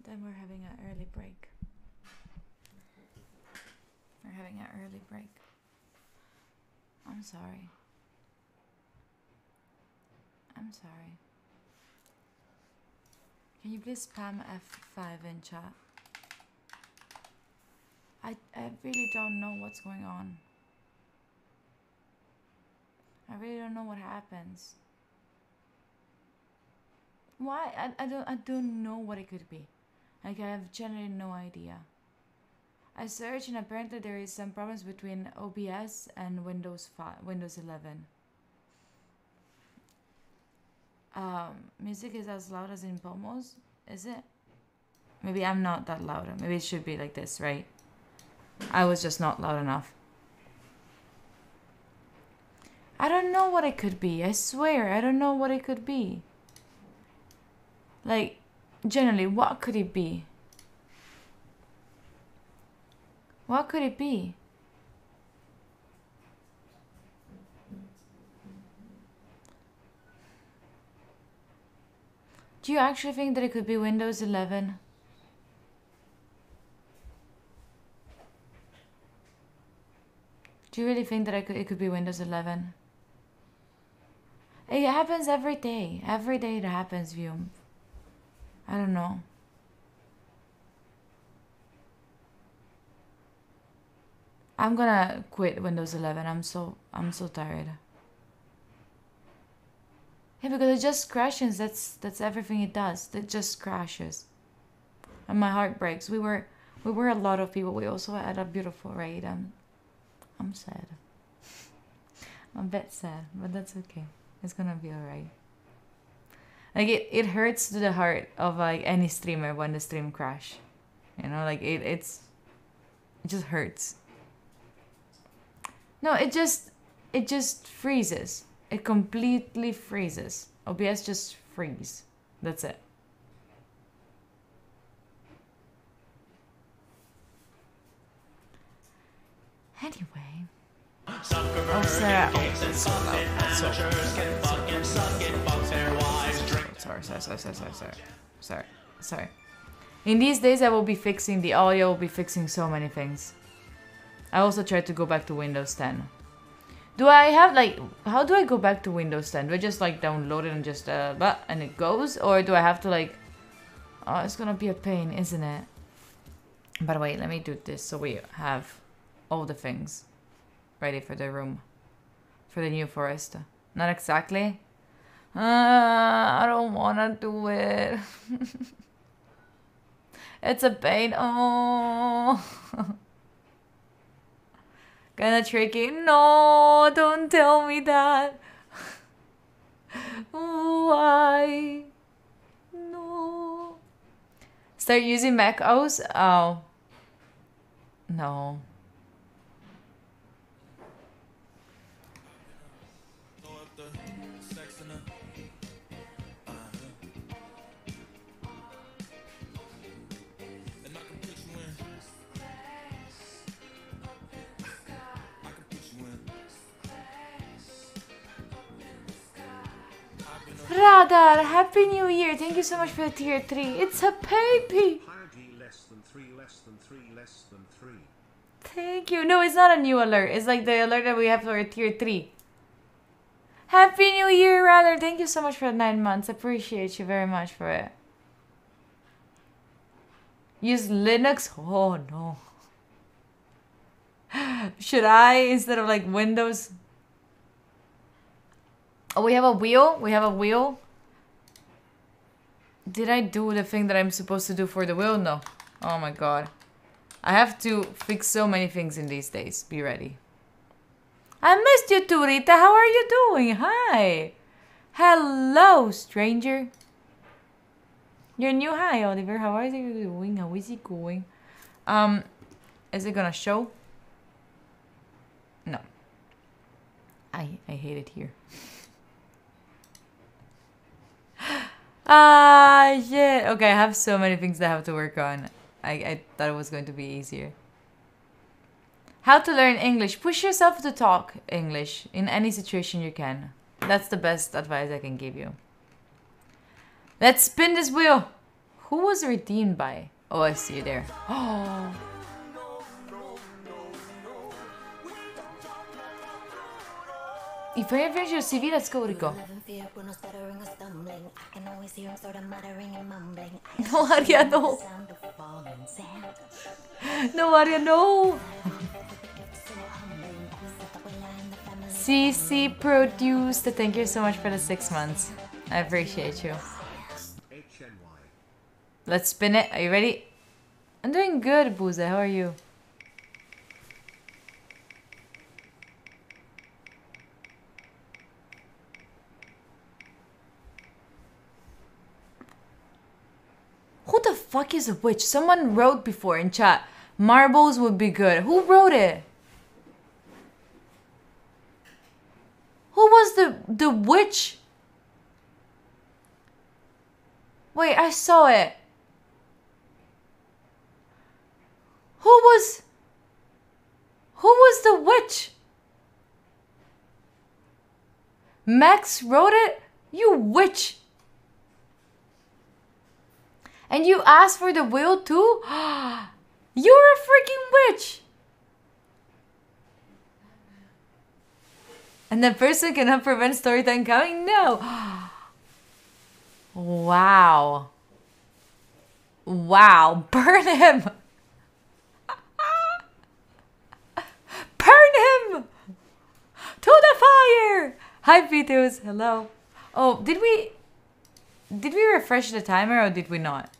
Then we're having an early break. We're having an early break. I'm sorry. I'm sorry. Can you please spam F5 in chat? I really don't know what's going on. I really don't know what happens. Why? I don't know what it could be. Like, I have generally no idea. I searched and apparently there is some problems between OBS and Windows 11. Music is as loud as in Pomos, is it? Maybe I'm not that loud. Maybe it should be like this, right? I was just not loud enough. I don't know what it could be. I swear, I don't know what it could be. Like, generally, what could it be? What could it be? Do you actually think that it could be Windows 11? Do you really think that it could be Windows 11? It happens every day. Every day it happens, Vium. I don't know. I'm gonna quit Windows 11. I'm so tired. Yeah, because it just crashes. That's everything it does. It just crashes. And my heart breaks. We were a lot of people. We also had a beautiful raid. I'm sad. I'm a bit sad, but that's okay. It's gonna be alright. Like it hurts to the heart of like any streamer when the stream crash. You know, like it just hurts. No, it just freezes. It completely freezes. OBS just freeze. That's it. Anyway. Oh, Sarah. Oh, that's so loud. That's so sorry. In these days, I will be fixing the audio. I will be fixing so many things. I also tried to go back to Windows 10. Do I have like, how do I go back to Windows 10? Do I just like download it and just and it goes? Or do I have to like, oh, it's gonna be a pain, isn't it? But wait, let me do this so we have all the things ready for the room. For the new forest. Not exactly. I don't wanna do it. It's a pain. Oh. Kinda tricky. No, don't tell me that. Why? No. Start using Mac OS? Oh. No. Radar, Happy New Year. Thank you so much for the tier 3. It's a baby. Thank you. No, it's not a new alert. It's like the alert that we have for tier 3. Happy New Year, Radar. Thank you so much for the 9 months. Appreciate you very much for it. Use Linux? Oh, no. Should I instead of like Windows? Oh, we have a wheel? We have a wheel? Did I do the thing that I'm supposed to do for the wheel? No. Oh my god. I have to fix so many things in these days. Be ready. I missed you too, Rita. How are you doing? Hi. Hello, stranger. You're new. Hi, Oliver. How is it doing? How is it going? Is it gonna show? No. I hate it here. Shit. Okay, I have so many things that I have to work on. I thought it was going to be easier. How to learn English. Push yourself to talk English in any situation you can. That's the best advice I can give you. Let's spin this wheel. Who was redeemed by? Oh, I see you there. Oh. If I finish your CV, let's go, Rico. No, Arya, no. No, Arya, no. CC produced. Thank you so much for the 6 months. I appreciate you. Let's spin it. Are you ready? I'm doing good, Booze. How are you? Who the fuck is a witch? Someone wrote before in chat. Marbles would be good. Who wrote it? Who was the witch? Wait, I saw it. Who was the witch? Max wrote it? You witch. And you asked for the wheel too? You're a freaking witch. And the person cannot prevent story time coming? No. Wow. Wow. Burn him. Burn him. To the fire. Hi, Pitos. Hello. Oh, did we refresh the timer or did we not?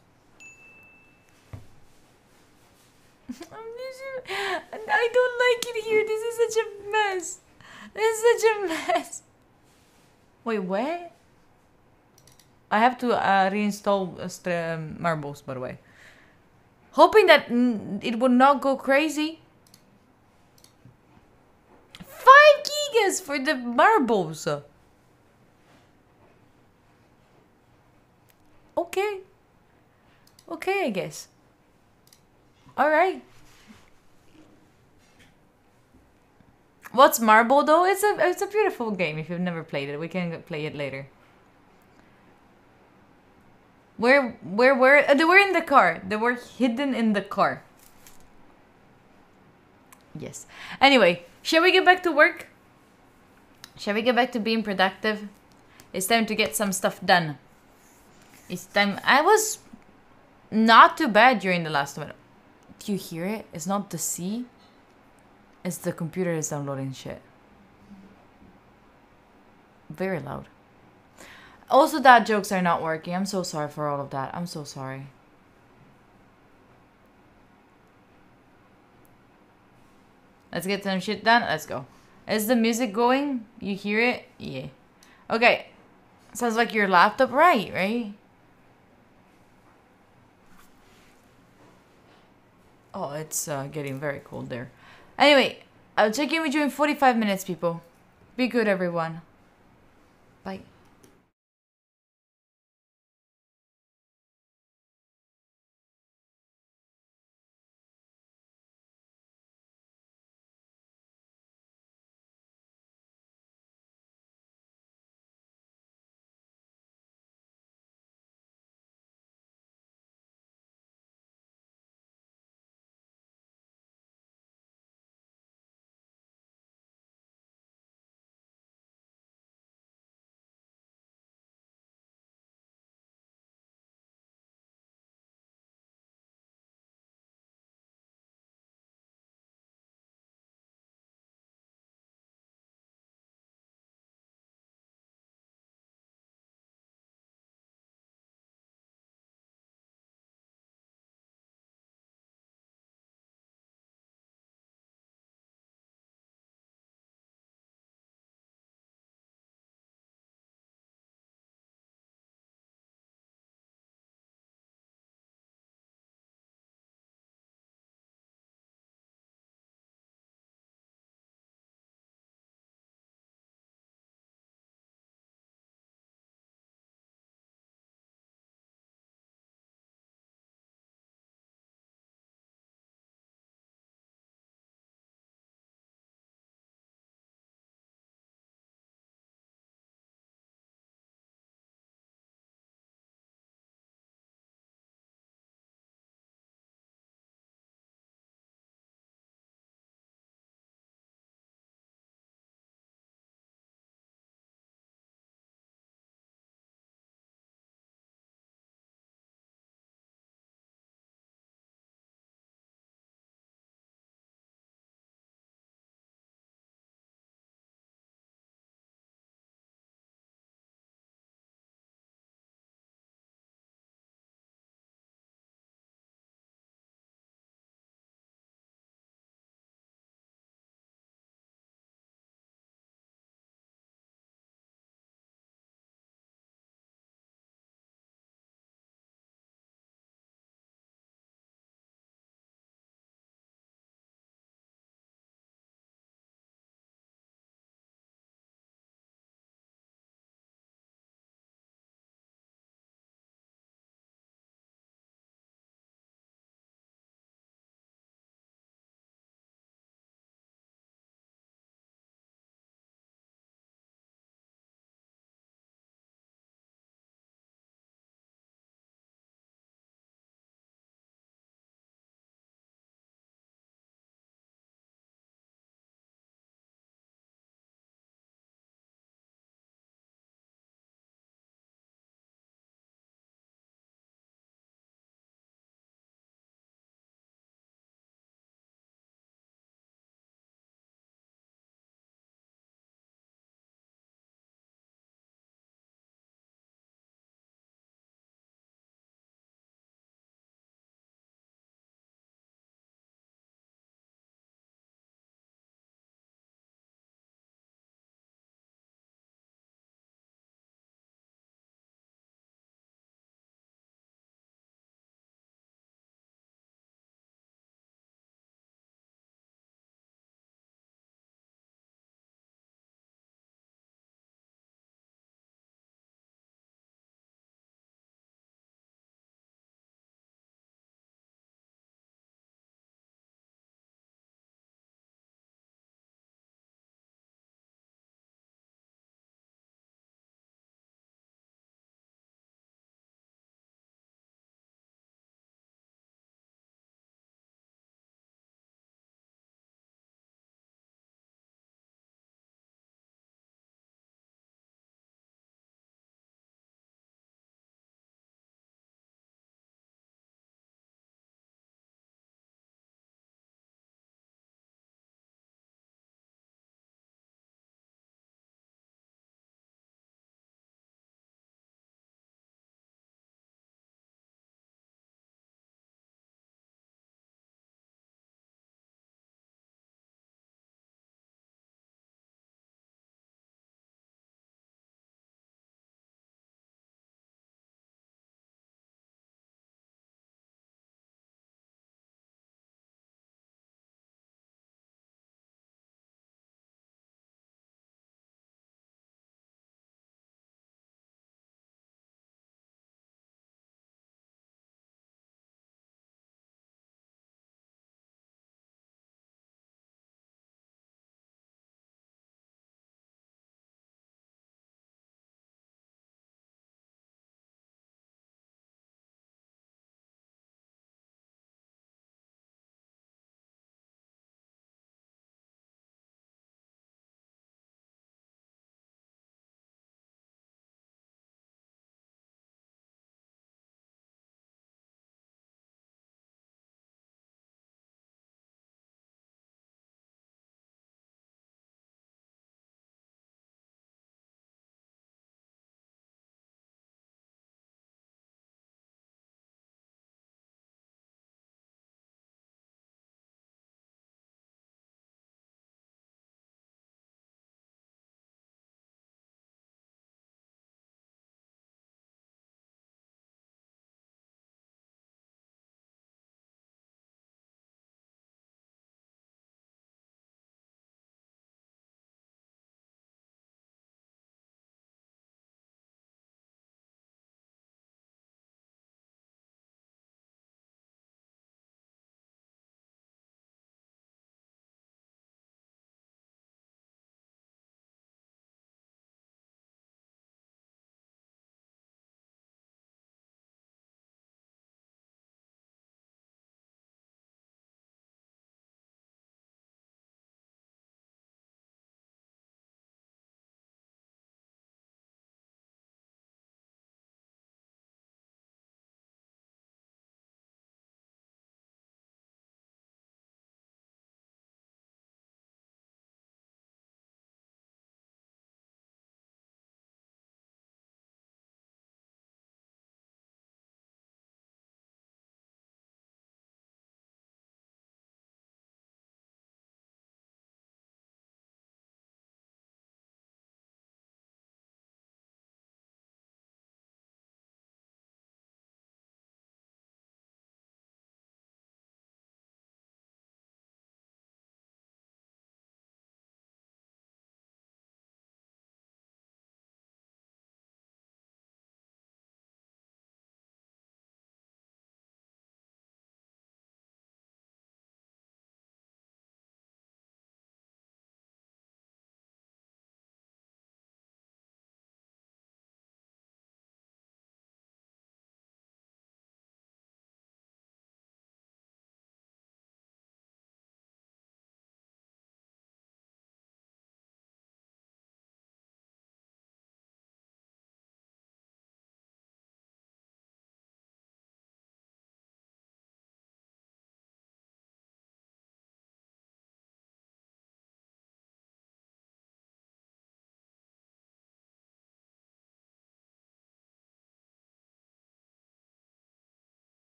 I don't like it here. This is such a mess. This is such a mess. Wait, what? I have to reinstall Marbles, by the way. Hoping that it would not go crazy. 5 gigas for the Marbles. Okay. Okay, I guess. Alright. What's Marble though? It's a beautiful game. If you've never played it, we can play it later. Where? They were in the car. They were hidden in the car. Yes. Anyway, shall we get back to work? Shall we get back to being productive? It's time to get some stuff done. It's time. I was not too bad during the last one. Do you hear it? It's not the sea. It's the computer is downloading shit. Very loud. Also, dad jokes are not working. I'm so sorry for all of that. I'm so sorry. Let's get some shit done. Let's go. Is the music going? You hear it? Yeah. Okay. Sounds like your laptop, right? Oh, it's getting very cold there. Anyway, I'll check in with you in 45 minutes, people. Be good, everyone. Bye.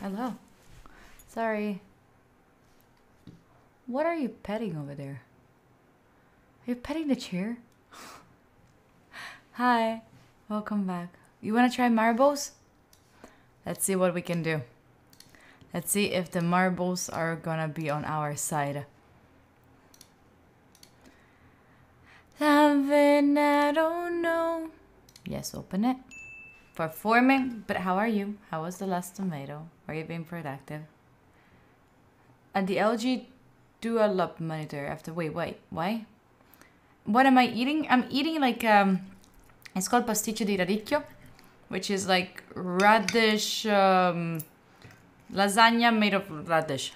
Hello. Sorry. What are you petting over there? Are you petting the chair? Hi. Welcome back. You wanna try marbles? Let's see what we can do. Let's see if the marbles are gonna be on our side. Something I don't know. Yes, open it. Performing, but how are you? How was the last tomato? Are you being productive? And the LG Dualop monitor after, wait, why? What am I eating? I'm eating like, it's called pasticcio di radicchio, which is like radish, lasagna made of radish.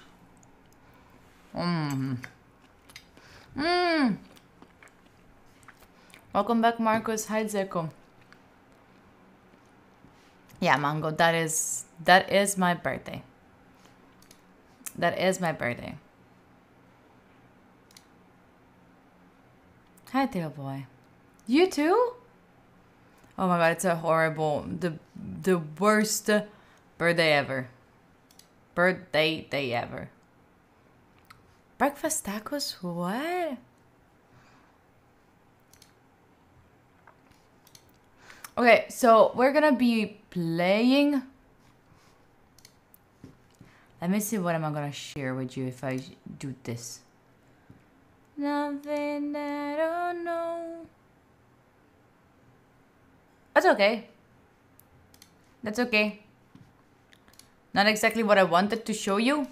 Welcome back, Marcos. Hi, Zeko. Yeah, Mango, that is my birthday. That is my birthday. Hi, Tail Boy. You too? Oh my god, it's a horrible, the worst birthday ever. Birthday day ever. Breakfast tacos? What? Okay, so we're gonna be playing. Let me see what am I gonna share with you if I do this. Nothing I don't know. That's okay. That's okay. Not exactly what I wanted to show you,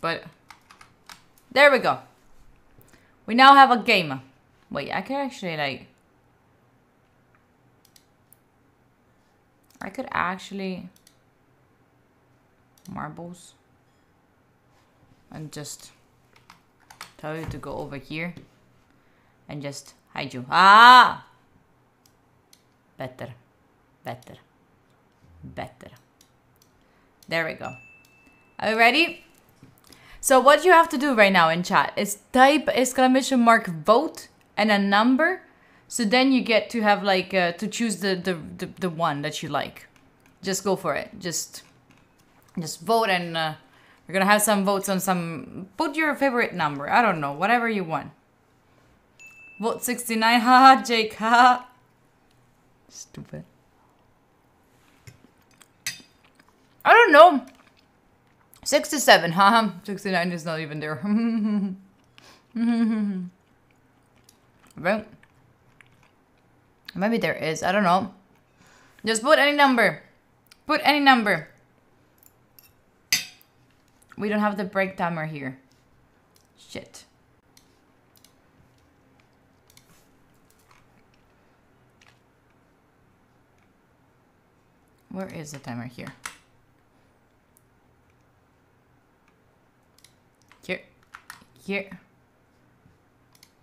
but there we go. We now have a game. Wait, I could actually like... I could actually... Marbles. And just tell you to go over here. And just hide you. Ah! Better. Better. Better. There we go. Are you ready? So what you have to do right now in chat is type !vote and a number. So then you get to have like, to choose the one that you like. Just go for it. Just vote and we're gonna have some votes on some, put your favorite number. I don't know, whatever you want. Vote 69, haha, Jake, haha. Stupid. I don't know. 67, haha. 69 is not even there. Right? Maybe there is, I don't know. Just put any number. Put any number. We don't have the break timer here. Shit. Where is the timer here? Here. Here.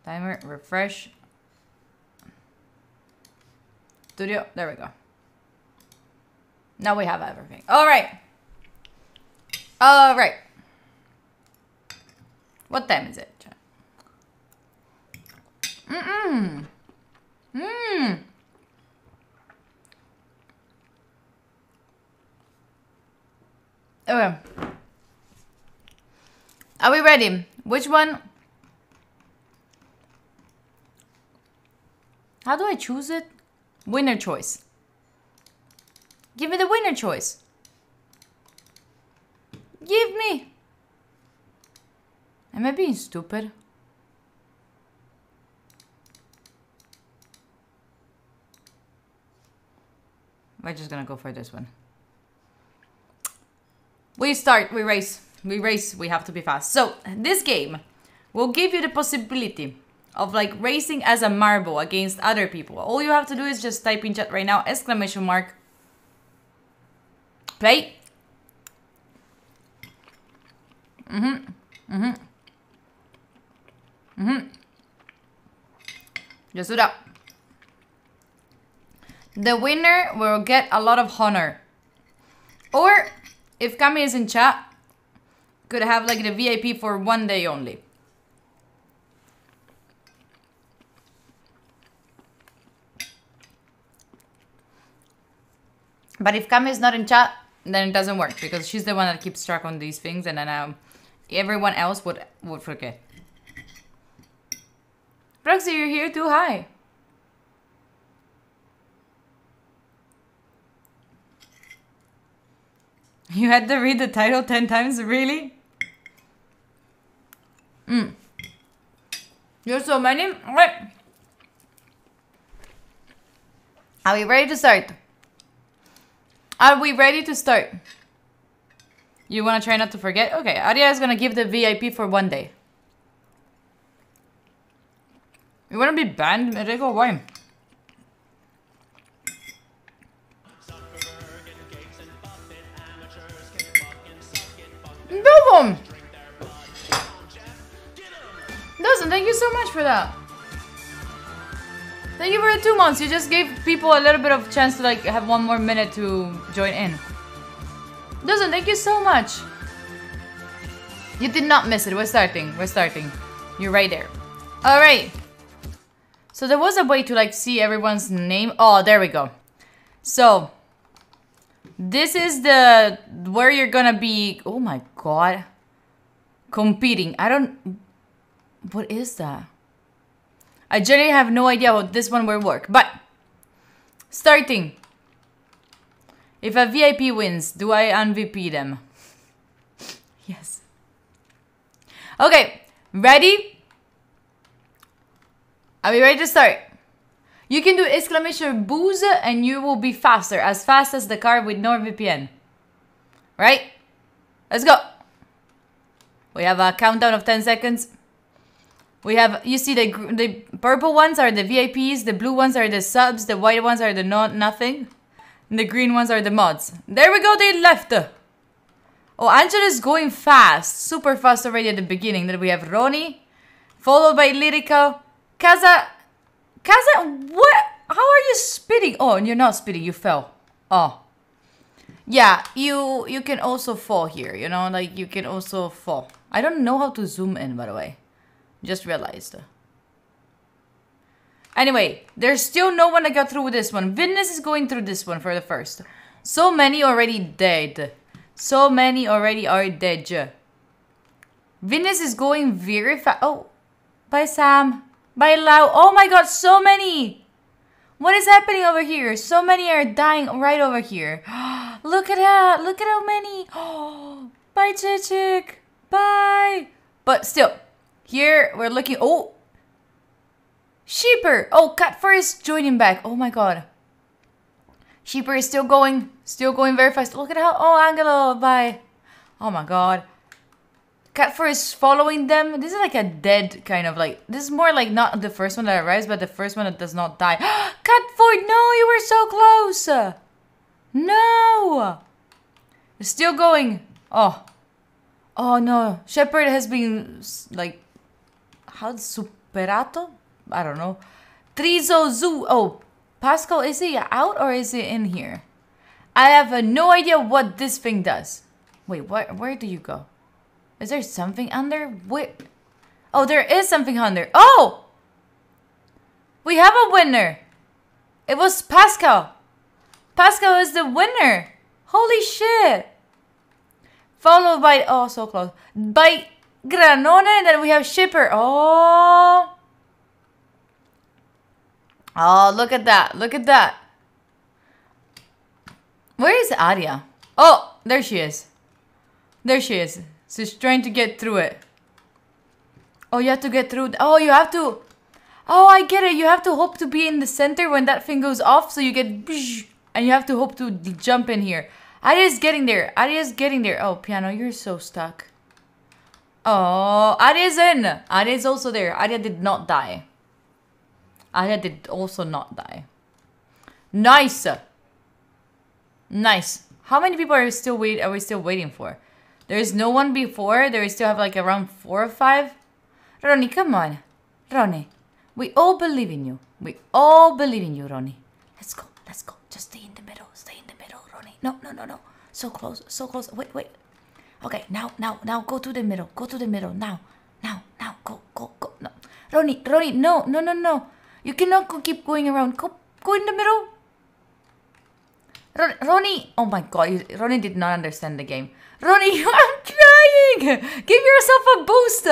Timer, refresh. Studio, there we go. Now we have everything. All right. All right. What time is it? Okay. Are we ready? Which one? How do I choose it? Winner choice. Give me the winner choice. Give me. Am I being stupid? We're just gonna go for this one. We start, we race. We race, we have to be fast. So, this game will give you the possibility of like racing as a marble against other people. All you have to do is just type in chat right now, ! Play. Just do that. The winner will get a lot of honor. Or, if Kami is in chat, could have like the VIP for 1 day only. But if Kami is not in chat, then it doesn't work because she's the one that keeps track on these things, and then everyone else would forget. Roxy, you're here too. Hi. You had to read the title 10 times, really? You're so many. Wait. Are we ready to start? Are we ready to start? You want to try not to forget? Okay, Aria is going to give the VIP for 1 day. You want to be banned, Enrico? Why? Boom! Dawson, thank you so much for that. Thank you for the 2 months. You just gave people a little bit of chance to like have 1 more minute to join in. Dawson, thank you so much. You did not miss it. We're starting. We're starting. You're right there. All right. So there was a way to like see everyone's name. Oh, there we go. So this is the where you're gonna be. Oh my god. Competing. I don't. What is that? I generally have no idea how this one will work. But starting. If a VIP wins, do I un-VP them? Yes. Okay. Ready? Are we ready to start? You can do exclamation booze and you will be faster. As fast as the car with NordVPN. Right? Let's go. We have a countdown of 10 seconds. We have, you see the purple ones are the VIPs. The blue ones are the subs. The white ones are the nothing. And the green ones are the mods. There we go, they left. Oh, Angela's going fast. Super fast already at the beginning. Then we have Ronnie. Followed by Lyrica. Kaza, what? How are you spitting? Oh, you're not spitting, you fell. Oh. Yeah, you can also fall here, you know, like you can also fall. I don't know how to zoom in, by the way. Just realized. Anyway, there's still no one that got through with this one. Venus is going through this one for the first. So many already dead. So many already are dead. Venus is going very fast. Oh, bye Sam. Bye Lau. Oh my god, so many. What is happening over here? So many are dying right over here. Look at that. Look at how many. Oh, bye Chichik. Bye. But still, here we're looking. Oh. Sheeper! Oh, Catfur is joining back. Oh my god. Sheeper is still going very fast. Look at how. Oh, Angelo, bye. Oh my god. Catfur is following them. This is like a dead kind of like. This is more like not the first one that arrives, but the first one that does not die. Catford, no, you were so close. No. It's still going. Oh. Oh no. Shepard has been like. How's superato? I don't know. Trizo Zoo. Oh, Pascal, is he out or is he in here? I have no idea what this thing does. Wait, where do you go? Is there something under? Where? Oh, there is something under. Oh! We have a winner. It was Pascal. Pascal is the winner. Holy shit. Followed by, oh, so close. By Granone, and then we have Shipper. Oh. Oh, look at that. Look at that. Where is Aria? Oh, there she is. There she is. She's trying to get through it. Oh, you have to get through. Oh, you have to. Oh, I get it. You have to hope to be in the center when that thing goes off. So you get. And you have to hope to jump in here. Aria's getting there. Aria's getting there. Oh, Piano, you're so stuck. Oh, Aria's in. Aria's also there. Aria did not die. Aria did also not die. Nice. Nice. How many people are we still waiting for? There is no one before. There we still have like around 4 or 5. Ronnie, come on. Ronnie. We all believe in you. We all believe in you, Ronnie. Let's go. Let's go. Just stay in the middle. Stay in the middle, Ronnie. No, no, no, no. So close. So close. Wait, wait. Okay, now. Go to the middle. Go to the middle. Now. Go. No. Ronnie, no. You cannot keep going around. Go in the middle. Ronnie, oh my god, Ronnie did not understand the game. Ronnie, I'm trying! Give yourself a boost!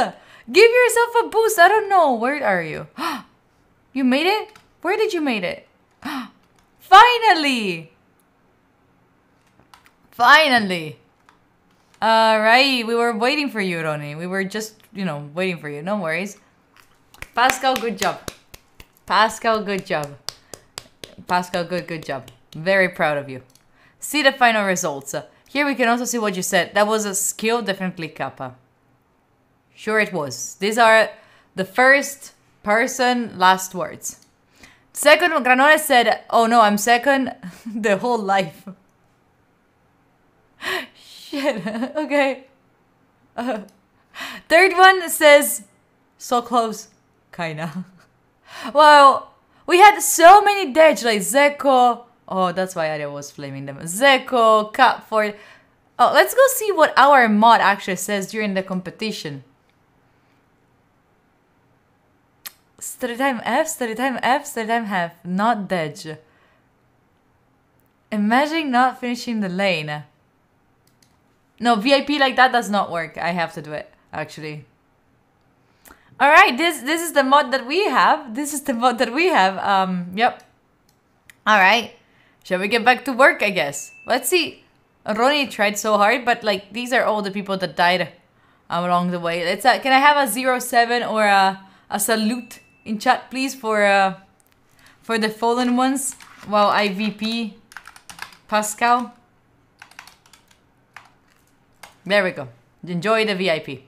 Give yourself a boost! I don't know, where are you? You made it? Where did you made it? Finally! Finally! Alright, we were waiting for you, Ronnie. We were just, waiting for you. No worries. Pascal, good job. Pascal, good job. Pascal, good job. Very proud of you. See the final results. Here we can also see what you said. That was a skill, definitely Kappa. Sure it was. These are the first person last words. Second, Granole said, oh no, I'm second the whole life. Shit, okay. Third one says, so close, kinda. Well, we had so many dads like Zeko. Oh, that's why I was flaming them. Zeko, Catford. Oh, let's go see what our mod actually says during the competition. Study time F, study time F, study time F. Not Dej. Imagine not finishing the lane. No, VIP like that does not work. I have to do it, actually. Alright, this is the mod that we have. This is the mod that we have. Yep. Alright. Shall we get back to work, I guess? Let's see. Ronnie tried so hard, but like these are all the people that died along the way. Let's can I have a 07 or a salute in chat, please, for the fallen ones while I VP Pascal? There we go. Enjoy the VIP.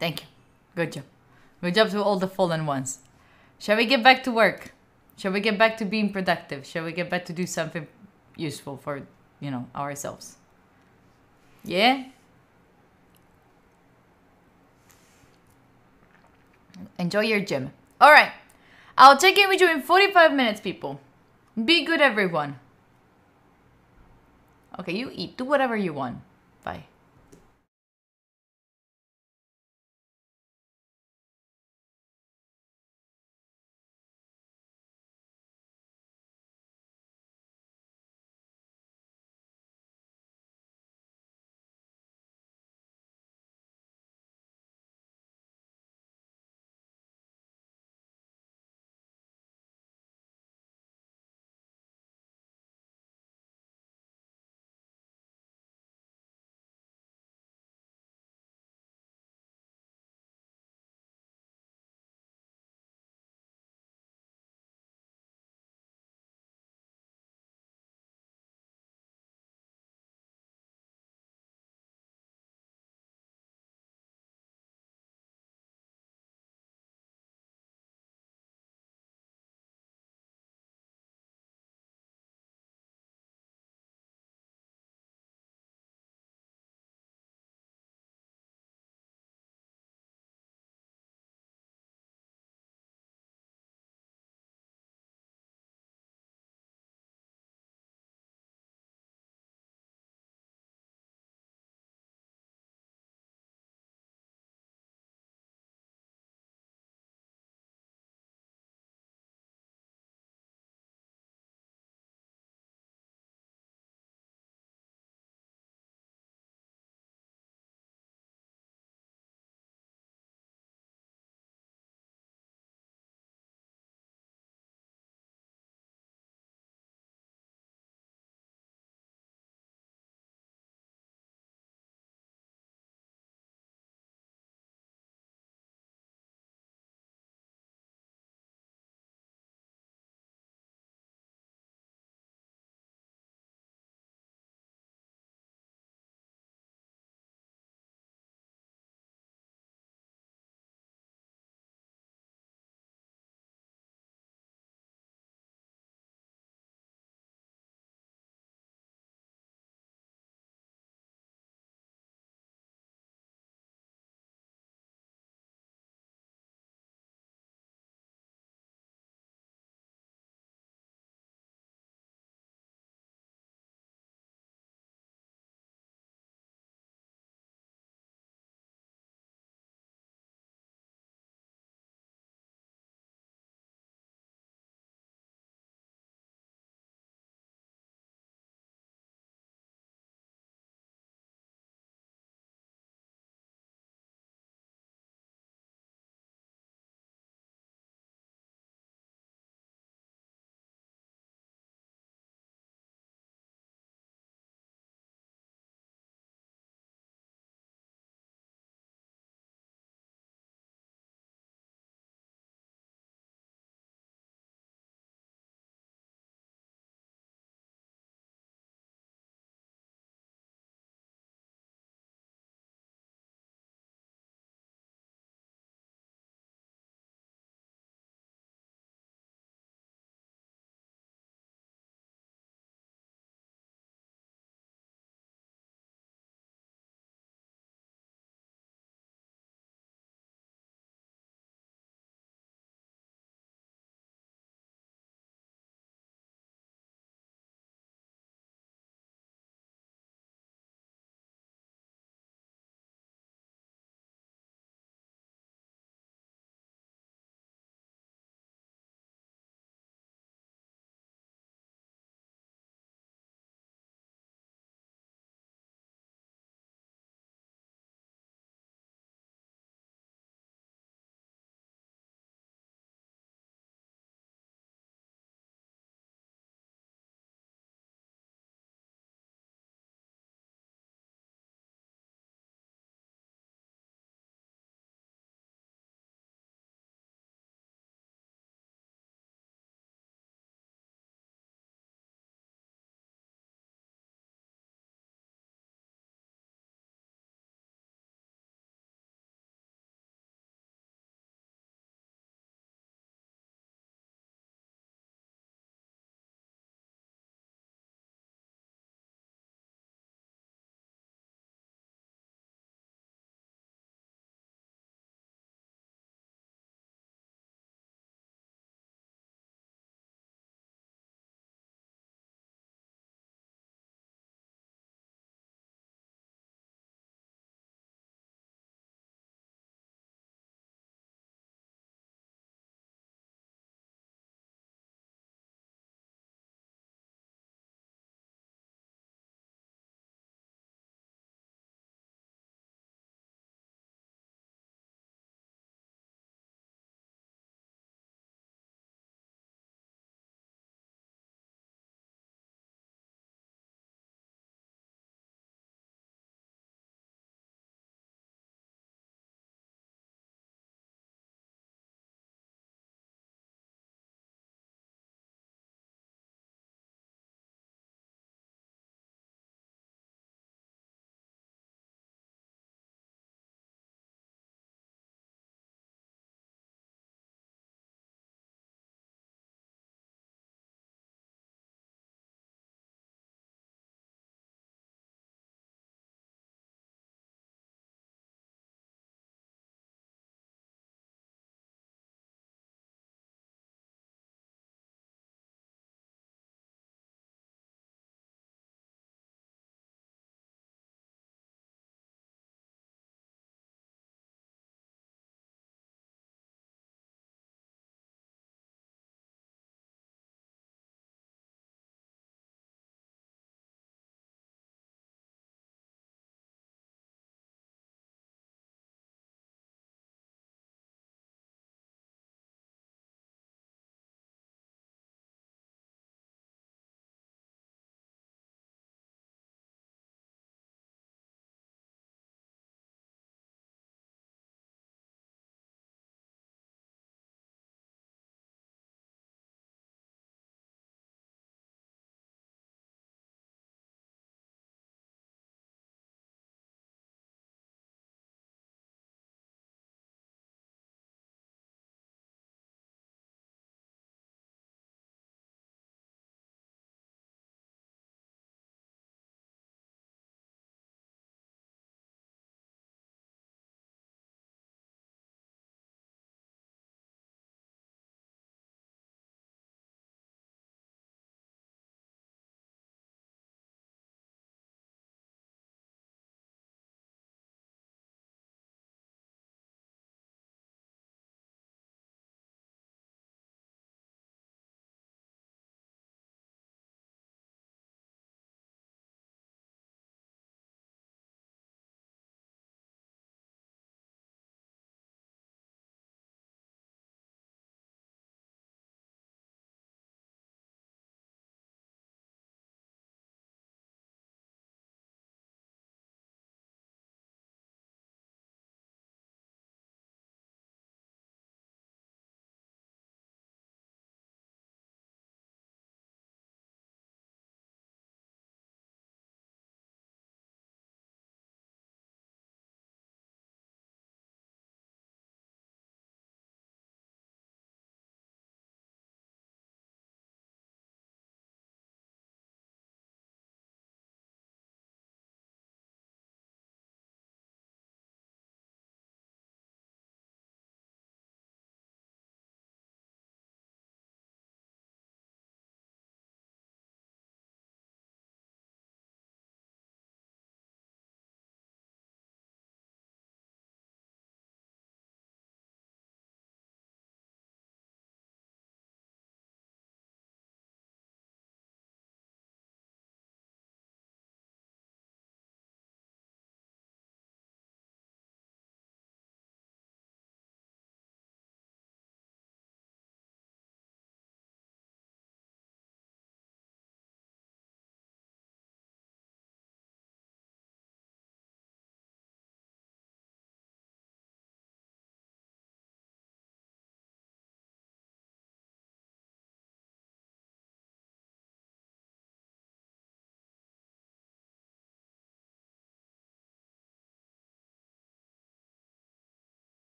Thank you. Good job. Good job to all the fallen ones. Shall we get back to work? Shall we get back to being productive? Shall we get back to do something useful for, ourselves? Yeah? Enjoy your gym. Alright. I'll check in with you in 45 minutes, people. Be good, everyone. Okay, you eat. Do whatever you want. Bye.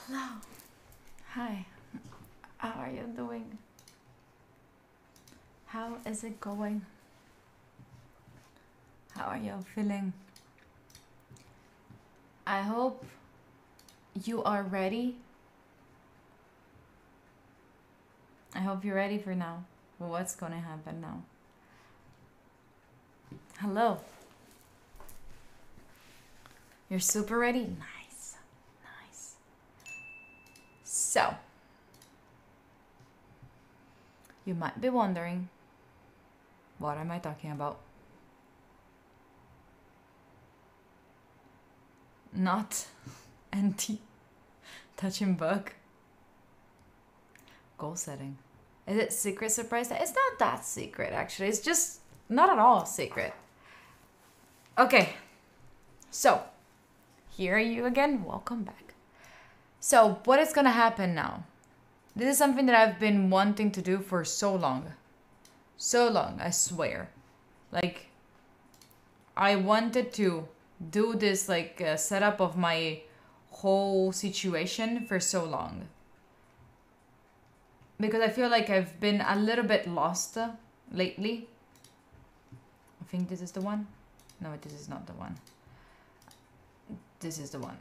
Hello. Hi. How are you doing? How is it going? How are you feeling? I hope you are ready. I hope you're ready for now. For what's gonna happen now. Hello. You're super ready? Nice. Nice. So, you might be wondering, what am I talking about? Not anti-touching bug. Goal setting. Is it secret surprise? It's not that secret, actually. It's just not at all secret. Okay. So, here are you again. Welcome back. So, what is gonna happen now? This is something that I've been wanting to do for so long. So long, I swear. Like, I wanted to do this, like, setup of my whole situation for so long. Because I feel like I've been a little bit lost lately. I think this is the one. No, this is not the one. This is the one.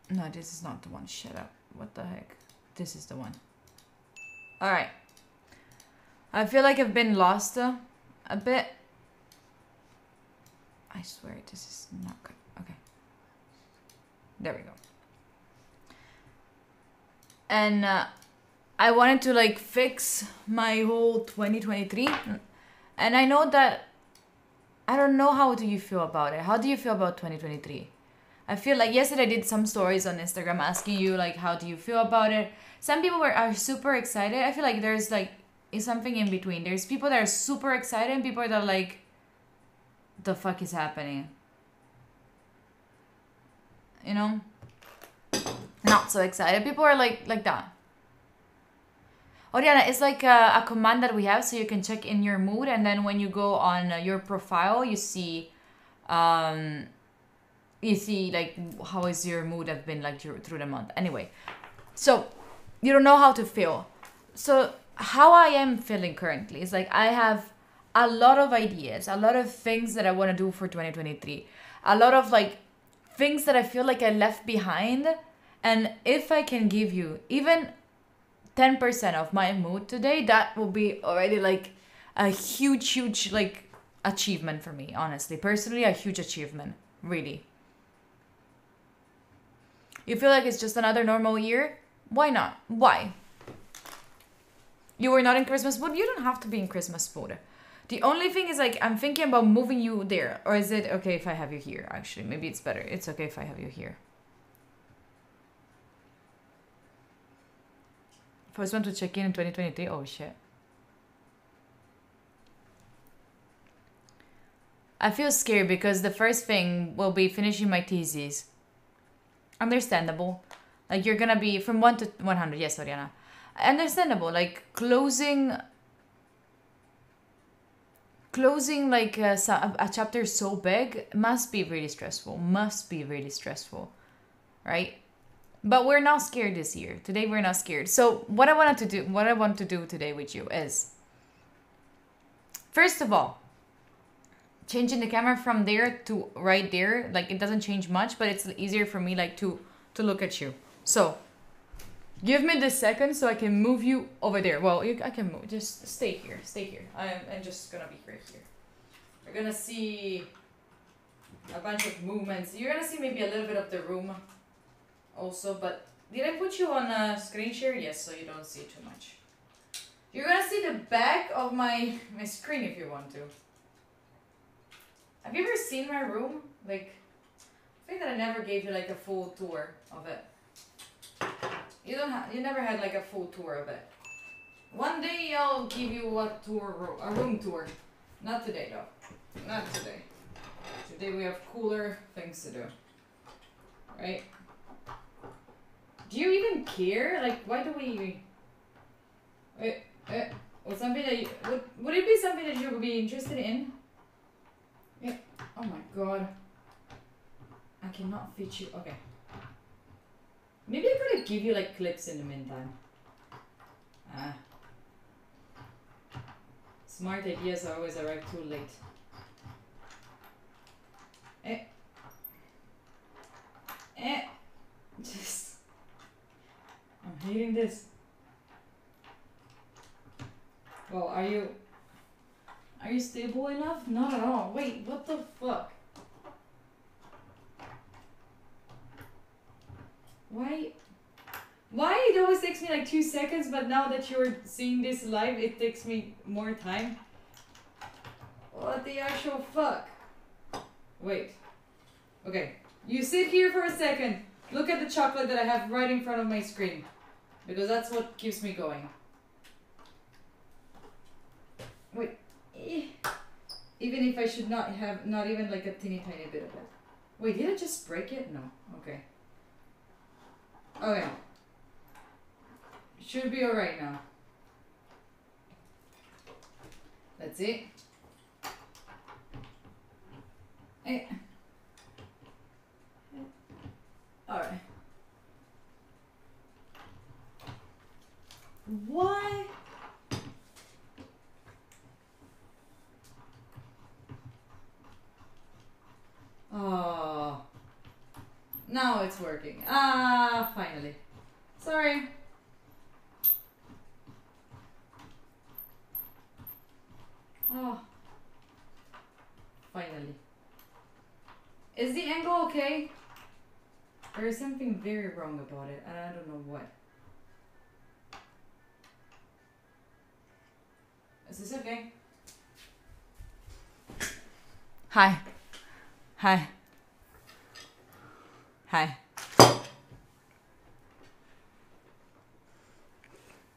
No, this is not the one. Shut up. What the heck? This is the one. Alright. I feel like I've been lost a bit. I swear this is not good. Okay. There we go. And I wanted to like fix my whole 2023. And I know that I don't know how do you feel about it. How do you feel about 2023? I feel like yesterday I did some stories on Instagram asking you like how do you feel about it. Some people are super excited. I feel like there's like is something in between. There's people that are super excited and people that are like, the fuck is happening? You know? Not so excited. People are like that. Oriana, it's like a command that we have so you can check in your mood, and then when you go on your profile, you see like how is your mood have been like through the month. Anyway, so you don't know how to feel. So how I am feeling currently is like I have a lot of ideas, a lot of things that I want to do for 2023, a lot of like things that I feel like I left behind, and if I can give you even 10% of my mood today, that will be already like a huge like achievement for me, honestly. Personally, a huge achievement, really. You feel like it's just another normal year? Why not? Why? You were not in Christmas mood? You don't have to be in Christmas mood. The only thing is like, I'm thinking about moving you there. Or is it okay if I have you here? Actually, maybe it's better. It's okay if I have you here. First one to check in 2023. Oh shit. I feel scared because the first thing will be finishing my thesis. Understandable. Like you're gonna be from 1 to 100. Yes, Oriana. Understandable. Like closing like a chapter so big must be really stressful. Must be really stressful. Right? But we're not scared this year. Today we're not scared. So what I want to do today with you is, first of all, changing the camera from there to right there. Like it doesn't change much, but it's easier for me like to look at you. So give me this second so I can move you over there. Well, I can move. Just stay here. Stay here. I'm just gonna be right here. You're gonna see a bunch of movements. You're gonna see maybe a little bit of the room also, but did I put you on a screen share? Yes, so you don't see too much. You're gonna see the back of my screen if you want to. Have you ever seen my room? Like, I think that I never gave you like a full tour of it. You never had like a full tour of it. One day I'll give you a room tour. Not today though. Not today. Today we have cooler things to do. Right? Do you even care? Like, why do we... Would something that would it be something that you would be interested in? Yeah. Oh my god. I cannot fit you. Okay. Maybe I could give you like clips in the meantime. Ah. Smart ideas always arrive too late. Just... I'm hating this. Well, are you stable enough? Not at all. Wait, what the fuck? Why it always takes me like 2 seconds, but now that you're seeing this live, it takes me more time? What the actual fuck? Wait. Okay. You sit here for a second. Look at the chocolate that I have right in front of my screen. Because that's what keeps me going. Wait. Even if I should not have, not even like a teeny tiny bit of it. Wait, did I just break it? No. Okay. Okay. Should be alright now. Let's see. Alright. Why? Oh. Now it's working. Ah, finally. Sorry. Oh. Finally. Is the angle okay? There is something very wrong about it, and I don't know what. Is this okay? Hi. Hi. Hi.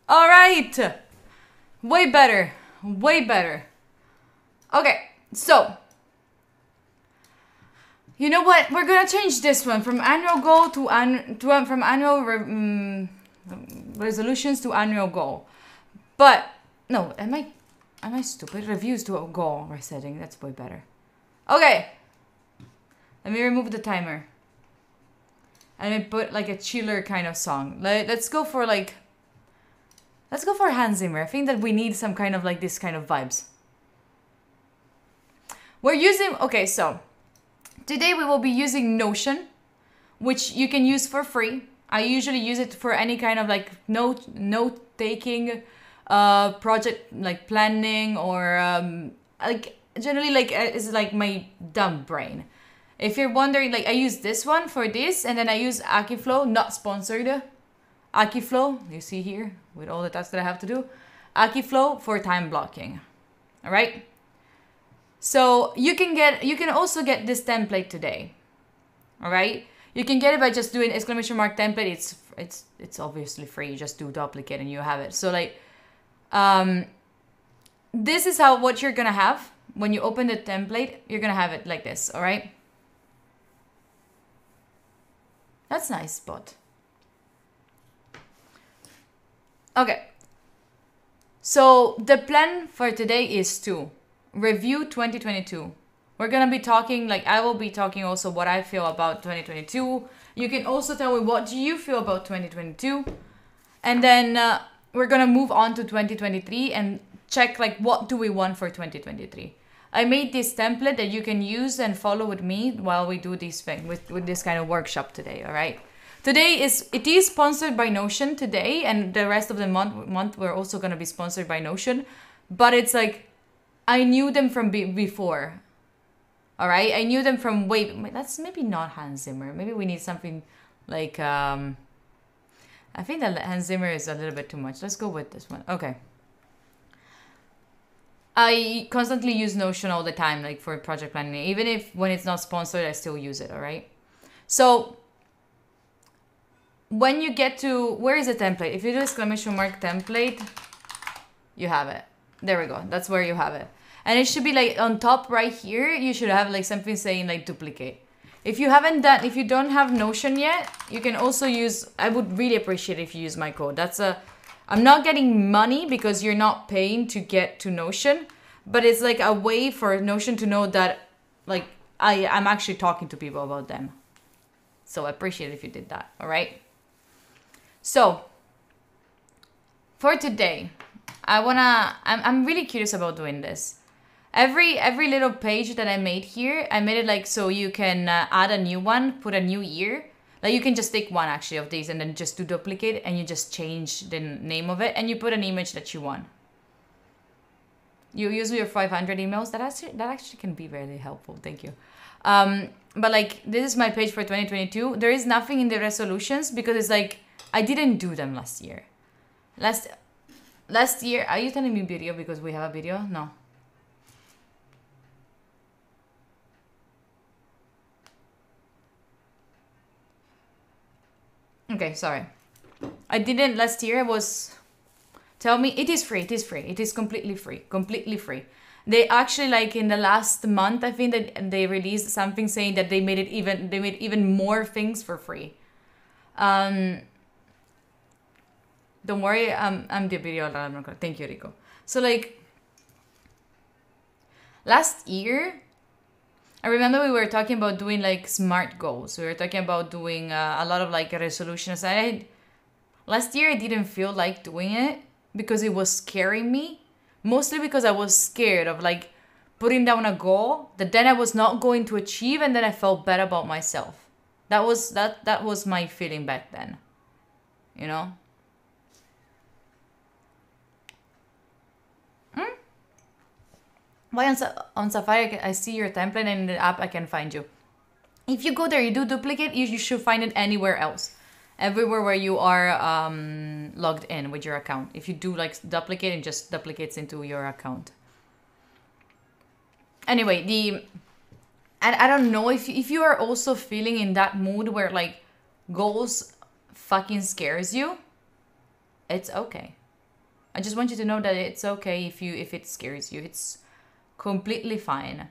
All right. Way better. Way better. Okay, so. You know what? We're gonna change this one from annual goal to from annual resolutions to annual goal. But no, am I stupid? Reviews to a goal resetting. That's way better. Okay. Let me remove the timer. And let me put like a chiller kind of song. Let's go for like. Let's go for Hans Zimmer. I think that we need some kind of like this kind of vibes. We're using. Okay, so. Today we will be using Notion, which you can use for free. I usually use it for any kind of like note-taking, project like planning, or like generally like it's like my dumb brain. If you're wondering, like I use this one for this, and then I use Akiflow, not sponsored. Akiflow, you see here with all the tasks that I have to do. Akiflow for time blocking. All right. So you can also get this template today. All right, you can get it by just doing exclamation mark template. It's obviously free. You just do duplicate and you have it. So like, this is what you're gonna have when you open the template. You're gonna have it like this. All right. That's nice spot. Okay. So the plan for today is to review 2022. We're gonna be talking, like I will be talking also what I feel about 2022. You can also tell me what do you feel about 2022. And then we're gonna move on to 2023 and check like what do we want for 2023. I made this template that you can use and follow with me while we do this thing with this kind of workshop today, all right? It is sponsored by Notion today, and the rest of the month we're also gonna be sponsored by Notion. But it's like, I knew them from before. All right, I knew them from that's maybe not Hans Zimmer. Maybe we need something like I think that Hans Zimmer is a little bit too much. Let's go with this one. Okay. I constantly use Notion all the time, like for project planning. Even if when it's not sponsored, I still use it. All right. So when you get to where is the template? If you do exclamation mark template, you have it. There we go. That's where you have it. And it should be like on top right here, you should have like something saying like duplicate. If you don't have Notion yet, you can also use, I would really appreciate if you use my code. I'm not getting money because you're not paying to get to Notion, but it's like a way for Notion to know that like I'm actually talking to people about them. So I appreciate it if you did that. All right. So for today, I'm really curious about doing this. Every little page that I made here, I made it like so you can add a new one, put a new year. Like you can just take one actually of these and then just do duplicate and you just change the name of it and you put an image that you want. You use your 500 emails. That actually can be very helpful. Thank you. But like this is my page for 2022. There is nothing in the resolutions because it's like I didn't do them last year. Last year, are you telling me video because we have a video? No. Okay, sorry. I didn't last year. I was... Tell me, it is free. It is free. It is completely free. Completely free. They actually, like in the last month, I think that they released something saying that they made even more things for free. Don't worry, I'm the video. Thank you, Rico. So like last year, I remember we were talking about doing like SMART goals. We were talking about doing a lot of like resolutions. Last year I didn't feel like doing it because it was scaring me. Mostly because I was scared of like putting down a goal that then I was not going to achieve and then I felt bad about myself. That was my feeling back then. You know? Why on Safari I see your template and in the app I can find you. If you go there, you do duplicate, you should find it anywhere else. Everywhere where you are logged in with your account. If you do like duplicate, it just duplicates into your account. Anyway, and I don't know if you are also feeling in that mood where like goals fucking scares you. It's okay. I just want you to know that it's okay if it scares you. It's completely fine.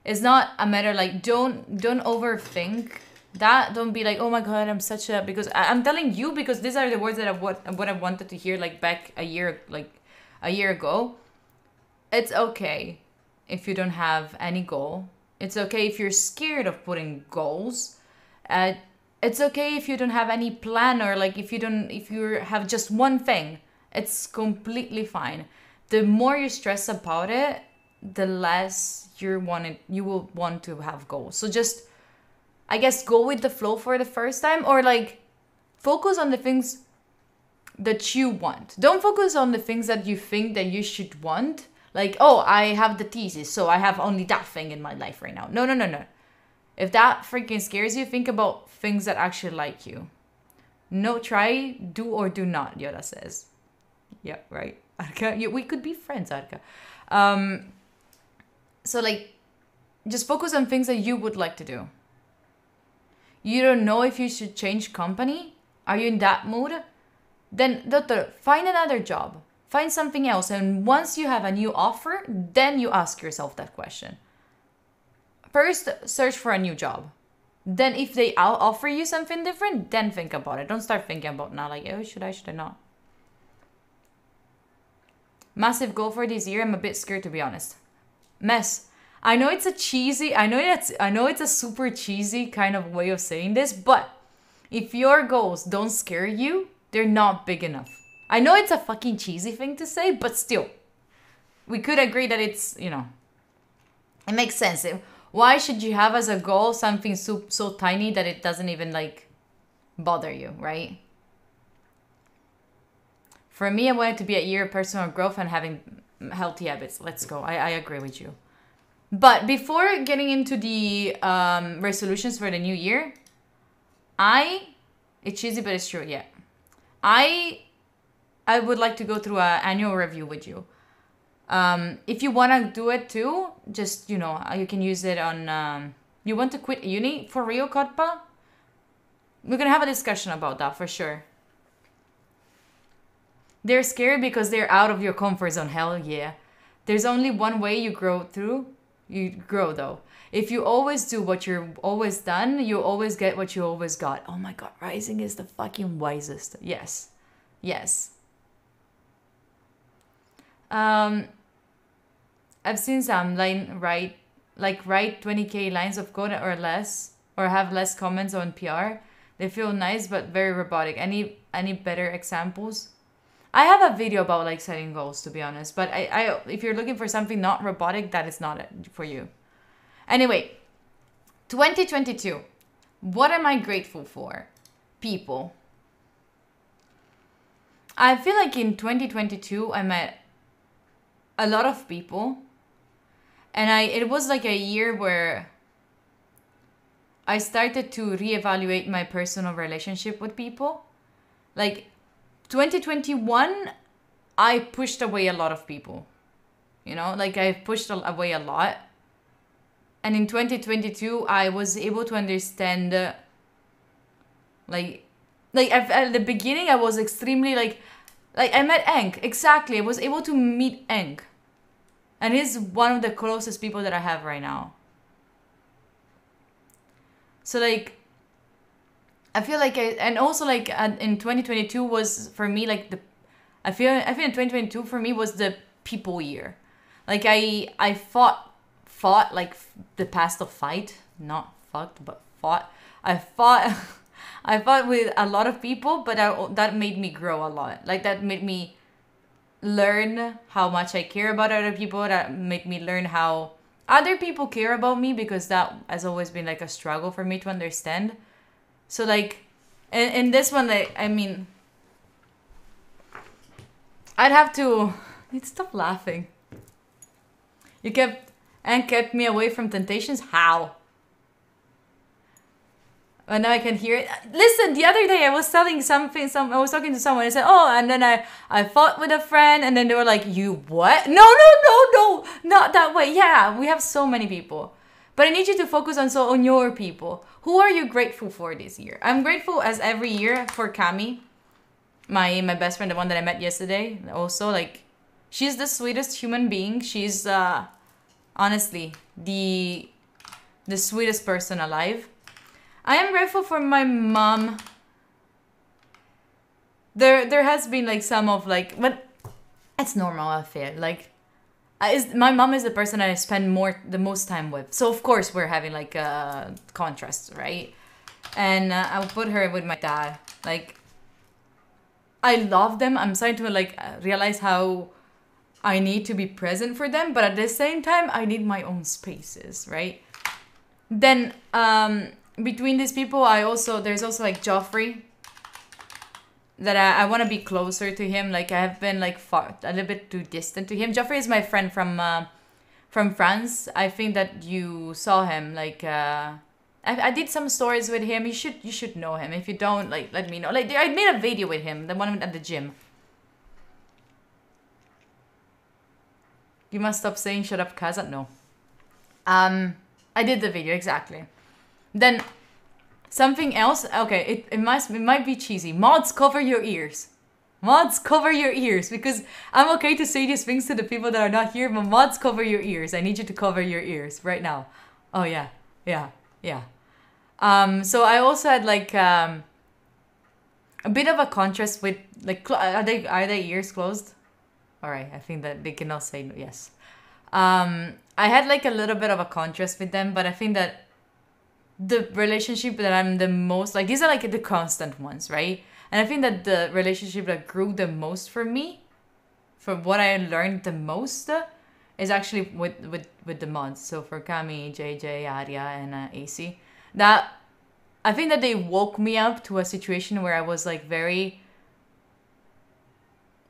It's not a matter like don't overthink that. Don't be like, oh my god, I'm such a, because I'm telling you because these are the words that what I wanted to hear like back a year ago. It's okay if you don't have any goal. It's okay if you're scared of putting goals. It's okay if you don't have any plan or like if you have just one thing. It's completely fine. The more you stress about it, the less you will want to have goals. So just, I guess, go with the flow for the first time, or like focus on the things that you want. Don't focus on the things that you think that you should want. Like, oh, I have the thesis, so I have only that thing in my life right now. No. If that freaking scares you, think about things that actually like you. No, try, do or do not, Yoda says. Yeah, right. Arka, we could be friends, Arka. So like, just focus on things that you would like to do. You don't know if you should change company? Are you in that mood? Then, doctor, find another job. Find something else. And once you have a new offer, then you ask yourself that question. First, search for a new job. Then if they offer you something different, then think about it. Don't start thinking about now like, oh, should I not? Massive goal for this year. I'm a bit scared, to be honest. Mess. I know it's a super cheesy kind of way of saying this, but if your goals don't scare you, they're not big enough. I know it's a fucking cheesy thing to say, but still, we could agree that it's, you know, it makes sense. Why should you have as a goal something so tiny that it doesn't even like bother you, right? For me, I want it to be a year of personal growth and having healthy habits. Let's go. I agree with you. But before getting into the resolutions for the new year, it's cheesy, but it's true, yeah. I would like to go through an annual review with you. If you want to do it too, just, you know, you can use it on... you want to quit uni? For real, Kotpa? We're going to have a discussion about that for sure. They're scary because they're out of your comfort zone. Hell yeah. There's only one way you grow through. You grow though. If you always do what you've always done, you always get what you always got. Oh my god, Rising is the fucking wisest. Yes. Yes. I've seen some write 20k lines of code or less, or have less comments on PR. They feel nice but very robotic. Any better examples? I have a video about like setting goals, to be honest. But I if you're looking for something not robotic, that is not it for you. Anyway, 2022. What am I grateful for? People. I feel like in 2022 I met a lot of people, and it was like a year where I started to reevaluate my personal relationship with people. Like 2021, I pushed away a lot of people. You know, like I pushed away a lot. And in 2022, I was able to understand, at the beginning, I was extremely like I met Enk. Exactly. I was able to meet Enk. And he's one of the closest people that I have right now. So like, I feel like and also like in 2022 was for me like I feel in 2022 for me was the people year. Like I fought like the past of fight, not fucked, but fought. I fought I fought with a lot of people, but that made me grow a lot. Like that made me learn how much I care about other people. That made me learn how other people care about me, because that has always been like a struggle for me to understand. So like, in this one, like, I mean, I'd have to... Stop laughing. You kept me away from temptations? How? And now I can hear it. Listen, the other day I was telling I was talking to someone. I said, oh, and then I fought with a friend, and then they were like, you what? No, not that way. Yeah, we have so many people. But I need you to focus on your people. Who are you grateful for this year? I'm grateful as every year for Cami, my best friend, the one that I met yesterday. Also, like, she's the sweetest human being. She's honestly the sweetest person alive. I am grateful for my mom. There has been like some of like, but it's normal, I feel like. My mom is the person I spend the most time with. So of course we're having like a contrast, right? And I'll put her with my dad. Like, I love them. I'm starting to like realize how I need to be present for them, but at the same time I need my own spaces, right? Then between these people, there's also like Joffrey, that I want to be closer to him. Like, I have been like a little bit too distant to him. Joffrey is my friend from France. I think that you saw him. Like, I did some stories with him. You should know him. If you don't, like, let me know. Like, I made a video with him, the one at the gym. You must stop saying shut up, Kaza. No. I did the video, exactly. Then something else. Okay, it might be cheesy. Mods, cover your ears. Mods, cover your ears, because I'm okay to say these things to the people that are not here, but mods, cover your ears. I need you to cover your ears right now. Oh yeah. So I also had like a bit of a contrast with like, are their ears closed? All right, I think that they cannot say yes. I had like a little bit of a contrast with them, but I think that the relationship that I'm the most, like, these are like the constant ones, right? And I think that the relationship that grew the most for me, for what I learned the most, is actually with the mods. So for Cami, JJ, Arya, and AC, that I think that they woke me up to a situation where I was like very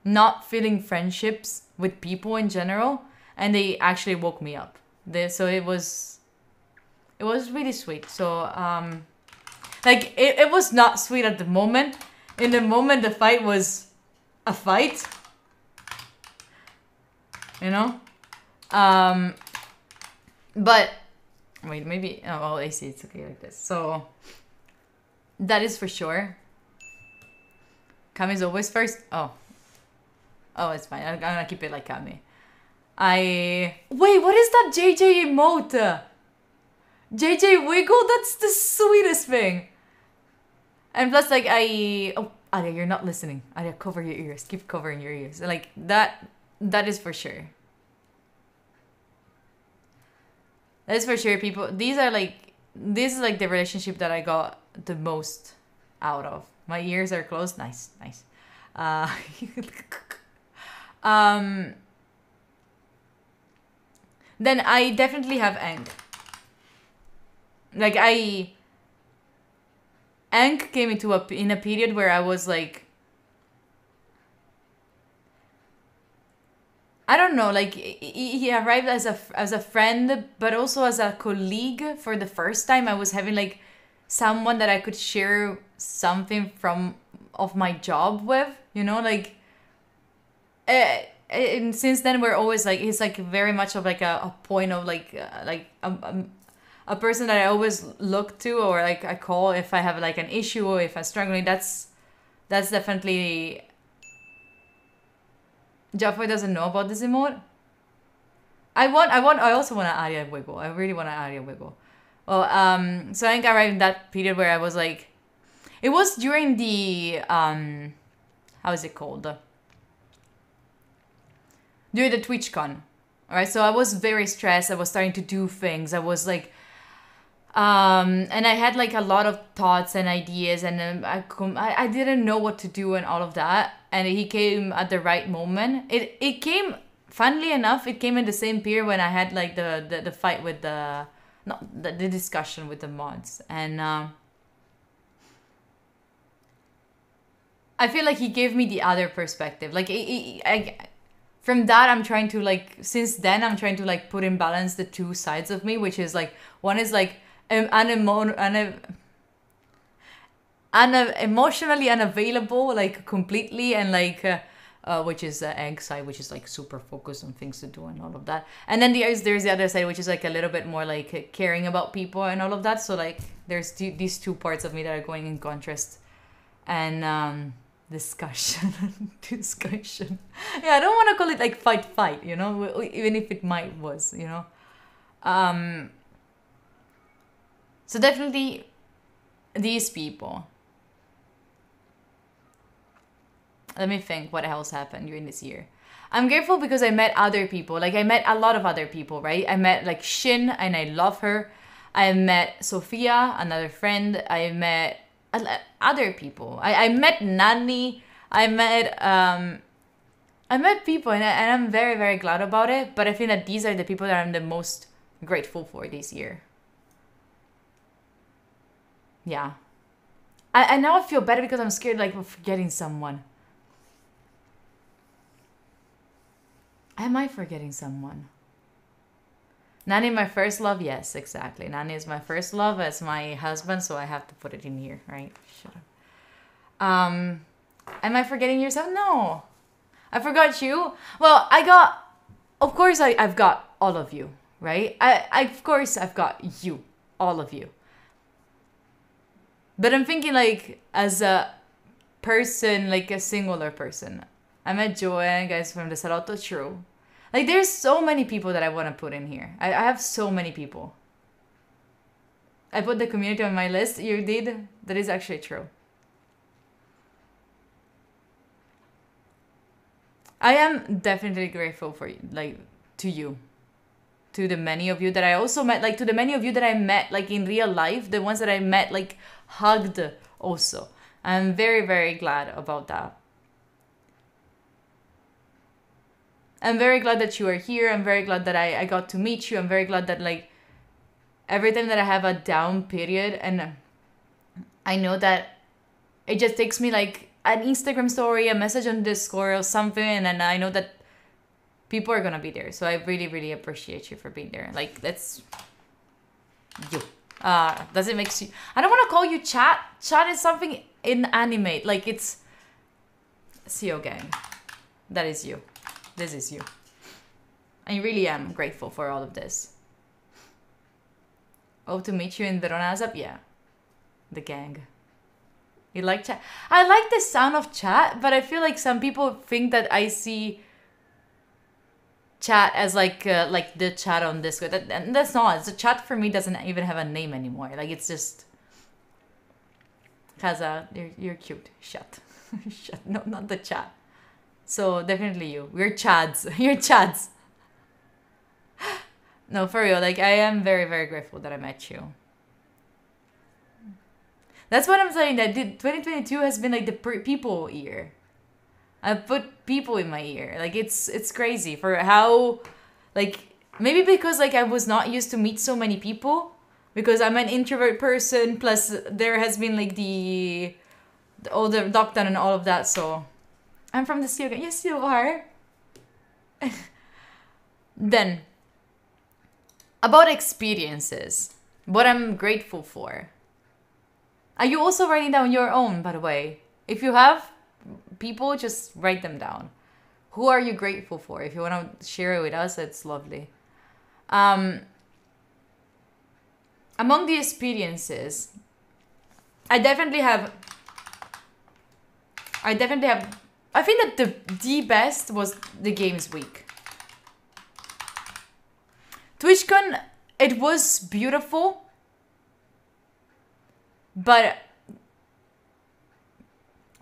not feeling friendships with people in general, and they actually woke me up. So it was really sweet. So like it was not sweet at the moment. In the moment, the fight was a fight, you know. But wait, maybe I see it's okay like this. So that is for sure. Kami's always first. Oh, it's fine. I'm gonna keep it like Kami. Wait, what is that JJ emote? JJ Wiggle? That's the sweetest thing. And plus, like, Arya, you're not listening. Arya, cover your ears. Keep covering your ears. Like, that is for sure. That is for sure, people. This is like the relationship that I got the most out of. My ears are closed. Nice, nice. Uh, um, then I definitely have Aang. Like Aang came in a period where I was like, I don't know, like he arrived as a friend, but also as a colleague for the first time. I was having like someone that I could share something from of my job with, you know, like. And since then we're always like he's like very much of like a point of like a person that I always look to, or like I call if I have like an issue or if I'm struggling. That's definitely. Jaffa doesn't know about this emote. I also want an Arya wiggle. I really want an Arya wiggle. Well, so I think I arrived in that period where I was like, it was during the how is it called? During the TwitchCon, alright. So I was very stressed. I was starting to do things. I was like, and I had like a lot of thoughts and ideas, and I didn't know what to do and all of that. And he came at the right moment. It came, funnily enough, it came in the same period when I had like the fight with the discussion with the mods, and I feel like he gave me the other perspective. Like from that, I'm trying to like, since then I'm trying to like put in balance the two sides of me, which is like, one is like emotionally unavailable, like completely, and like which is the Egg side, which is like super focused on things to do and all of that. And then there's the other side, which is like a little bit more like caring about people and all of that. So like there's these two parts of me that are going in contrast. And discussion. Yeah, I don't want to call it like fight, you know, even if it might was, you know. So definitely these people. Let me think what else happened during this year. I'm grateful because I met other people. Like I met a lot of other people, right? I met like Shin, and I love her. I met Sophia, another friend. I met other people. I met Nani. I met people, and I'm very, very glad about it. But I think that these are the people that I'm the most grateful for this year. Yeah. I now feel better because I'm scared like of forgetting someone. Am I forgetting someone? Nani, my first love? Yes, exactly. Nani is my first love as my husband, so I have to put it in here, right? Shut up. Am I forgetting yourself? No. I forgot you. Well, of course I've got all of you, right? Of course I've got you, all of you. But I'm thinking like as a person, like a singular person. I met Joanne, guys, from the Salotto. True. Like, there's so many people that I want to put in here. I have so many people. I put the community on my list. You did? That is actually true. I am definitely grateful for you, like, to you. To the many of you that I also met. Like, to the many of you that I met, like, in real life. The ones that I met, like, hugged also. I'm very, very glad about that. I'm very glad that you are here. I'm very glad that I got to meet you. I'm very glad that, like, every time that I have a down period, and I know that it just takes me, like, an Instagram story, a message on Discord or something, and I know that people are gonna be there. So I really, really appreciate you for being there. Like, that's you. Does it make you... I don't want to call you chat. Chat is something inanimate. Like, it's... CO gang. That is you. This is you. I really am grateful for all of this. Oh, to meet you in Verona ASAP? Yeah. The gang. You like chat? I like the sound of chat, but I feel like some people think that I see chat as like the chat on Discord. And that's not. The chat for me doesn't even have a name anymore. Like, it's just... Kaza, you're cute. Shut. Shut. No, not the chat. So definitely you. We're Chads. You're Chads. No, for real. Like, I am very, very grateful that I met you. That's what I'm saying. That 2022 has been like the people year. I put people in my ear. Like it's crazy for how, like maybe because like I was not used to meet so many people because I'm an introvert person. Plus there has been like all the lockdown and all of that. So I'm from the sea again. Yes, you are. Then about experiences, what I'm grateful for. Are you also writing down your own, by the way? If you have people, just write them down. Who are you grateful for? If you want to share it with us, it's lovely. Among the experiences, I definitely have. I think that the best was the Games Week. TwitchCon, it was beautiful, but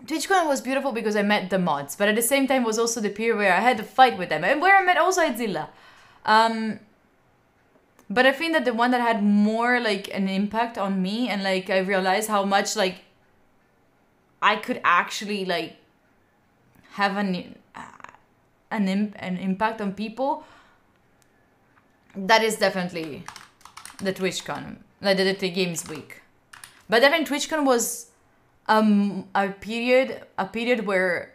TwitchCon was beautiful because I met the mods, but at the same time was also the period where I had to fight with them, and where I met also Edzilla. But I think that the one that had more like an impact on me, and like I realized how much like I could actually like have an impact on people. That is definitely the TwitchCon, like the Games Week. But definitely TwitchCon was a period where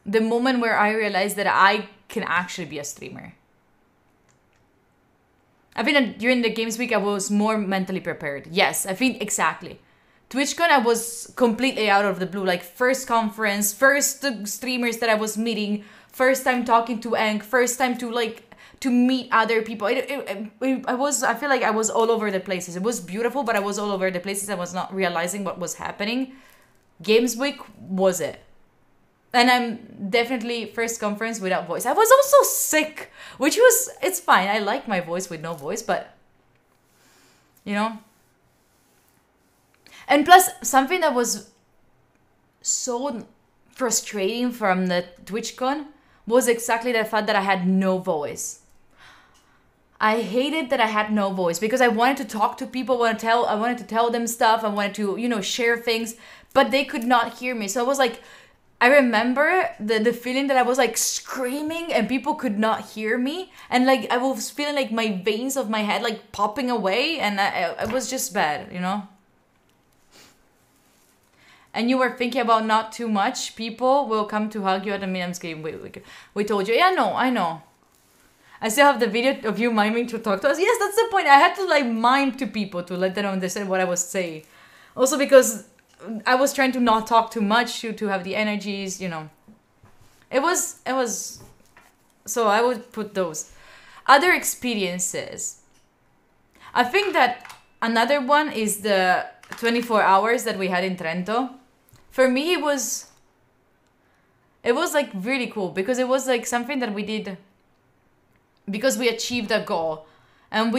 the moment where I realized that I can actually be a streamer. I think that during the Games Week I was more mentally prepared. Yes, I think exactly. TwitchCon I was completely out of the blue. Like first conference, first streamers that I was meeting, first time talking to Enk, first time to meet other people. I feel like I was all over the places. It was beautiful, but I was all over the places. I was not realizing what was happening. Games Week was it. And I'm definitely first conference without voice. I was also sick, it's fine. I like my voice with no voice, but you know. And plus, something that was so frustrating from the TwitchCon was exactly the fact that I had no voice. I hated that I had no voice because I wanted to talk to people, I wanted to tell them stuff, I wanted to, share things, but they could not hear me. So I was like, I remember the feeling that I was like screaming and people could not hear me. And like, I was feeling like my veins of my head like popping away, and it was just bad, And you were thinking about not too much. People will come to hug you at the Minions game. We told you. Yeah, no, I know. I still have the video of you miming to talk to us. Yes, that's the point. I had to like mime to people to let them understand what I was saying. Also because I was trying to not talk too much to have the energies, It was, so I would put those. Other experiences. I think that another one is the 24 hours that we had in Trento. For me, it was like really cool because it was like something that we did because we achieved a goal. And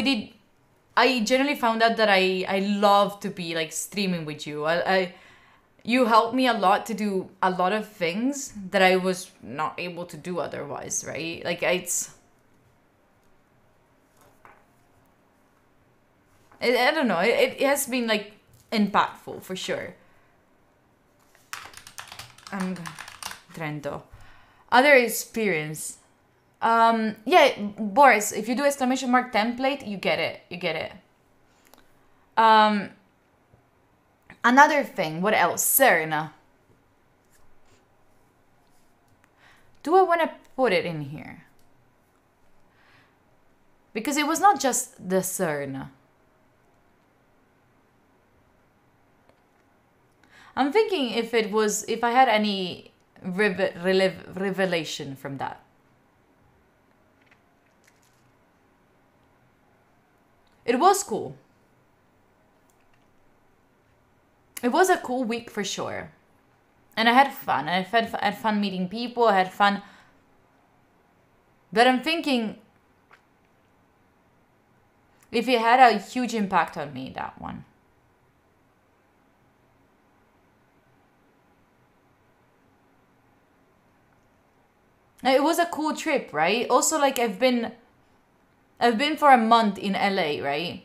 I generally found out that I love to be like streaming with you. You helped me a lot to do a lot of things that I was not able to do otherwise, right? Like I don't know. It has been like impactful for sure. Trento. Other experience. Yeah, Boris, if you do ! template, you get it. Another thing, what else? Serna. Do I want to put it in here? Because it was not just the CERN. I'm thinking if I had any revelation from that. It was cool. It was a cool week for sure. And I had fun. I had fun meeting people. I had fun. But I'm thinking if it had a huge impact on me, that one. It was a cool trip, right? Also, like I've been for a month in LA, right?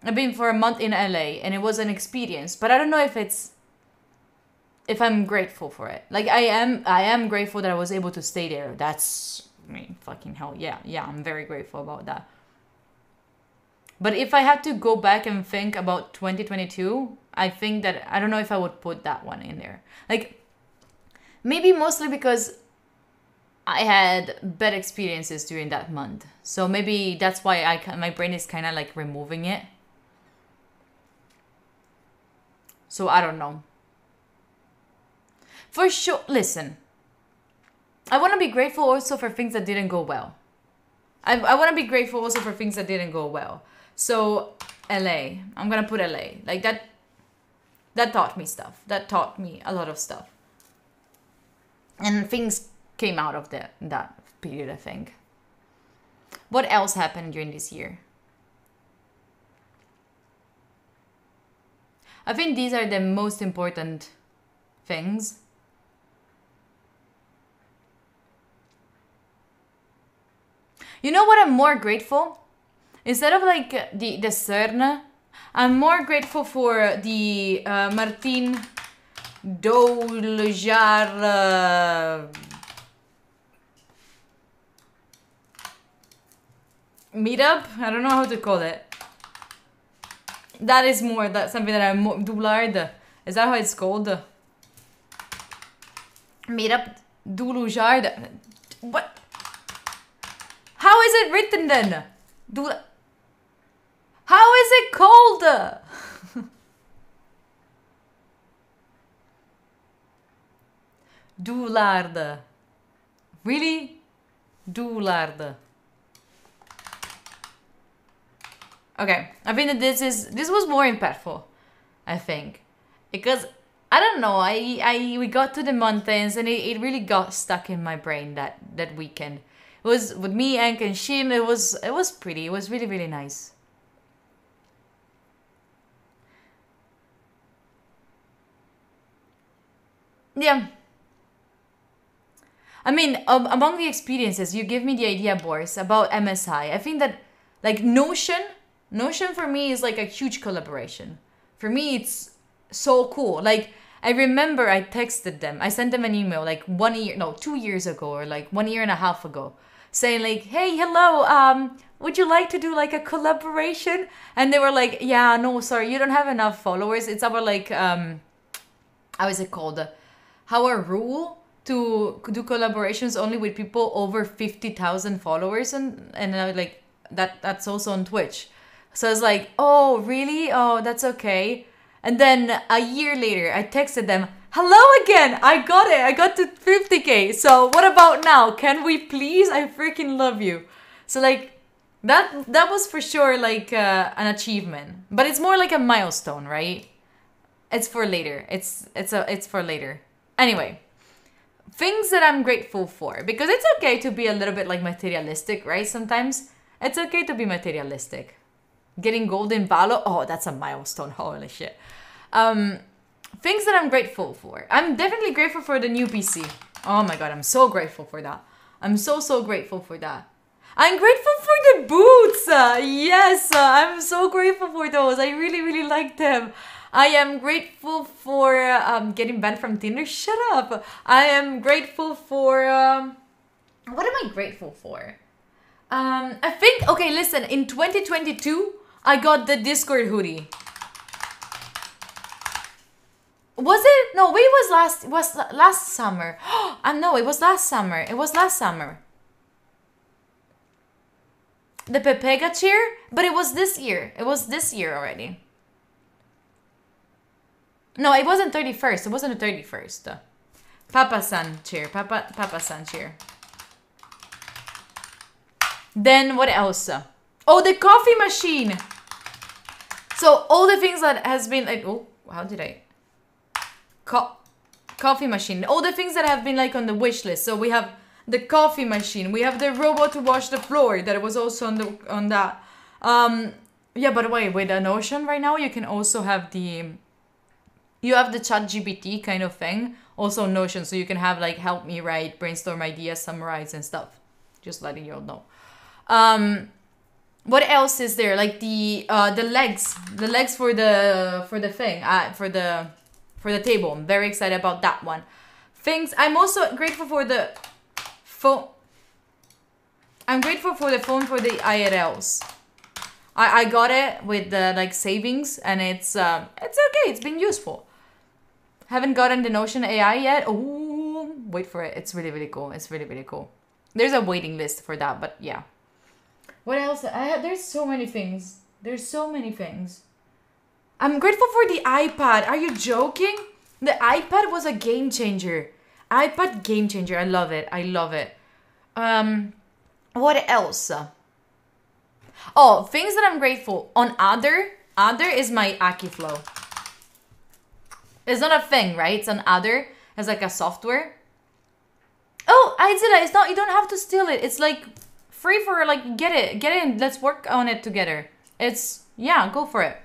I've been for a month in LA, and it was an experience. But I don't know if I'm grateful for it. Like I am grateful that I was able to stay there. That's, I mean, fucking hell, yeah, I'm very grateful about that. But if I had to go back and think about 2022, I think that I don't know if I would put that one in there. Like maybe mostly because I had bad experiences during that month. So maybe that's why my brain is kind of like removing it. So I don't know. For sure, listen. I want to be grateful also for things that didn't go well. I want to be grateful also for things that didn't go well. So LA, I'm going to put LA. Like that taught me stuff. That taught me a lot of stuff. And things came out of that period, I think. What else happened during this year? I think these are the most important things. You know what I'm more grateful? Instead of like the CERN, I'm more grateful for the Martin Dolejar meetup. I don't know how to call it. That is more something that I'm more Doulard. Is that how it's called? Meetup Doulard. What? How is it written then? How is it called? Doulard. Really? Doulard. Okay, I think that this was more impactful, I think, because I don't know, we got to the mountains and it really got stuck in my brain that weekend. It was with me, Ank, and Shin. It was pretty. It was really, really nice. Yeah. I mean, among the experiences, you give me the idea, Boris, about MSI. I think that, like, Notion for me is like a huge collaboration. For me, it's so cool. Like, I remember I texted them. I sent them an email like 2 years ago, or like 1 year and a half ago, saying like, hey, hello, would you like to do like a collaboration? And they were like, yeah, no, sorry, you don't have enough followers. It's our like, how is it called? Our rule to do collaborations only with people over 50,000 followers. And I was like, that's also on Twitch. So I was like, oh, really? Oh, that's okay. And then a year later, I texted them, hello again, I got it. I got to 50K. So what about now? Can we please? I freaking love you. So like, that was for sure like an achievement. But it's more like a milestone, right? It's for later. It's for later. Anyway, things that I'm grateful for. Because it's okay to be a little bit like materialistic, right? Sometimes it's okay to be materialistic. Getting gold in Valo, oh, that's a milestone. Holy shit. Things that I'm grateful for. I'm definitely grateful for the new PC. Oh my god, I'm so grateful for that. I'm so grateful for that. I'm grateful for the boots. Yes, I'm so grateful for those. I really like them. I am grateful for getting banned from Tinder. Shut up. I am grateful for... what am I grateful for? I think... Okay, listen. In 2022... I got the Discord hoodie. Was it? No, wait, it was last summer. No, it was last summer. It was last summer. The Pepega chair, but it was this year. It was this year already. No, it wasn't 31st. It wasn't the 31st. Papa-san chair. Papa-san chair. Then what else? Oh, the coffee machine. So all the things that has been like, oh, how did I? Coffee machine. All the things that have been like on the wish list. So we have the coffee machine. We have the robot to wash the floor. That was also on that. Yeah, by the way, with a Notion right now, you can also have you have the ChatGPT kind of thing. Also Notion, so you can have like help me write, brainstorm ideas, summarize and stuff. Just letting you all know. What else is there? Like the legs for the thing, for the table. I'm very excited about that one. Things. I'm also grateful for the phone. I'm grateful for the phone for the IRLs. I got it with the like savings, and it's okay. It's been useful. Haven't gotten the Notion AI yet. Oh, wait for it. It's really, really cool. It's really, really cool. There's a waiting list for that, but yeah. What else? There's so many things. There's so many things. I'm grateful for the iPad. Are you joking? The iPad was a game changer. iPad game changer. I love it. I love it. What else? Oh, things that I'm grateful on. Other is my Akiflow. It's not a thing, right? It's an Other. It's like a software. Oh, Aidzilla, it's not. You don't have to steal it. It's like free for like get in. Let's work on it together. It's yeah, go for it.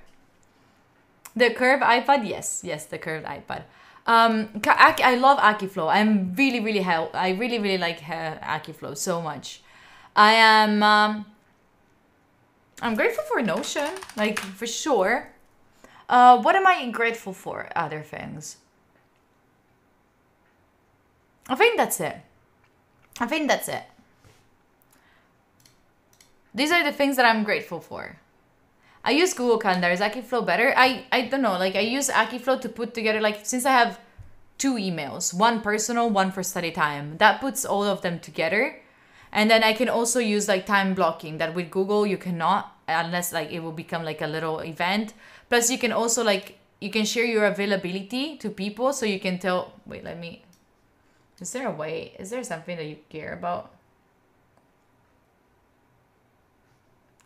The curved iPad, yes, the curved iPad. I love Akiflow. I'm really I really like Akiflow so much. I'm grateful for Notion, like for sure. What am I grateful for? Other things. I think that's it. These are the things that I'm grateful for. I use Google Calendar. Is Akiflow better? I don't know. Like I use Akiflow to put together, like since I have 2 emails, one personal, one for study time. That puts all of them together. And then I can also use like time blocking that with Google you cannot, unless like it will become like a little event. Plus you can also like, you can share your availability to people, so you can tell, wait, is there a way? Is there something that you care about?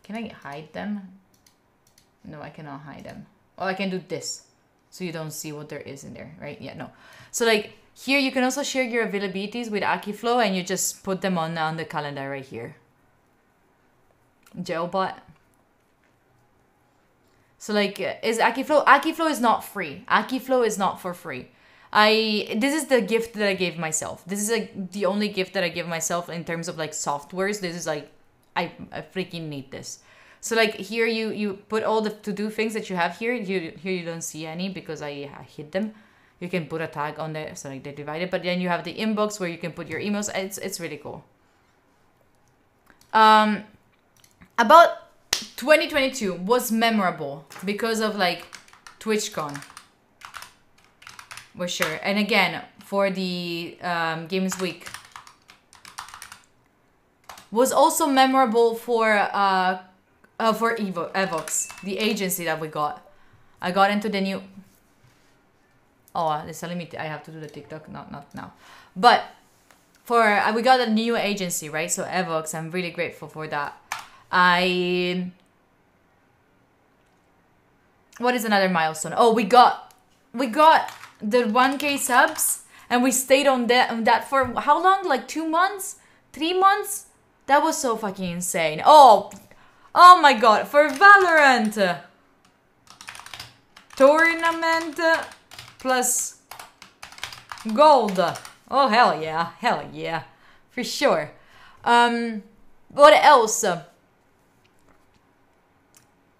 Can I hide them? No, I cannot hide them. Well, I can do this, so you don't see what there is in there, right? Yeah, no. So like here, you can also share your availabilities with Akiflow, and you just put them on the calendar right here. Gelbot. So like, is Akiflow? Akiflow is not free. Akiflow is not for free. This is the gift that I gave myself. This is like the only gift that I give myself in terms of like softwares. This is like, I freaking need this. So like here you put all the to-do things that you have here. Here you don't see any because I hid them. You can put a tag on there, so like they're divided. But then you have the inbox where you can put your emails. It's really cool. About 2022 was memorable because of like TwitchCon. For sure. And again, for the Games Week. Was also memorable for Evox, the agency that we got. I got into the new... Oh, it's telling me I have to do the TikTok. Not now. But for we got a new agency, right? So Evox, I'm really grateful for that. What is another milestone? Oh, we got the 1K subs, and we stayed on that for how long? Like 2 months? 3 months? That was so fucking insane. Oh my god, for Valorant tournament plus gold. Oh hell yeah, for sure. What else?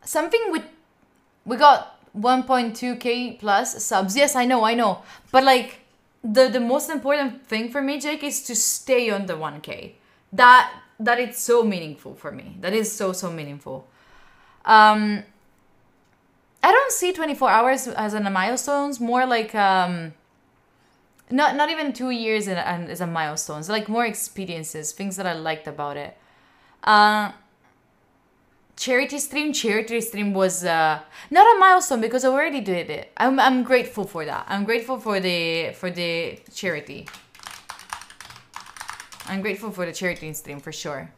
Something we got 1.2k plus subs. Yes, I know. But like the most important thing for me, Jake, is to stay on the 1k. That it's so meaningful for me. That is so meaningful. I don't see 24 hours as a milestones. More like not even 2 years as a milestone. It's like more experiences, things that I liked about it. Charity stream was not a milestone because I already did it. I'm grateful for that. I'm grateful for the charity. I'm grateful for the charity stream for sure.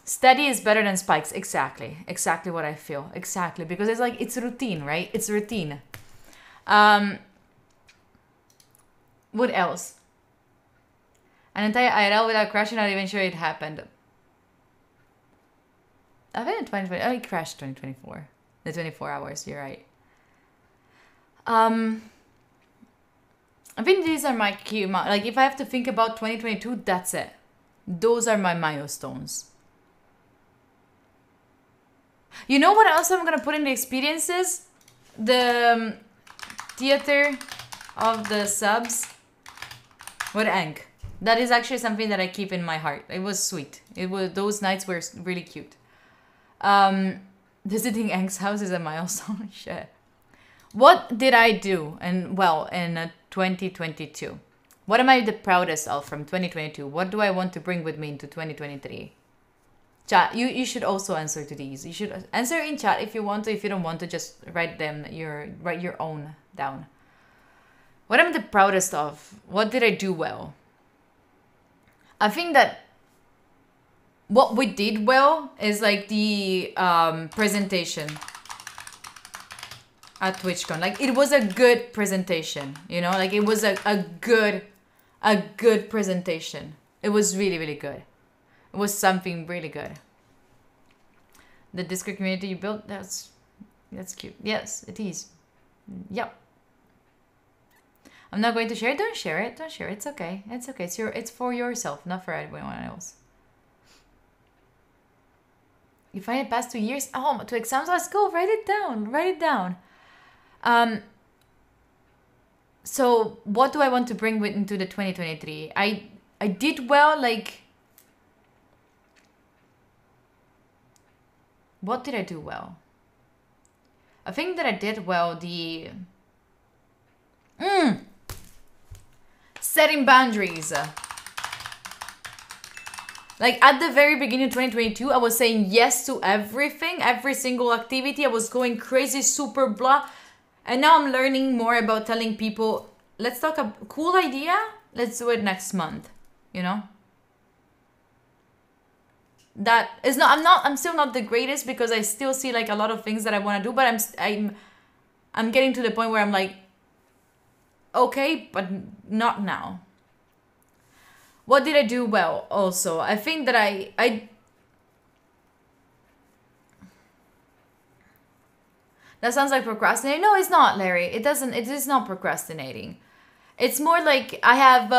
Steady is better than spikes. Exactly what I feel. Exactly, because it's like, it's routine, right? It's routine. What else? An entire IRL without crashing, not even sure it happened. I think in 2020, oh, it crashed 2024. The 24 hours, you're right. I think these are my key, like if I have to think about 2022, that's it. Those are my milestones. You know what else I'm gonna put in the experiences? The theater of the subs with Aang. That is actually something that I keep in my heart. It was sweet. Those nights were really cute. Visiting Aang's house is a milestone. Shit. What did I do in 2022? What am I the proudest of from 2022? What do I want to bring with me into 2023? Chat, you should also answer to these. You should answer in chat if you want to. If you don't want to, just write your own down. What am I the proudest of? What did I do well? I think that what we did well is like the presentation at TwitchCon. Like it was a good presentation, you know, like it was a good presentation. It was really, really good. It was something really good. The Discord community you built, that's cute. Yes, it is. Yep. I'm not going to share it. Don't share it. Don't share it. It's okay. It's okay. It's for yourself, not for anyone else. You find it past 2 years? Oh, 2 exams. Let's go. Write it down. Write it down. So what do I want to bring into the 2023? I did well. Like, what did I do well? I think that I did well setting boundaries. Like at the very beginning of 2022, I was saying yes to everything, every single activity. I was going crazy, super blah. And now I'm learning more about telling people, let's talk a cool idea. Let's do it next month, you know? That is not, I'm still not the greatest because I still see like a lot of things that I want to do, but I'm getting to the point where I'm like, okay, but not now. What did I do well also? I think that I that sounds like procrastinating. No, it's not, Larry. It is not procrastinating. It's more like I have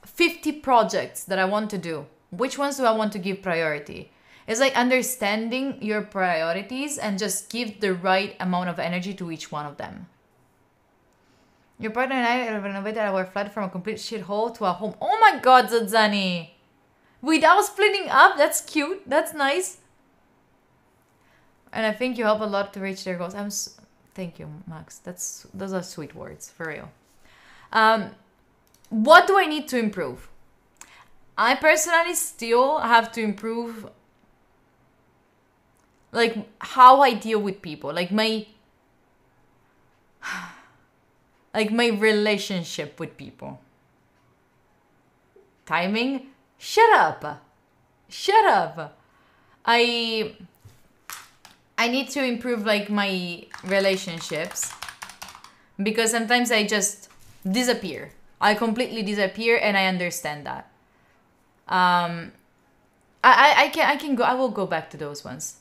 50 projects that I want to do. Which ones do I want to give priority? It's like understanding your priorities and just give the right amount of energy to each one of them. Your partner and I renovated our flat from a complete shithole to a home. Oh my god, Zadzani! Without splitting up? That's cute. That's nice. And I think you help a lot to reach their goals. Thank you, Max. Those are sweet words, for real. What do I need to improve? I personally still have to improve like how I deal with people. Like my relationship with people. Timing? Shut up. Shut up. I need to improve like my relationships because sometimes I just disappear. I completely disappear and I understand that. I can go. I will go back to those ones.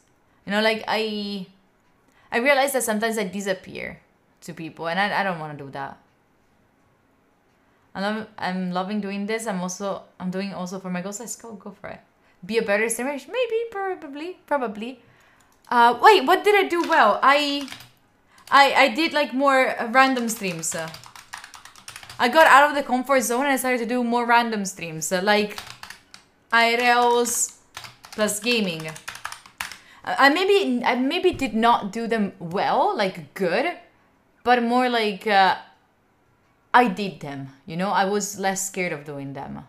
You know, like I realize that sometimes I disappear to people, and I don't want to do that. I'm loving doing this. I'm doing also for my goals. Let's go for it. Be a better streamer, maybe, probably. Wait, what did I do well? I did like more random streams. I got out of the comfort zone and I started to do more random streams, like IRLs plus gaming. I maybe did not do them well, like good, but more like I did them, you know? I was less scared of doing them.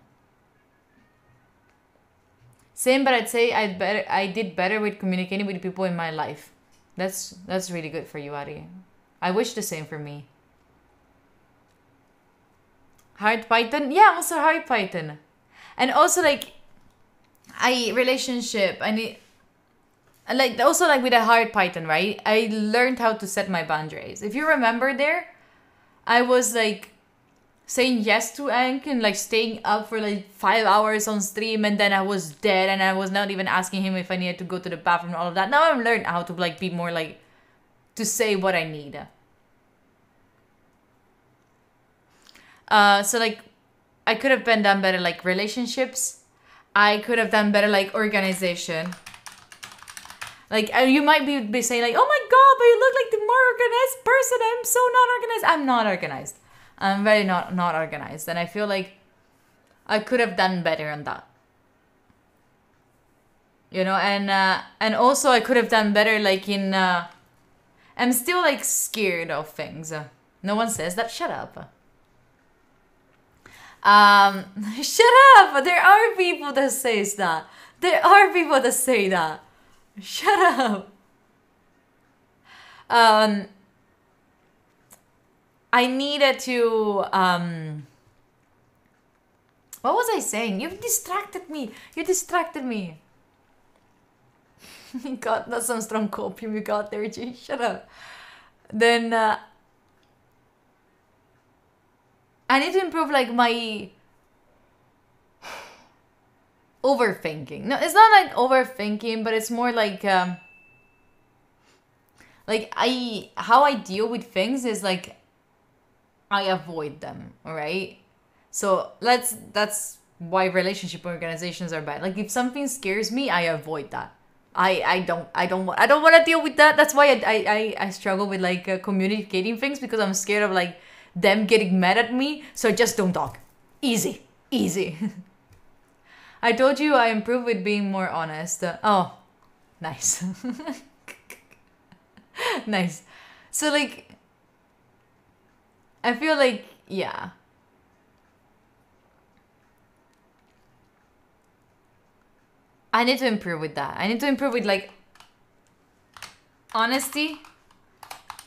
Same, but I'd say I did better with communicating with people in my life. That's really good for you, Ari. I wish the same for me. Hard Python? Yeah, also Hard Python. And also like I need like also like with a Hard Python, right? I learned how to set my boundaries. If you remember there, I was like saying yes to Aang and like staying up for like 5 hours on stream, and then I was dead and I was not even asking him if I needed to go to the bathroom and all of that. Now I've learned how to like be more like to say what I need. So like I could have been done better like relationships. I could have done better like organization. Like, you might be saying like, oh my god, but you look like the more organized person. I'm so not organized. I'm not organized. I'm very not organized. And I feel like I could have done better on that. You know, and also I could have done better like in, I'm still like scared of things. No one says that. Shut up. Shut up. There are people that says that. There are people that say that. Shut up. I needed to, what was I saying? You've distracted me. You distracted me. God, that's some strong copium you got there, G. Shut up. Then, I need to improve, like, my overthinking. No, it's not like overthinking, but it's more like how I deal with things is like I avoid them, alright? So that's why relationship organizations are bad. Like if something scares me, I avoid that. I don't want to deal with that. That's why I struggle with like communicating things, because I'm scared of like them getting mad at me. So I just don't talk. Easy. I told you I improved with being more honest. Oh, nice. Nice. So like, I feel like, yeah. I need to improve with that. I need to improve with like honesty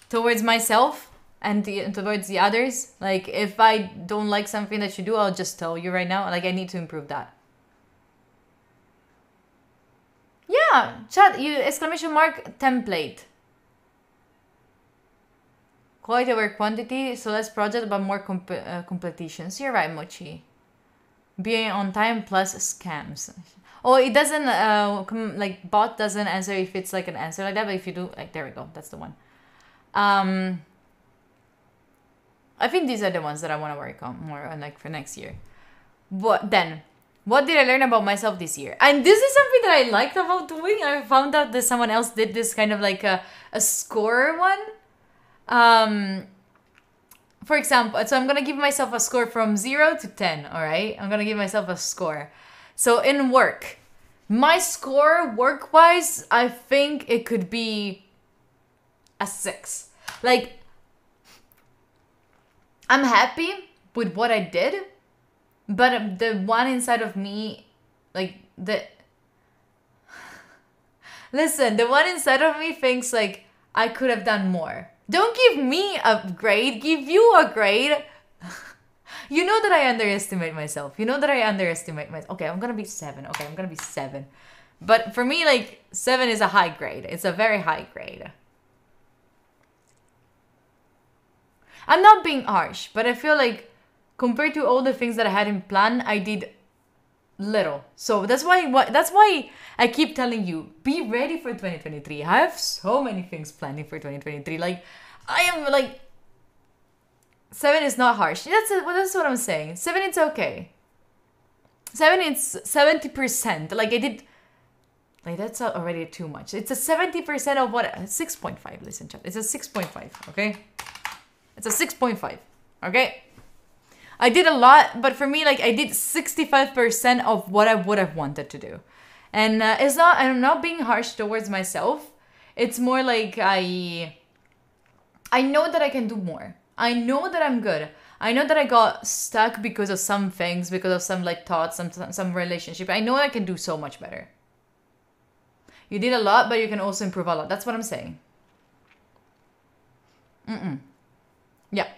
towards myself and towards the others. Like if I don't like something that you do, I'll just tell you right now. Like I need to improve that. Yeah, chat, you exclamation mark template. Quality over quantity, so less project but more competitions. You're right, Mochi. Being on time plus scams. Oh, it doesn't, like, bot doesn't answer if it's like an answer like that, but if you do, like, there we go, that's the one. I think these are the ones that I want to work on more on, like, for next year. But then, what did I learn about myself this year? And this is something that I liked about doing. I found out that someone else did this kind of like a score one. For example, so I'm gonna give myself a score from 0 to 10, all right? I'm gonna give myself a score. So in work, my score work-wise, I think it could be a 6. Like, I'm happy with what I did, but the one inside of me, like, listen, the one inside of me thinks, like, I could have done more. Don't give me a grade, give you a grade. You know that I underestimate myself. You know that I underestimate myself. Okay, I'm gonna be 7. Okay, I'm gonna be 7. But for me, like, 7 is a high grade. It's a very high grade. I'm not being harsh, but I feel like compared to all the things that I had in plan, I did little. So that's why I keep telling you, be ready for 2023. I have so many things planning for 2023. Like, I am like, 7 is not harsh. That's what I'm saying. 7, it's okay. 7, it's 70%. Like, I did, like, that's already too much. It's a 70% of what, 6.5, listen, chat. It's a 6.5, okay? It's a 6.5, okay? I did a lot, but for me, like, I did 65% of what I would have wanted to do. And I'm not being harsh towards myself. It's more like I know that I can do more. I know that I'm good. I know that I got stuck because of some things, because of some, like, thoughts, some relationship. I know I can do so much better. You did a lot, but you can also improve a lot. That's what I'm saying. Yeah.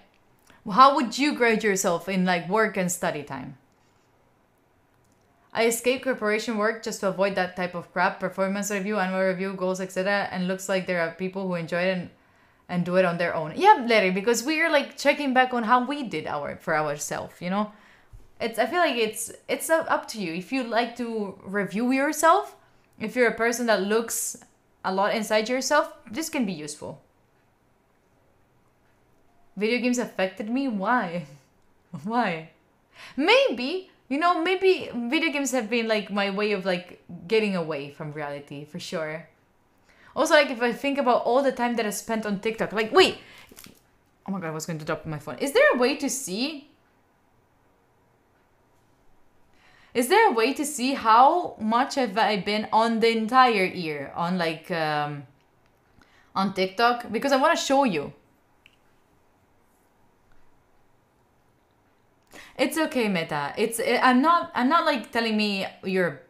How would you grade yourself in, like, work and study time? I escaped corporation work just to avoid that type of crap. Performance review, annual review, goals, etc. And looks like there are people who enjoy it and do it on their own. Yeah, Larry, because we are, like, checking back on how we did for ourselves, you know? I feel like it's up to you. If you like to review yourself, if you're a person that looks a lot inside yourself, this can be useful. Video games affected me? Why? Why? Maybe, you know, maybe video games have been like my way of like getting away from reality, for sure. Also, like, if I think about all the time that I spent on TikTok, like, wait. Oh my god, I was going to drop my phone. Is there a way to see? Is there a way to see how much have I been on the entire year on, like, on TikTok? Because I want to show you. It's okay, Meta. I'm not like telling me you're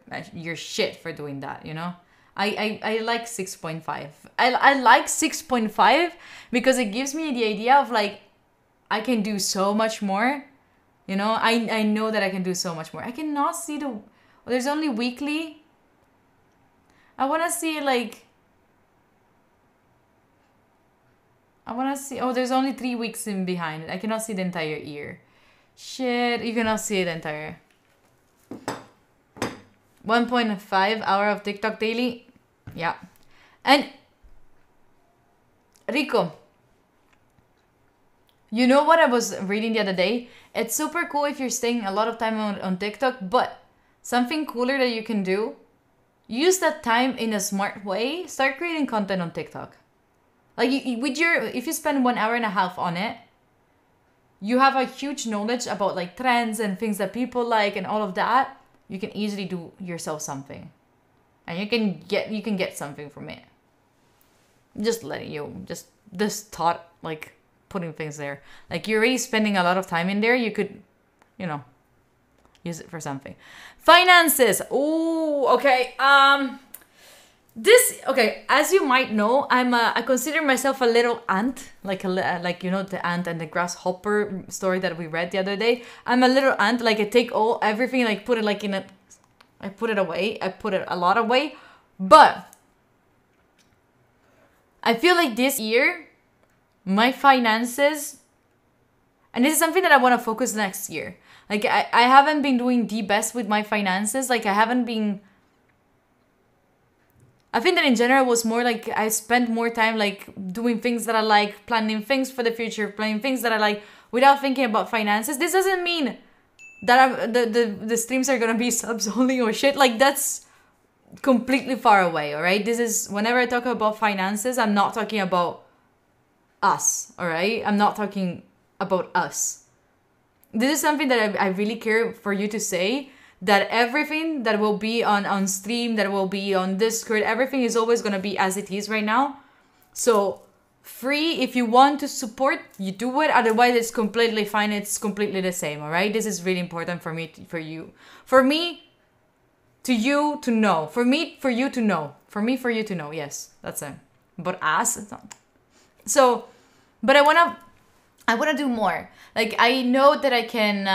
shit for doing that, you know? I like 6.5. I like 6.5 because it gives me the idea of like I can do so much more. You know, I know that I can do so much more. I cannot see the there's only weekly. I want to see like oh, there's only 3 weeks in behind it. I cannot see the entire year. Shit, you cannot see the entire 1.5 hour of TikTok daily. Yeah. And Rico, you know what I was reading the other day? It's super cool if you're staying a lot of time on TikTok, but something cooler that you can do, use that time in a smart way. Start creating content on TikTok. Like if you spend 1 hour and a half on it, you have a huge knowledge about like trends and things that people like and all of that. You can easily do yourself something, and you can get something from it. Just letting you this thought, like putting things there. Like you're already spending a lot of time in there. You could, you know, use it for something. Finances. Oh, okay. As you might know, I consider myself a little ant, like you know, the ant and the grasshopper story that we read the other day. I'm a little ant, like I take everything, like put it like I put it away. I put it a lot away, but I feel like this year, my finances, and this is something that I want to focus next year. Like I haven't been doing the best with my finances. Like I think that in general it was more like I spent more time like doing things that I like, planning things for the future, planning things that I like without thinking about finances. This doesn't mean that the streams are gonna be subs only or shit. Like that's completely far away, alright? This is, whenever I talk about finances, I'm not talking about us, alright? I'm not talking about us. This is something that I really care for you to say, that everything that will be on stream, that will be on Discord, everything is always going to be as it is right now. So free, if you want to support, you do it. Otherwise, it's completely fine. It's completely the same, all right? This is really important for me, for you. For me, to you to know. For me, for you to know. For me, for you to know. Yes, that's it. But us, it's not. So, but I want to do more. Like, I know that I can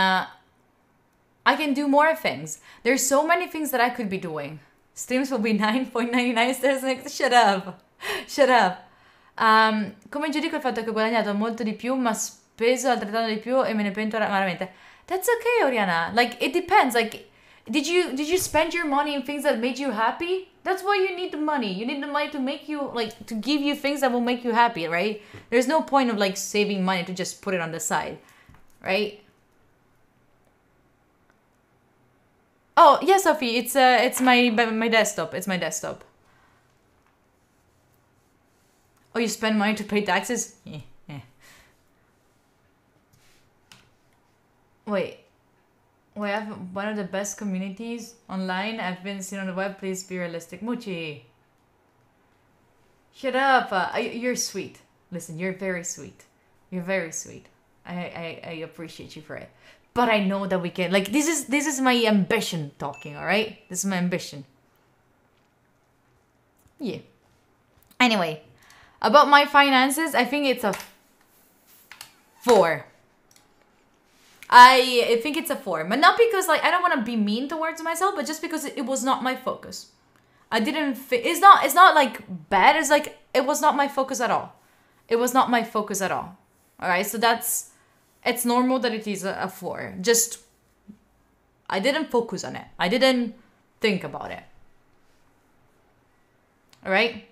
do more things. There's so many things that I could be doing. Streams will be 9.99 stars. Like, shut up. Shut up. Come giudico il fatto che ho guadagnato molto di più, ma speso altrettanto di più e me ne pento amaramente. That's okay, Oriana. Like, it depends. Like, did you spend your money in things that made you happy? That's why you need the money. You need the money to make you, like, to give you things that will make you happy, right? There's no point of, like, saving money to just put it on the side, right? Oh, yeah, Sophie, it's my desktop. It's my desktop. Oh, you spend money to pay taxes? Yeah. Wait, we have one of the best communities online I've been seen on the web. Please be realistic. Muchi. Shut up. You're sweet. Listen, you're very sweet. You're very sweet. I appreciate you for it. But I know that we can, like, this is my ambition talking, all right? This is my ambition. Yeah. Anyway, about my finances, I think it's a 4. I think it's a 4, but not because, like, I don't want to be mean towards myself, but just because it was not my focus. I didn't it's not like bad, it's like it was not my focus at all. It was not my focus at all. All right? So it's normal that it is a 4. Just, I didn't focus on it. I didn't think about it. Alright?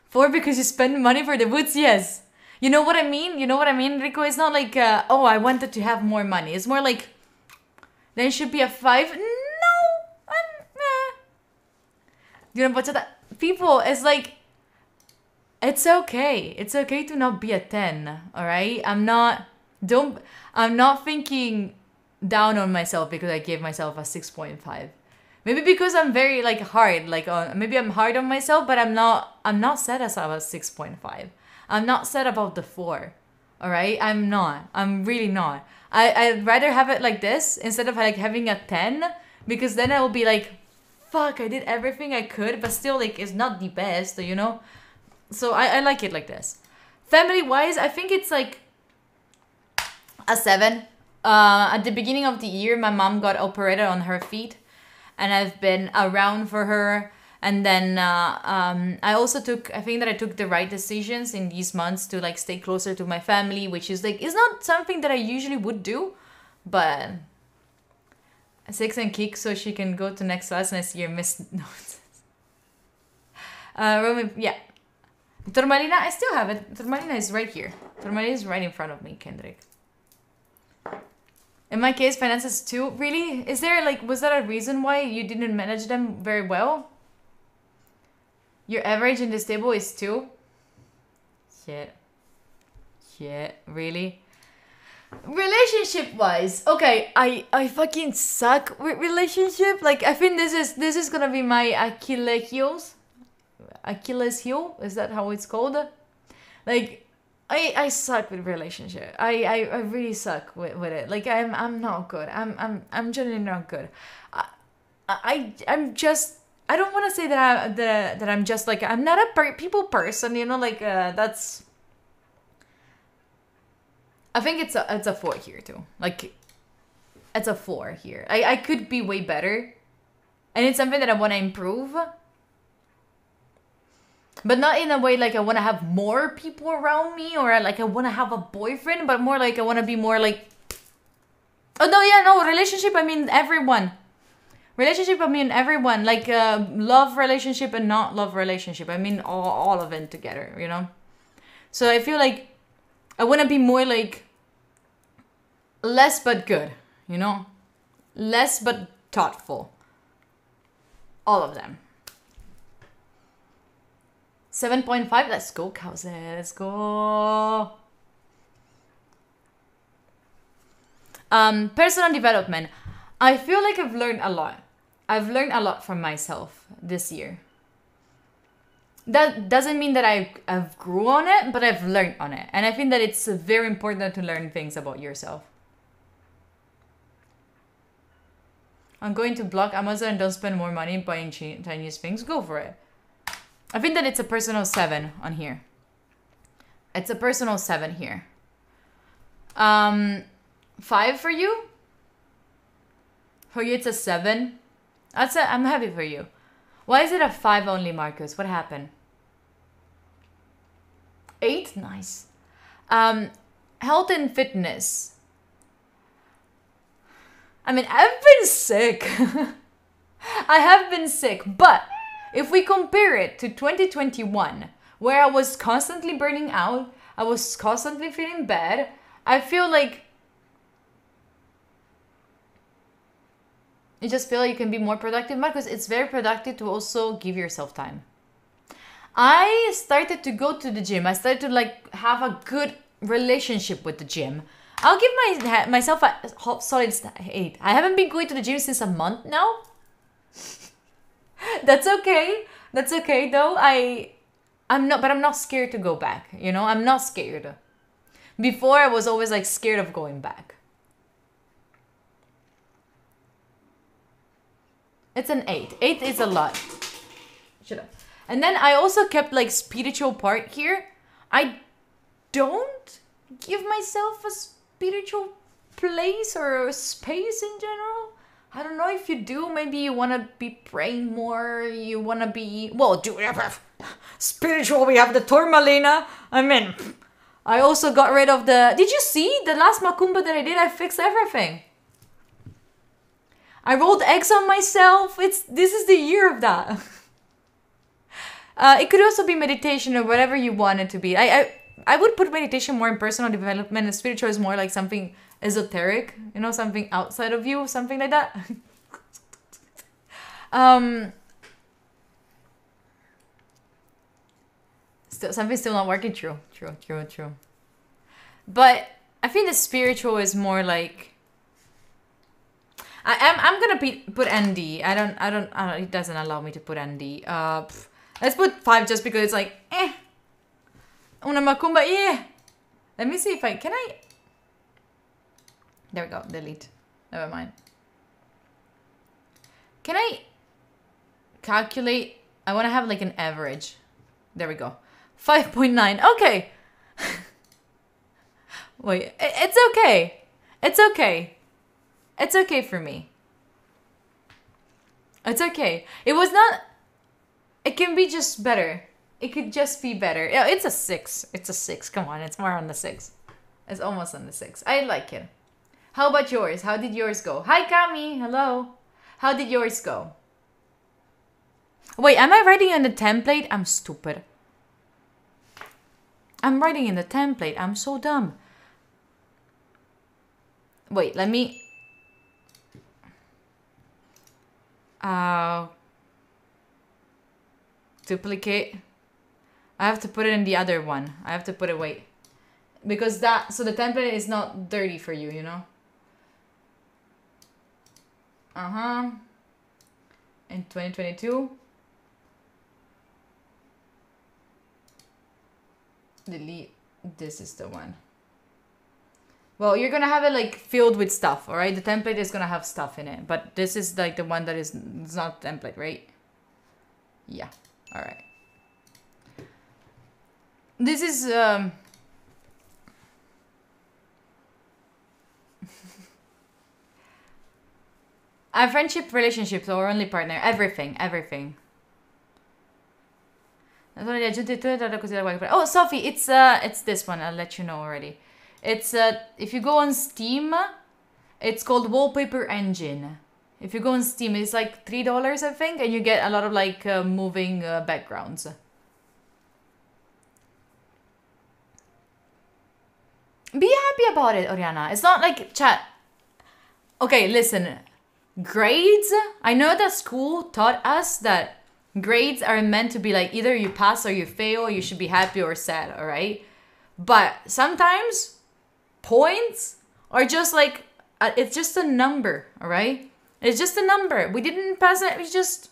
4 because you spend money for the boots? Yes. You know what I mean? You know what I mean, Rico? It's not like, oh, I wanted to have more money. It's more like, then it should be a 5. No! You know, but people, it's like, it's okay. It's okay to not be a 10, all right? I'm not thinking down on myself because I gave myself a 6.5. Maybe because I'm very like hard, like maybe I'm hard on myself, but I'm not sad as about 6.5. I'm not sad about the 4. All right? I'm not. I'm really not. I'd rather have it like this instead of like having a 10, because then I will be like, fuck, I did everything I could, but still like it's not the best, you know? So I like it like this. Family wise, I think it's like a 7. At the beginning of the year, my mom got operated on her feet, and I've been around for her. And then I think that I took the right decisions in these months to like stay closer to my family, which is like, it's not something that I usually would do, but 6 and kick so she can go to next class next year. Miss notes. Roman, yeah. Turmalina, I still have it. Turmalina is right here. Turmalina is right in front of me, Kendrick. In my case, finances too. Really? Is there like, was that a reason why you didn't manage them very well? Your average in this table is 2? Shit, really? Relationship-wise, okay, I fucking suck with relationship. Like, I think this is gonna be my Achilles heel? Is that how it's called? Like, I suck with relationship. I really suck with it. Like, I'm not good. I'm generally not good. I'm just, I don't want to say that I'm just like, I'm not a people person, you know, like that's, I think it's a 4 here too. Like, it's a 4 here. I could be way better, and it's something that I want to improve, but not in a way like I want to have more people around me, or like I want to have a boyfriend, but more like I want to be more like, oh no, yeah, no, relationship, I mean everyone. Relationship, I mean everyone. Like love relationship and not love relationship. I mean all of it together, you know? So I feel like I want to be more like less but good, you know? Less but thoughtful. All of them. 7.5, let's go, Kause, let's go. Personal development. I feel like I've learned a lot. I've learned a lot from myself this year. That doesn't mean that I've grew on it, but I've learned on it. And I think that it's very important to learn things about yourself. I'm going to block Amazon and don't spend more money buying Chinese things. Go for it. I think that it's a personal 7 on here. It's a personal 7 here. 5 for you? For you, it's a 7. I'm happy for you. Why is it a 5 only, Marcus? What happened? 8? Nice. Health and fitness. I mean, I've been sick. I have been sick. But if we compare it to 2021, where I was constantly burning out, I was constantly feeling bad, I feel like you just feel like you can be more productive, because it's very productive to also give yourself time. I started to go to the gym. I started to like have a good relationship with the gym. I'll give myself a solid 8. I haven't been going to the gym since a month now. That's okay. That's okay though. I'm not scared to go back. You know, I'm not scared. Before I was always like scared of going back. It's an 8. 8 is a lot. Shut up. And then I also kept like spiritual part here. I don't give myself a spiritual place or space in general. I don't know if you do. Maybe you want to be praying more. You want to be... Well, do we have spiritual? We have the Turmalina. I mean, I also got rid of the... Did you see the last Macumba that I did? I fixed everything. I rolled eggs on myself. This is the year of that. It could also be meditation or whatever you want it to be. I would put meditation more in personal development, and spiritual is more like something esoteric, you know, something outside of you, something like that. Something's still not working. True. But I think the spiritual is more like... I'm gonna put ND. I don't, it doesn't allow me to put ND. Let's put 5 just because it's like, Una macumba, yeah. Let me see if can I... There we go, delete. Never mind. Can I calculate? I want to have like an average. There we go. 5.9, okay. Wait, it's okay. It's okay. It's okay for me. It's okay. It was not... It can be just better. It could just be better. Yeah, it's a 6. It's a 6. Come on, it's more on the 6. It's almost on the 6. I like it. How about yours? How did yours go? Hi, Kami. Hello. How did yours go? Wait, am I writing in the template? I'm stupid. I'm writing in the template. I'm so dumb. Wait, let me... duplicate. I have to put it in the other one. I have to put it, wait. Because that, so the template is not dirty for you, you know? In 2022. Delete. This is the one. Well, you're gonna have it like filled with stuff, alright? The template is gonna have stuff in it. But this is like the one that is, it's not template, right? Yeah. Alright. This is a friendship, relationships, or only partner. Everything. Oh, Sophie, it's this one. I'll let you know already. It's if you go on Steam, it's called Wallpaper Engine. If you go on Steam, it's like $3, I think, and you get a lot of like moving backgrounds. Be happy about it, Oriana. It's not like chat. Okay, listen. Grades, I know that school taught us that grades are meant to be like either you pass or you fail, you should be happy or sad, alright? But sometimes points are just like, it's just a number, alright? It's just a number. We didn't pass it, it's just,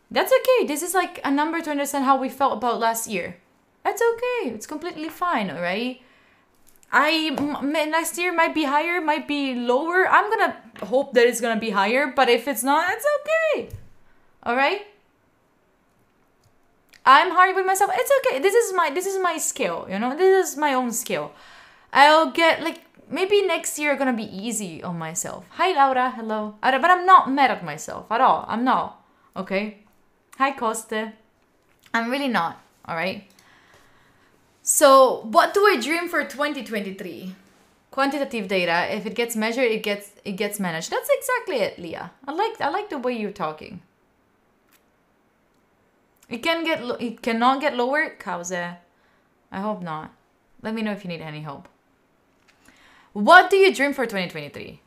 that's okay. This is like a number to understand how we felt about last year. That's okay, it's completely fine, alright? Next year might be higher, might be lower. I'm gonna hope that it's gonna be higher, but if it's not, it's okay. Alright? I'm hard with myself. It's okay. This is my skill, you know? This is my own skill. I'll get like maybe next year gonna be easy on myself. Hi Laura, hello. But I'm not mad at myself at all. I'm not. Okay? Hi Coste. I'm really not, alright? So, what do I dream for 2023? Quantitative data. If it gets measured, it gets managed. That's exactly it, Leah. I like the way you're talking. It cannot get lower, Kauze. I hope not. Let me know if you need any help. What do you dream for 2023?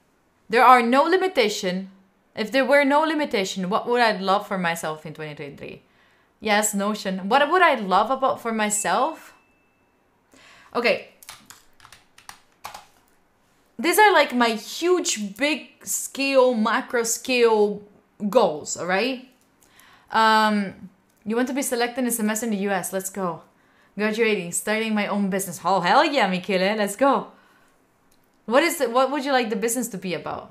There are no limitation. If there were no limitation, what would I love for myself in 2023? Yes, Notion. What would I love about for myself? Okay, these are like my huge, big scale, macro scale goals, all right? You want to be selected in a semester in the US, let's go. Graduating, starting my own business. Oh, hell yeah, Michele, let's go. What would you like the business to be about?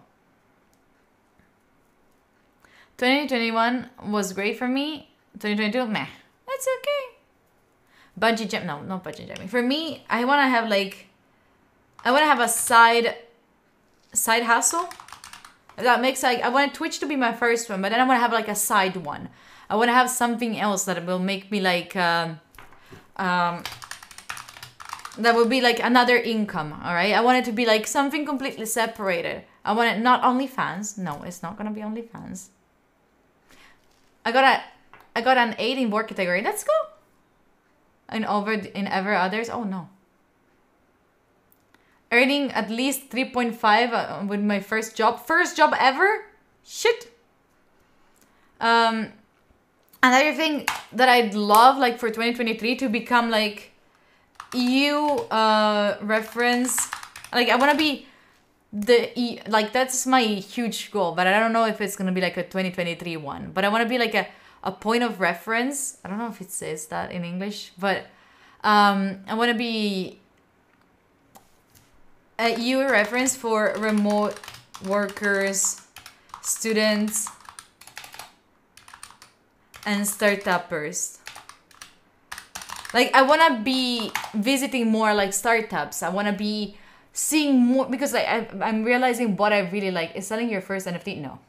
2021 was great for me. 2022, meh. That's okay. Bungee jump, no, not bungee jumping. For me, I want to have like, I want to have a side hustle. That makes like, I want Twitch to be my first one, but then I want to have like a side one. I want to have something else that will make me like, that will be like another income, all right? I want it to be like something completely separated. I want it not OnlyFans. No, it's not going to be OnlyFans. I got an 8 in work category. Let's go. And in ever others. Oh no. Earning at least 3.5 with my first job. First job ever? Shit. Another thing that I'd love, like, for 2023 to become, like, EU reference. Like, I want to be like, that's my huge goal, but I don't know if it's going to be, like, a 2023 one. But I want to be, like, a point of reference. I don't know if it says that in English, but I want to be a EU reference for remote workers, students, and startuppers. Like, I want to be visiting more, like, startups. I want to be seeing more, because, like, I'm realizing what I really like is selling your first NFT. No.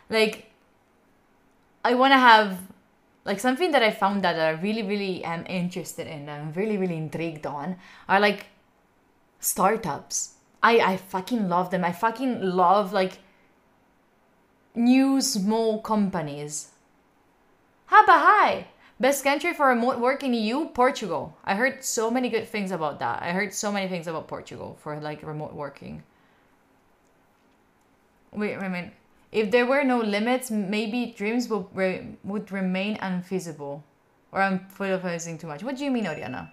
Like, I want to have, like, something that I found that I really, really am interested in, and I'm really, really intrigued on, are, like, startups. I fucking love them. I fucking love, like, new small companies. Hi. Best country for remote work in EU, Portugal. I heard so many good things about that. I heard so many things about Portugal for, like, remote working. Wait, I mean, if there were no limits, maybe dreams would remain unfeasible. Or I'm philosophizing too much. What do you mean, Oriana?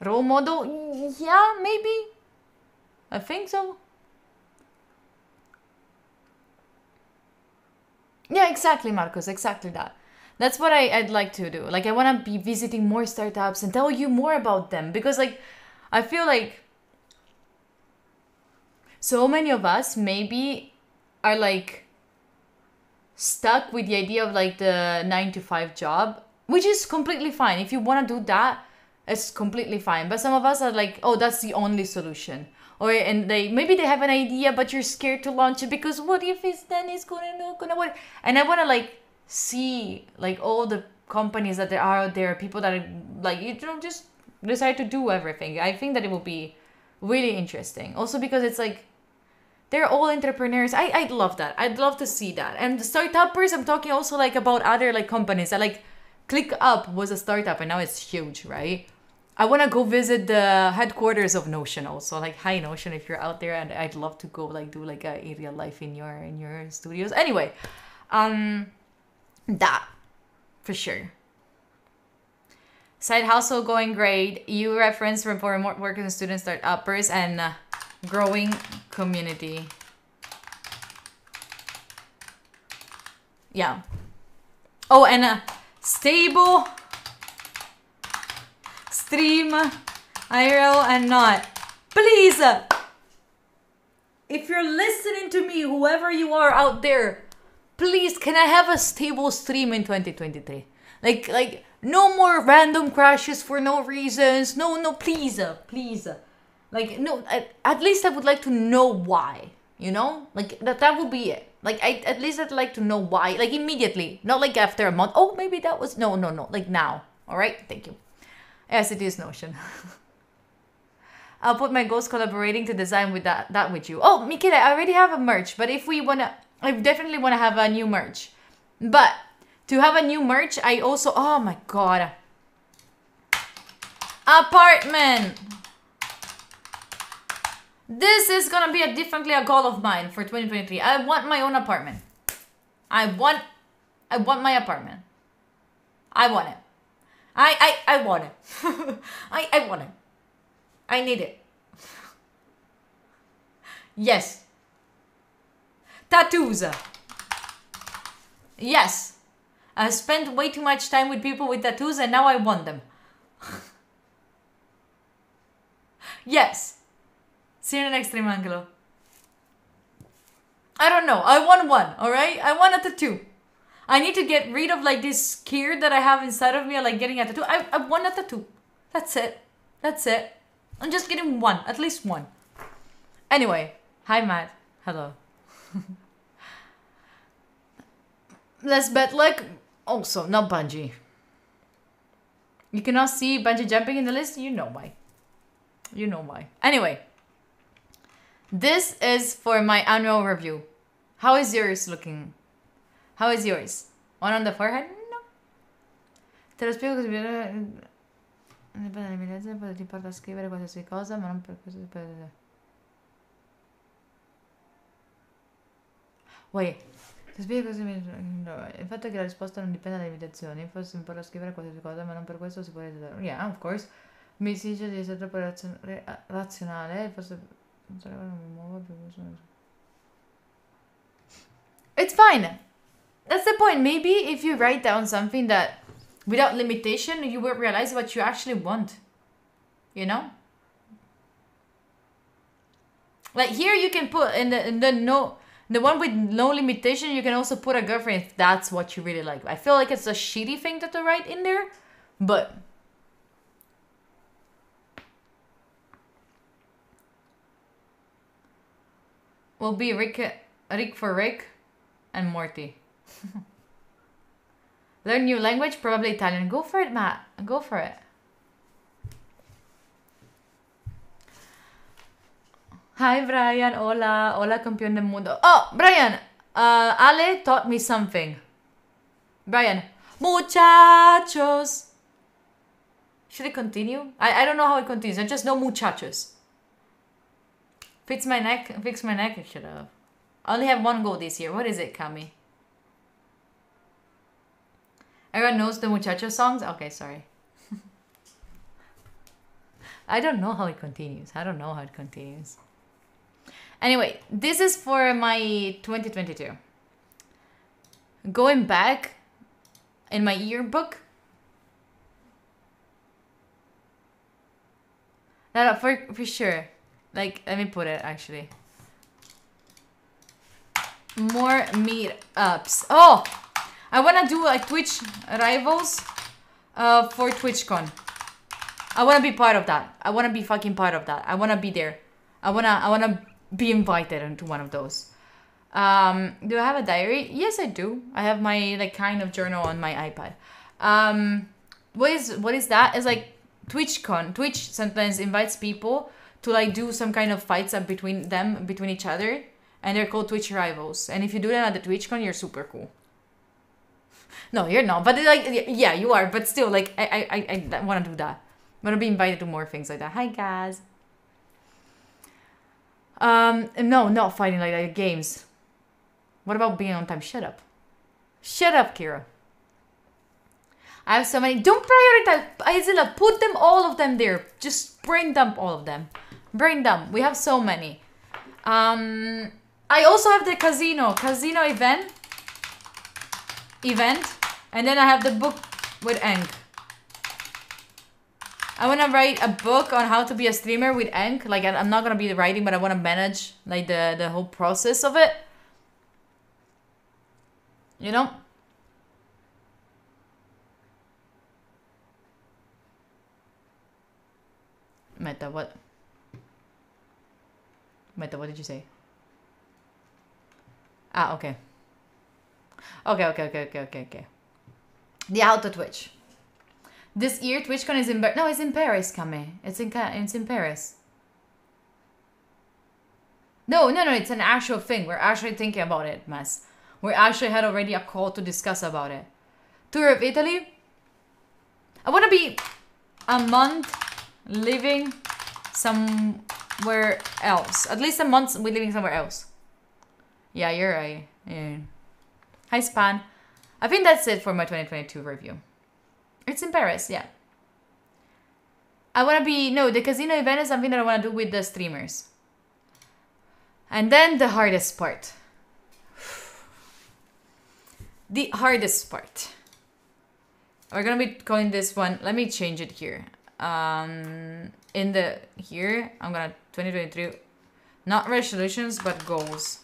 Role model? Yeah, maybe. I think so. Yeah, exactly, Marcos. Exactly that. That's what I'd like to do. Like, I want to be visiting more startups and tell you more about them. Because, like, I feel like so many of us maybe are, like, stuck with the idea of, like, the 9 to 5 job, which is completely fine. If you want to do that, it's completely fine. But some of us are like, oh, that's the only solution. And maybe they have an idea, but you're scared to launch it because what if it's gonna work? And I want to, like, see, like, all the companies that there are out there, people that are, like, you know, just decide to do everything. I think that it will be really interesting. Also because it's like, they're all entrepreneurs. I'd love that. I'd love to see that. And the startuppers, I'm talking also, like, about other, like, companies that, like, ClickUp was a startup and now it's huge, right? I want to go visit the headquarters of Notion also. Like, hi Notion, if you're out there, and I'd love to go, like, do, like, a real life in your studios. Anyway, that for sure. Side hustle going great. You reference for remote workers and student startuppers and growing community. Yeah. Oh, and stable stream IRL and not. Please, if you're listening to me, whoever you are out there, please, can I have a stable stream in 2023? Like no more random crashes for no reasons. No, please. Like, no, at least I would like to know why, you know? Like, that would be it. Like, at least I'd like to know why, like, immediately. Not like after a month. Oh, maybe that was, no. Like, now. All right? Thank you. Yes, it is Notion. I'll put my goals collaborating to design with that with you. Oh, Mikela, I already have a merch, but if we wanna, I definitely wanna have a new merch. But to have a new merch, I also, oh my god. Apartment! This is gonna be definitely a goal of mine for 2023. I want my own apartment. I want my apartment. I want it. I want it. I want it. I need it. Yes. Tattoos. Yes. I spent way too much time with people with tattoos and now I want them. Yes. See you in the next stream, Angelo. I don't know. I want one, alright? I want a tattoo. I need to get rid of, like, this scare that I have inside of me, like, getting a tattoo. I want a tattoo. That's it. That's it. I'm just getting one. At least one. Anyway. Hi, Matt. Hello. Let's bet luck. Also, not bungee. You cannot see bungee jumping in the list? You know why. You know why. Anyway. This is for my annual review. How is yours looking? How is yours? One on the forehead? No. Te lo spiego così. Ti porta a scrivere qualsiasi cosa, ma non per questo si può... Wait. Ti spiego così. Il fatto è che la risposta non dipende dalle limitazioni. Forse si imparò a scrivere qualsiasi cosa, ma non per questo si può aiutare. Yeah, of course. Mi si dice di essere troppo razionale. Forse non so, non mi muovo più. It's fine. That's the point. Maybe if you write down something that without limitation, you will realize what you actually want. You know? Like here you can put in the one with no limitation, you can also put a girlfriend if that's what you really like. I feel like it's a shitty thing to write in there, but will be Rick for Rick and Morty. Learn new language, probably Italian. Go for it, Matt. Go for it. Hi, Brian. Hola. Hola, campeón del mundo. Oh, Brian. Ale taught me something. Brian. Muchachos. Should it continue? I don't know how it continues. I just know muchachos. Fix my neck. Fix my neck. I should have. I only have one goal this year. What is it, Kami? Everyone knows the muchacho songs? Okay, sorry. I don't know how it continues. I don't know how it continues. Anyway, this is for my 2022. Going back in my yearbook. No, for sure. Like, let me put it actually. More meetups. Oh! I wanna do like Twitch rivals for TwitchCon. I wanna be part of that. I wanna be fucking part of that. I wanna be there. I wanna be invited into one of those. Do I have a diary? Yes, I do. I have my like kind of journal on my iPad. What is that? It's like TwitchCon. Twitch sometimes invites people to like do some kind of fights up between each other, and they're called Twitch rivals. And if you do that at the TwitchCon, you're super cool. No, you're not. But like, yeah, you are. But still, like, I want to do that. I want to be invited to more things like that. Hi, guys. No, not fighting like that. Games. What about being on time? Shut up. Shut up, Kira. I have so many. Don't prioritize. Isla, put them, all of them there. Just brain dump all of them. Brain dump. We have so many. I also have the casino event. And then I have the book with Enk. I want to write a book on how to be a streamer with Enk. Like, I'm not going to be writing, but I want to manage like the whole process of it. You know? Meta, what? Meta, what did you say? Ah, okay. Okay. The How to Twitch. This year, TwitchCon is in no, it's in Paris, Kame. It's in Paris. No, it's an actual thing. We're actually thinking about it, Mas. We actually had already a call to discuss about it. Tour of Italy. I want to be a month living somewhere else. At least a month we're living somewhere else. Yeah, you're right. Yeah. Hi, Span. I think that's it for my 2022 review. It's in Paris, yeah. I want to be... No, the casino event is something that I want to do with the streamers. And then the hardest part. The hardest part. We're going to be calling this one... Let me change it here. In the... Here, I'm going to... 2023... Not resolutions, but goals.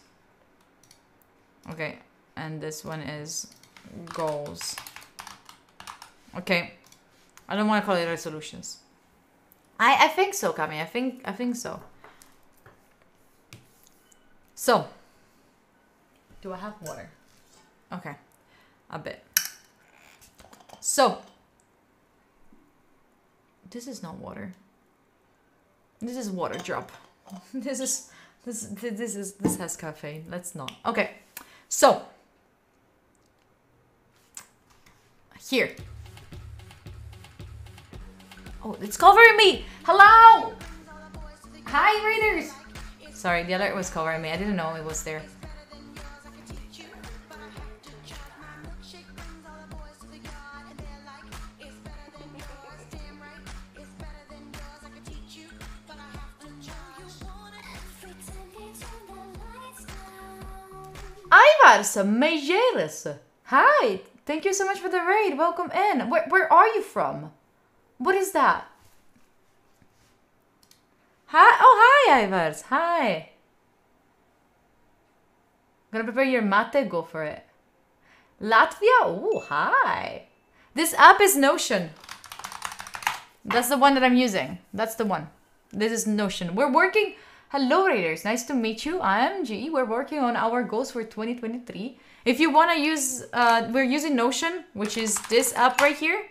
Okay. And this one is goals. Okay. I don't want to call it resolutions. I think so, Kami. I think so. So. Do I have water? Okay. A bit. So. This is not water. This is water drop. This has caffeine. Let's not. Okay. So. Here. Oh, it's covering me! Hello! Hi, readers! Sorry, the alert was covering me. I didn't know it was there. Ivars Mejeres. Hi. Thank you so much for the raid. Welcome in. Where are you from? What is that? Hi. Oh, hi, Ivars. Hi. Gonna prepare your mate. Go for it. Latvia. Oh, hi. This app is Notion. That's the one that I'm using. That's the one. This is Notion. We're working... Hello, Raiders. Nice to meet you. I am G. We're working on our goals for 2023. If you want to use... we're using Notion, which is this app right here.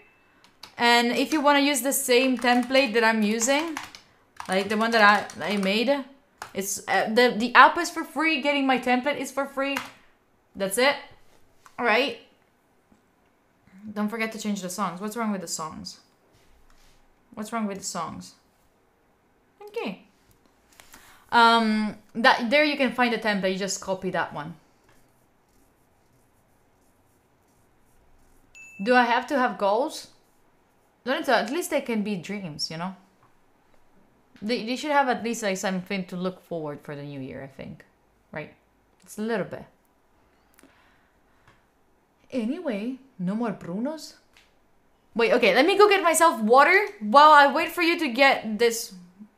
And if you want to use the same template that I'm using, like the one that I made, it's the app is for free. Getting my template is for free. That's it. All right. Don't forget to change the songs. What's wrong with the songs? What's wrong with the songs? Okay. There you can find the template. You just copy that one. Do I have to have goals? Lorenzo, at least they can be dreams, you know? They should have at least like something to look forward for the new year, I think. Right? It's a little bit. Anyway, no more Brunos? Wait, okay, let me go get myself water while I wait for you to get this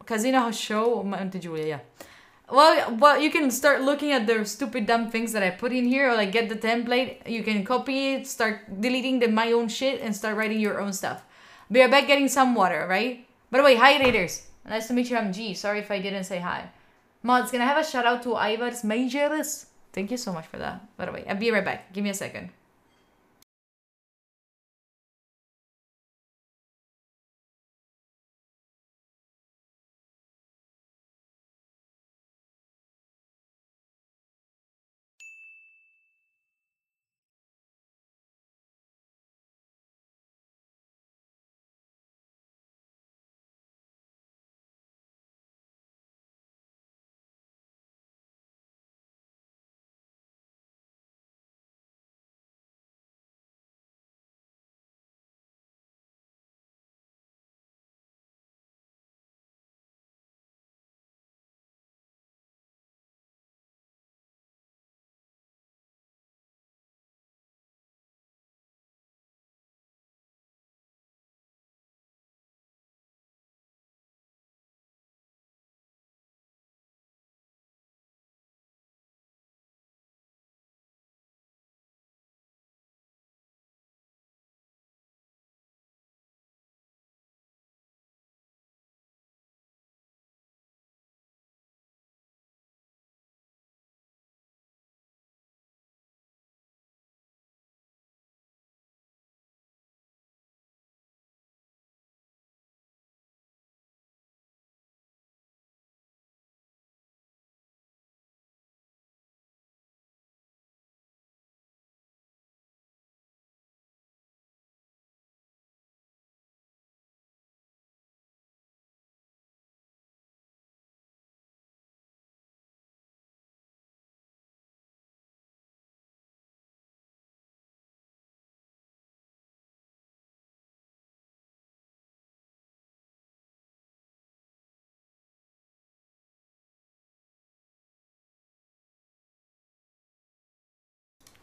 Casino show. Monte Julia, yeah. Well, you can start looking at the stupid dumb things that I put in here, or like get the template. You can copy it, start deleting my own shit, and start writing your own stuff. Be right back getting some water, right? By the way, hi Raiders. Nice to meet you, I'm G. Sorry if I didn't say hi. Mods, can I have a shout out to Ivars Mejeres? Thank you so much for that. By the way, I'll be right back. Give me a second.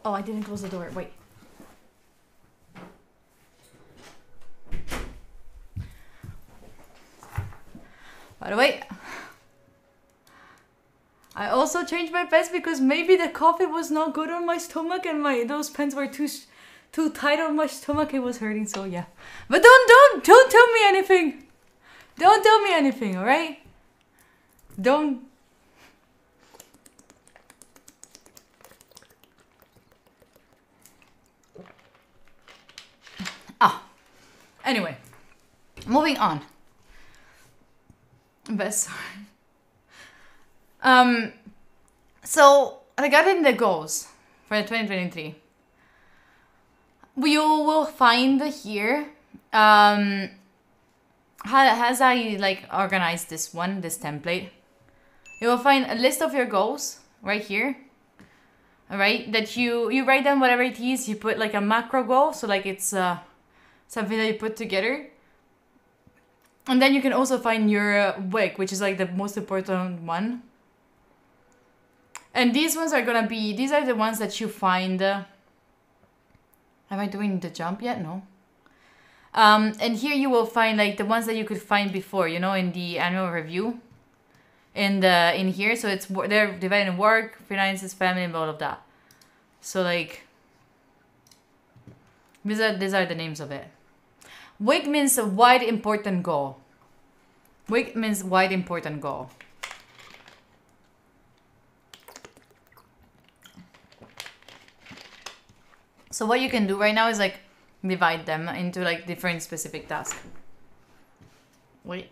Oh, I didn't close the door. Wait. By the way, I also changed my pens because maybe the coffee was not good on my stomach and those pens were too tight on my stomach. It was hurting, so yeah. But don't tell me anything. Don't tell me anything, all right? Don't. Anyway, moving on. Best. So regarding the goals for 2023, you will find here, as I like organized this template, you will find a list of your goals right here. All right, that you write down whatever it is. You put like a macro goal, so like it's something that you put together. And then you can also find your WIC, which is like the most important one. And these ones are gonna be, these are the ones that you find. Am I doing the jump yet? No. And here you will find like the ones that you could find before, you know, in the annual review. In here, so it's they're divided in work, finances, family, and all of that. So like, these are the names of it. WIG means a wide important goal. WIG means wide important goal. So what you can do right now is like divide them into like different specific tasks. Wait.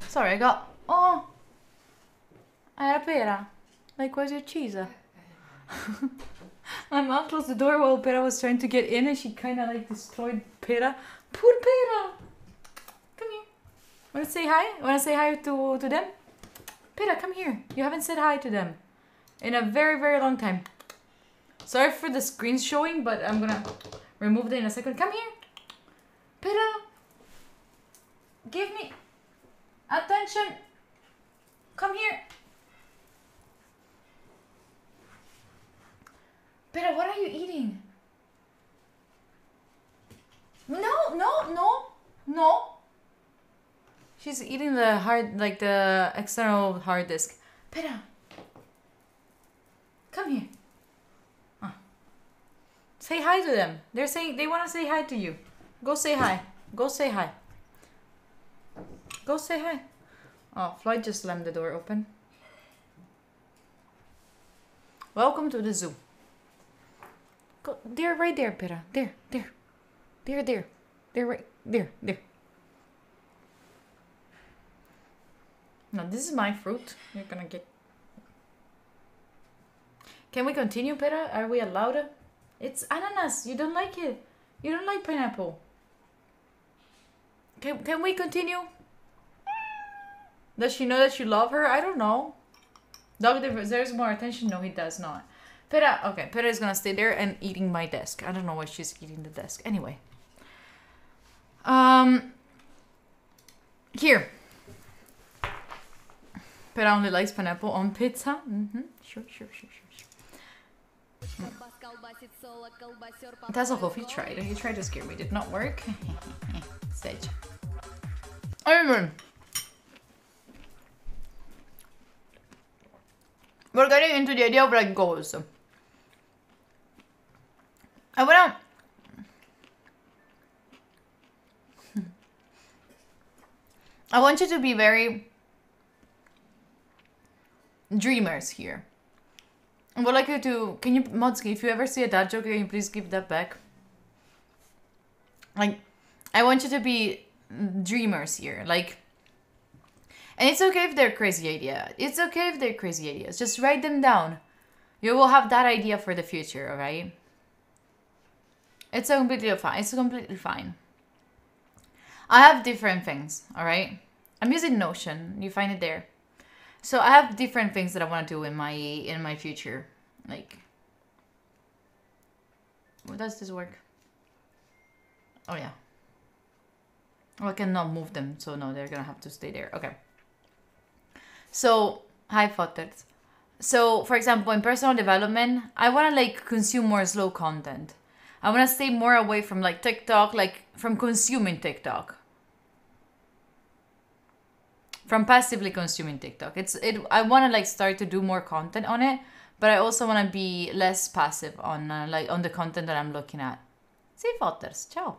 Sorry, I got... Oh! I had a pera. Like, where's your cheese? My mom closed the door while Pera was trying to get in and she kind of like destroyed Pera. Poor Pera! Come here. Wanna say hi? Wanna say hi to them? Pera, come here. You haven't said hi to them in a very, very long time. Sorry for the screen showing, but I'm gonna remove it in a second. Come here. Pera! Give me attention. Come here. Pera, what are you eating? No. She's eating the hard, like the external hard disk. Pera, come here. Say hi to them. They're saying they want to say hi to you. Go say hi. Go say hi. Go say hi. Oh, Floyd just slammed the door open. Welcome to the zoo. Go, they're right there, Pera. There. They're right there. No, this is my fruit. You're gonna get... Can we continue, Pera? Are we allowed? It's ananas. You don't like it. You don't like pineapple. Can we continue? Does she know that you love her? I don't know. Dog deserves more attention. No, he does not. Pera, okay, Pera is gonna stay there and eating my desk. I don't know why she's eating the desk. Anyway. Here. Pera only likes pineapple on pizza. Sure. Tasselhoff, he tried. He tried to scare me. Did not work. Stage. Anyway. We're getting into the idea of like goals. I want you to be very dreamers here. I would like you to, can you, Modsky, if you ever see a dad joke, can you please give that back? Like, I want you to be dreamers here, like, and it's okay if they're crazy ideas. It's okay if they're crazy ideas. Just write them down. You will have that idea for the future, alright? It's completely fine. It's completely fine. I have different things, alright? I'm using Notion. You find it there. So I have different things that I want to do in my future. Like, how does this work? Oh yeah. Oh, I cannot move them, so no, they're gonna have to stay there. Okay. So, hi Fotters. So, for example, in personal development, I want to like consume more slow content. I want to stay more away from like TikTok, like from consuming TikTok. From passively consuming TikTok. I want to like start to do more content on it, but I also want to be less passive on like on the content that I'm looking at. See Fotters, ciao.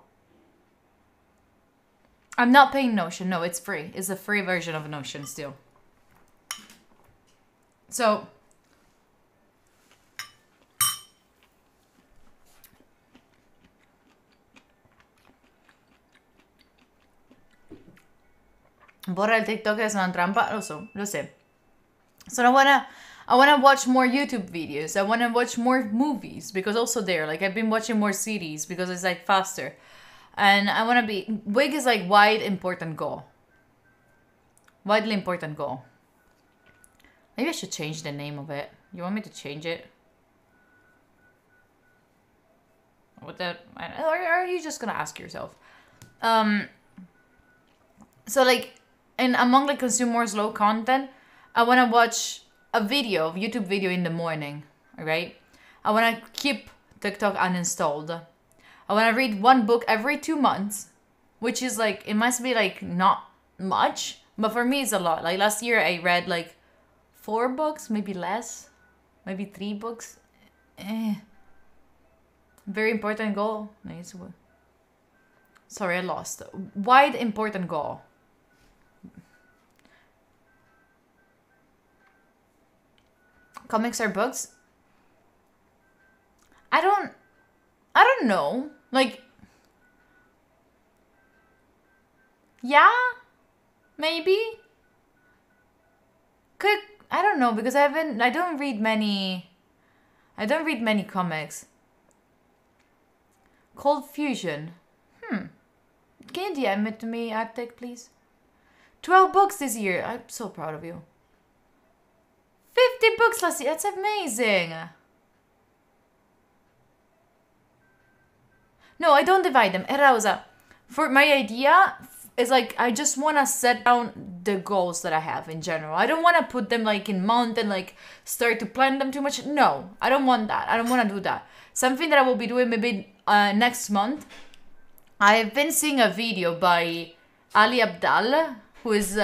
I'm not paying Notion. No, it's free. It's a free version of Notion still. So, borra el TikTok es una trampa. Lo sé. So I wanna watch more YouTube videos. I wanna watch more movies because also there, like I've been watching more series because it's like faster. And I wanna be, WIG is like wide important goal. Widely important goal. Maybe I should change the name of it. You want me to change it? What that? Or are you just gonna ask yourself? So like, and among like consumer slow content, I wanna watch a YouTube video in the morning. Alright? I wanna keep TikTok uninstalled. I wanna read one book every 2 months, which is like, it must be like not much, but for me it's a lot. Like last year I read like 4 books, maybe less, maybe 3 books. Very important goal. Nice. Sorry, I lost. Wide important goal. Comics or books? I don't know. Like, yeah, maybe. I don't know because I don't read many comics. Cold Fusion. Can you DM it to me, Arctic, please? 12 books this year. I'm so proud of you. 50 books last year. That's amazing. No, I don't divide them. Rosa, for my idea is like, I just want to set down the goals that I have in general. I don't want to put them like in month and like start to plan them too much. No, I don't want that. I don't want to do that. Something that I will be doing maybe next month. I've been seeing a video by Ali Abdal, who is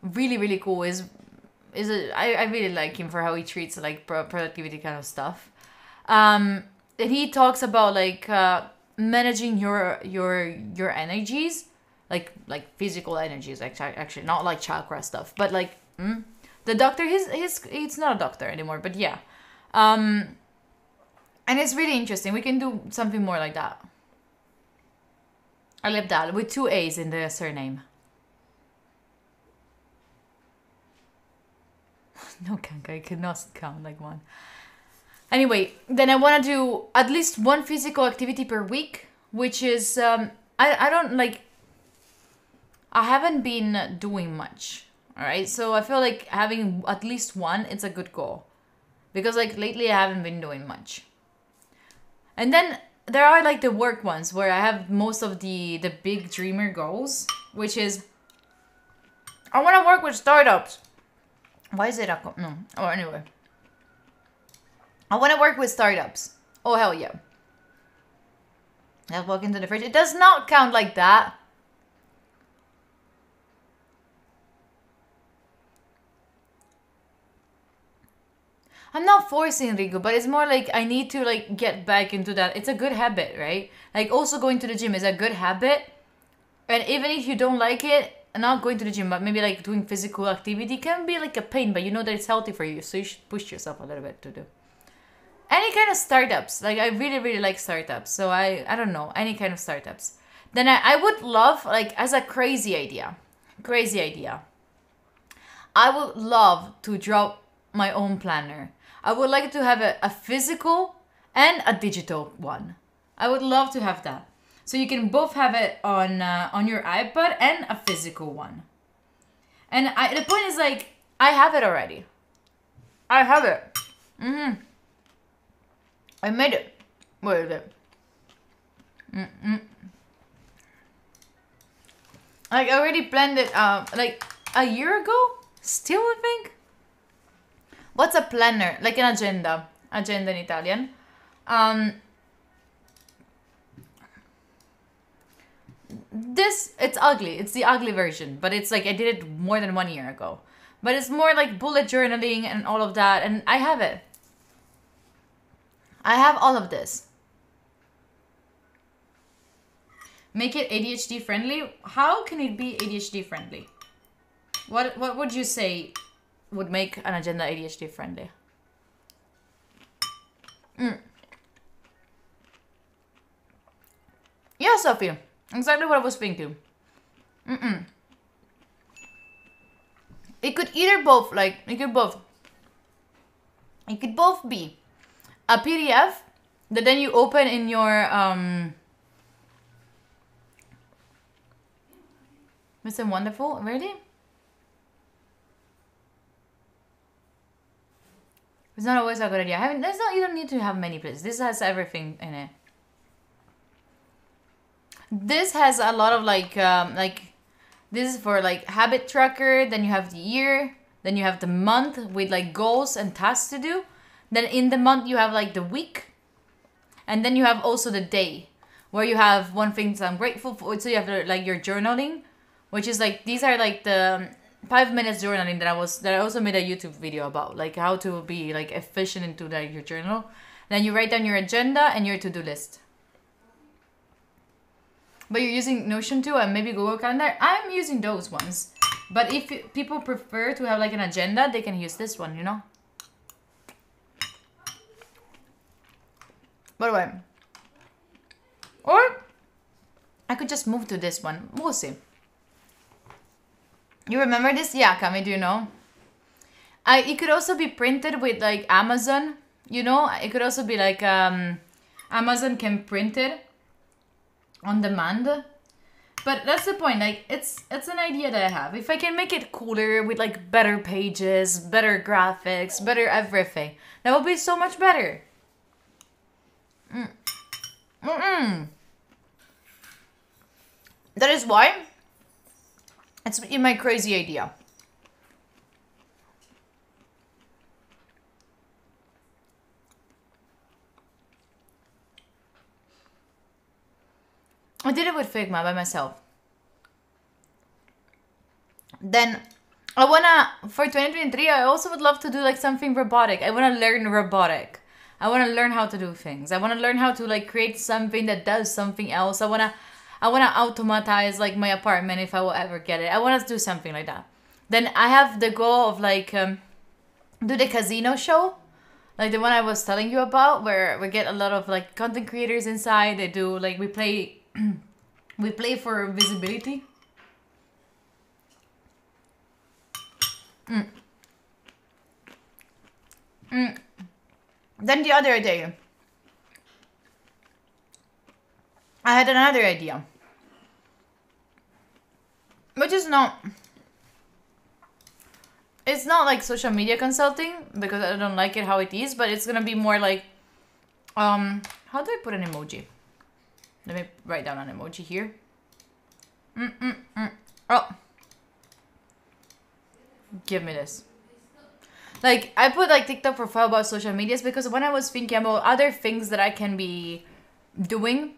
really, really cool. I really like him for how he treats like productivity kind of stuff. And he talks about like managing your energies, like physical energies, actually not like chakra stuff, but like the doctor. He's not a doctor anymore, but yeah. And it's really interesting. We can do something more like that. Ali Abdal with 2 A's in the surname. No, Kanka, I cannot count like one. Anyway, then I want to do at least one physical activity per week, which is, I don't like, I haven't been doing much, alright? So I feel like having at least one, it's a good goal. Because like lately I haven't been doing much. And then there are like the work ones where I have most of the big dreamer goals, which is, I want to work with startups. Why is it a... No. Oh, anyway. I want to work with startups. Oh, hell yeah. Let's walk into the fridge. It does not count like that. I'm not forcing Rigo, but it's more like I need to like get back into that. It's a good habit, right? Like also going to the gym is a good habit. And even if you don't like it, not going to the gym, but maybe like doing physical activity can be like a pain, but you know that it's healthy for you, so you should push yourself a little bit to do. Any kind of startups, like I really, really like startups, so I don't know, any kind of startups. Then I would love, like as a crazy idea, I would love to drop my own planner. I would like to have a physical and a digital one. I would love to have that. So you can both have it on your iPad and a physical one. And the point is like, I have it already. I have it. I made it. Where is it? Like I already planned it like a year ago? Still I think? What's a planner? Like an agenda. Agenda in Italian. This, it's ugly. It's the ugly version. But it's like, I did it more than 1 year ago. But it's more like bullet journaling and all of that. And I have it. I have all of this. Make it ADHD friendly? How can it be ADHD friendly? What would you say would make an agenda ADHD friendly? Yeah, Sophie. Exactly what I was thinking. It could either both, like, it could both be a PDF that then you open in your, Mr. Wonderful, really? It's not always a good idea. I mean, there's not, you don't need to have many places. This has everything in it. This has a lot of like this is for like habit tracker. Then you have the year. Then you have the month with like goals and tasks to do. Then in the month you have like the week. And then you have also the day, where you have one thing that I'm grateful for. So you have like your journaling, which is like, these are like the 5 minutes journaling that I also made a YouTube video about, like how to be like efficient into your journal. Then you write down your agenda and your to-do list. But you're using Notion too, and maybe Google Calendar. I'm using those ones. But if people prefer to have like an agenda, they can use this one, you know? By the way. Or I could just move to this one. We'll see. You remember this? Yeah, Kami, do you know? It could also be printed with like Amazon, you know? It could also be like Amazon can print it on demand. But that's the point, like it's an idea that I have. If I can make it cooler with like better pages, better graphics, better everything, that would be so much better. That is why it's in my crazy idea. I did it with Figma by myself. Then I wanna, for 2023, I also would love to do like something robotic. I wanna learn robotic. I wanna learn how to do things. I wanna learn how to like create something that does something else. I wanna automatize like my apartment if I will ever get it. I wanna do something like that. Then I have the goal of like do the casino show. Like the one I was telling you about, where we get a lot of like content creators inside. They do like, we play we play for visibility. Then the other day, I had another idea, which is not, it's not like social media consulting, because I don't like it how it is, but it's gonna be more like, how do I put an emoji? Let me write down an emoji here. Oh. Give me this. Like, I put like TikTok profile about social medias because when I was thinking about other things that I can be doing.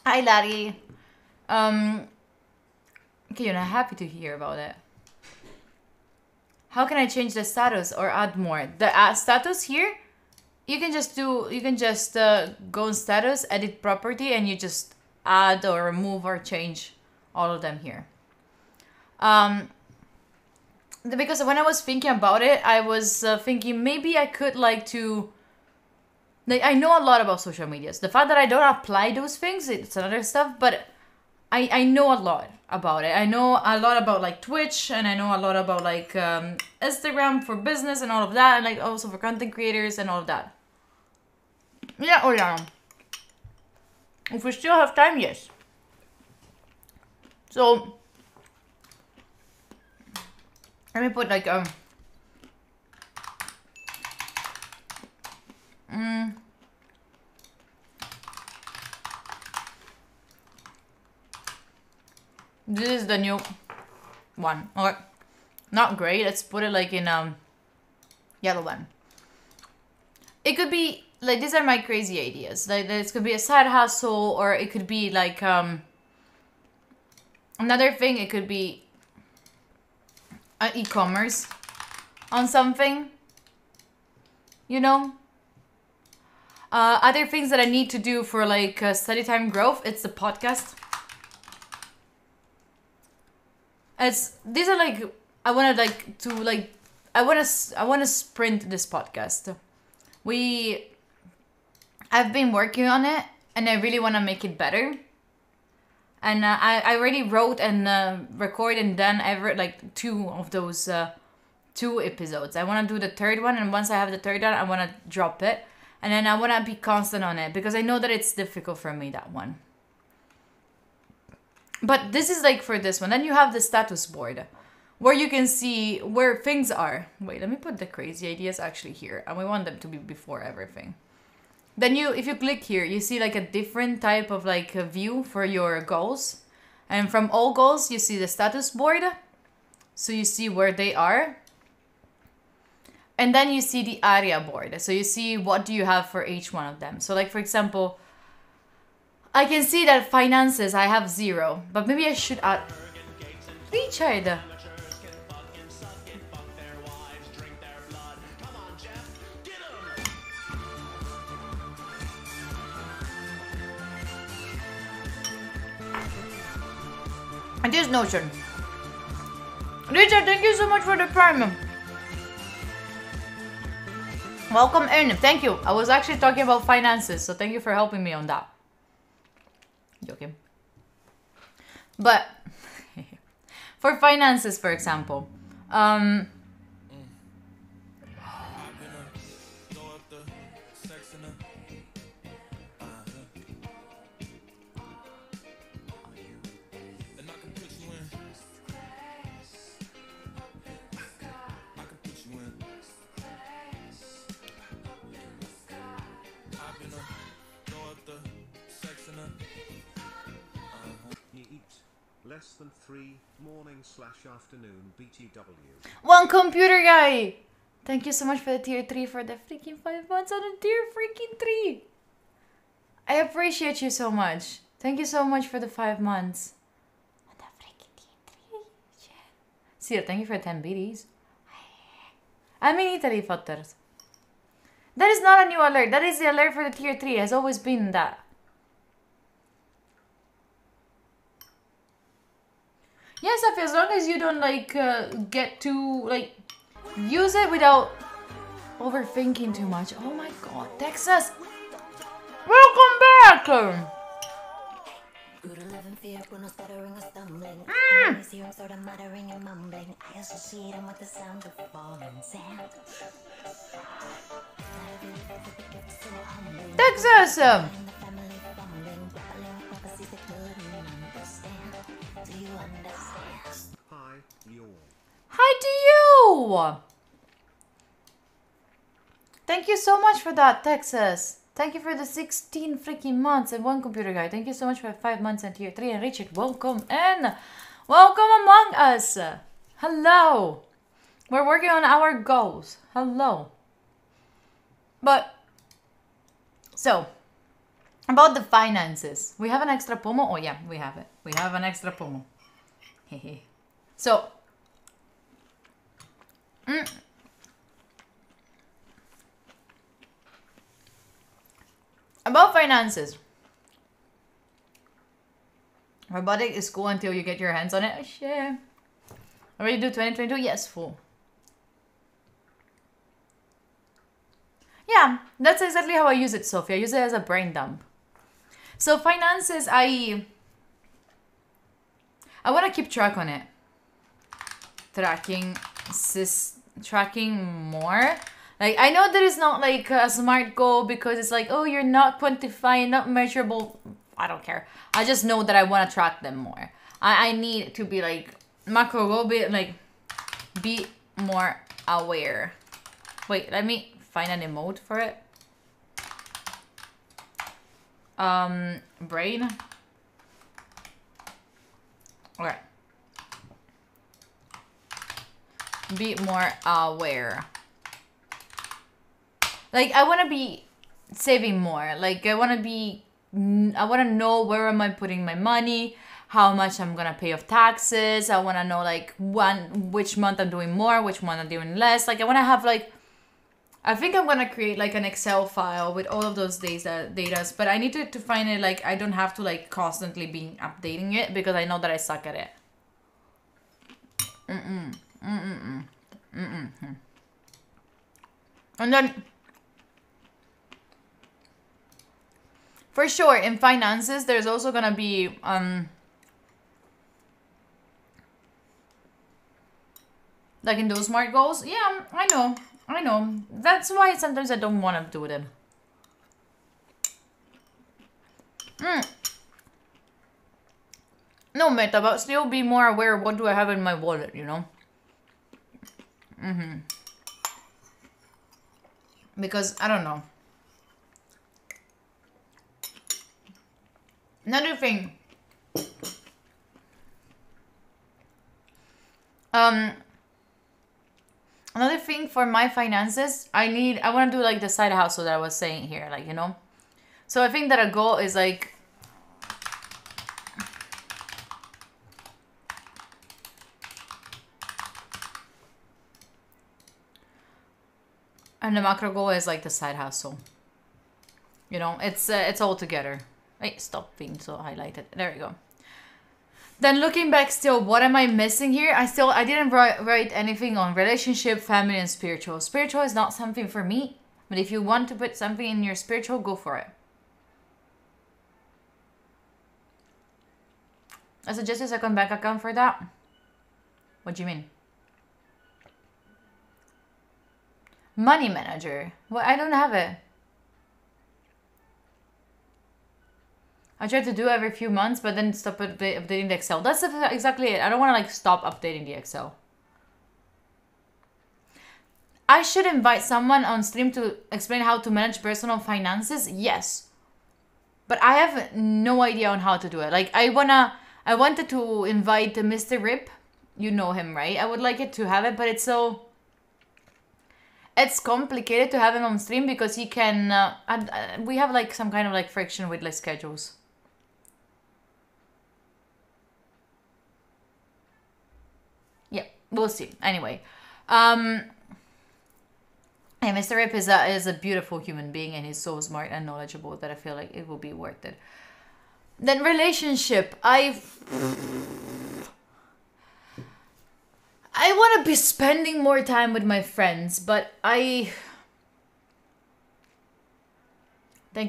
Hi, Larry. Okay, you're not happy to hear about it. How can I change the status or add more? The status here, you can just go in status, edit property, and you just add or remove or change all of them here. Because when I was thinking about it, I was thinking maybe I could like to, like, I know a lot about social medias. The fact that I don't apply those things, it's another stuff, but I know a lot about it. I know a lot about like Twitch, and I know a lot about like Instagram for business and all of that, and like also for content creators and all of that. Yeah, oh yeah. If we still have time, yes. So let me put like this is the new one. Okay. Not gray. Let's put it like in yellow one. It could be like, these are my crazy ideas. Like, this could be a side hustle, or it could be like another thing. It could be e-commerce on something, you know. Other things that I need to do for like study time growth, it's the podcast. These are like, I want to sprint this podcast. I've been working on it, and I really want to make it better. And I already wrote and recorded and done like 2 of those 2 episodes. I want to do the 3rd one, and once I have the 3rd one, I want to drop it. And then I want to be constant on it, because I know that it's difficult for me, that one. But this is like for this one. Then you have the status board, where you can see where things are. Wait, let me put the crazy ideas actually here, and we want them to be before everything. Then if you click here, you see like a different type of like a view for your goals. And from all goals, you see the status board. So you see where they are. And then you see the area board. So you see what do you have for each one of them. So like, for example, I can see that finances, I have 0. But maybe I should add... Richard! And this Notion. Richard, thank you so much for the prime. Welcome in. Thank you. I was actually talking about finances, so thank you for helping me on that. Joking. But for finances, for example, less than 3 morning/afternoon BTW. One computer guy. Thank you so much for the tier 3 for the freaking 5 months on the tier freaking 3. I appreciate you so much. Thank you so much for the 5 months. On the freaking tier 3. Shit. Sir, thank you for 10 BDs. I'm in Italy, Fotters. That is not a new alert. That is the alert for the tier 3. It has always been that. Yes, Safi, as long as you don't like get to like use it without overthinking too much. Oh my god, Texas! Welcome back! Texas! Hi to you! Thank you so much for that, Texas. Thank you for the 16 freaking months and 1 computer guy. Thank you so much for 5 months and tier 3. And Richard, welcome in. Welcome among us. Hello. We're working on our goals. Hello. But, so, about the finances. We have an extra pomo? Oh yeah, we have it. We have an extra pomo. Hehe. So, about finances. Robotic is cool until you get your hands on it. Oh, shit. Already do 2022? Yes, full. Yeah, that's exactly how I use it, Sophie. I use it as a brain dump. So finances, I want to keep track on it. Tracking more. Like, I know that it's not like a smart goal because it's like, oh, you're not quantifying, not measurable. I don't care. I just know that I want to track them more. I need to be like, macro goal, be more aware. Wait, let me find an emote for it. Brain. Okay. Be more aware. Like, I want to be saving more. Like, I want to know where am I putting my money, how much I'm going to pay of taxes. I want to know, like, which month I'm doing more, which month I'm doing less. Like, I want to have, like, I think I'm going to create, like, an Excel file with all of those data. But I need to find it, like, I don't have to, like, constantly be updating it because I know that I suck at it. And then, for sure, in finances, there's also gonna be like in those SMART goals. Yeah, I know. That's why sometimes I don't want to do them. No, Meta, but still be more aware of what do I have in my wallet, you know? Because I don't know. Another thing. Another thing for my finances, I want to do like the side hustle that I was saying here, like, you know. So I think that a goal is like, and the macro goal is like the side hustle. You know, it's all together. Wait, stop being so highlighted. There we go. Then looking back still, what am I missing here? I didn't write anything on relationship, family, and spiritual. Spiritual is not something for me. But if you want to put something in your spiritual, go for it. I suggest a second bank account for that. What do you mean? Money manager. Well, I don't have it. I try to do every few months, but then stop updating the Excel. That's exactly it. I don't want to like stop updating the Excel. I should invite someone on stream to explain how to manage personal finances. Yes. But I have no idea on how to do it. Like I wanted to invite Mr. Rip. You know him, right? I would like it to have it, but it's complicated to have him on stream because he can we have like some kind of like friction with like schedules. Yeah, we'll see. Anyway, yeah, Mr. Rip is a beautiful human being, and he's so smart and knowledgeable that I feel like it will be worth it. Then relationship, I want to be spending more time with my friends, but thank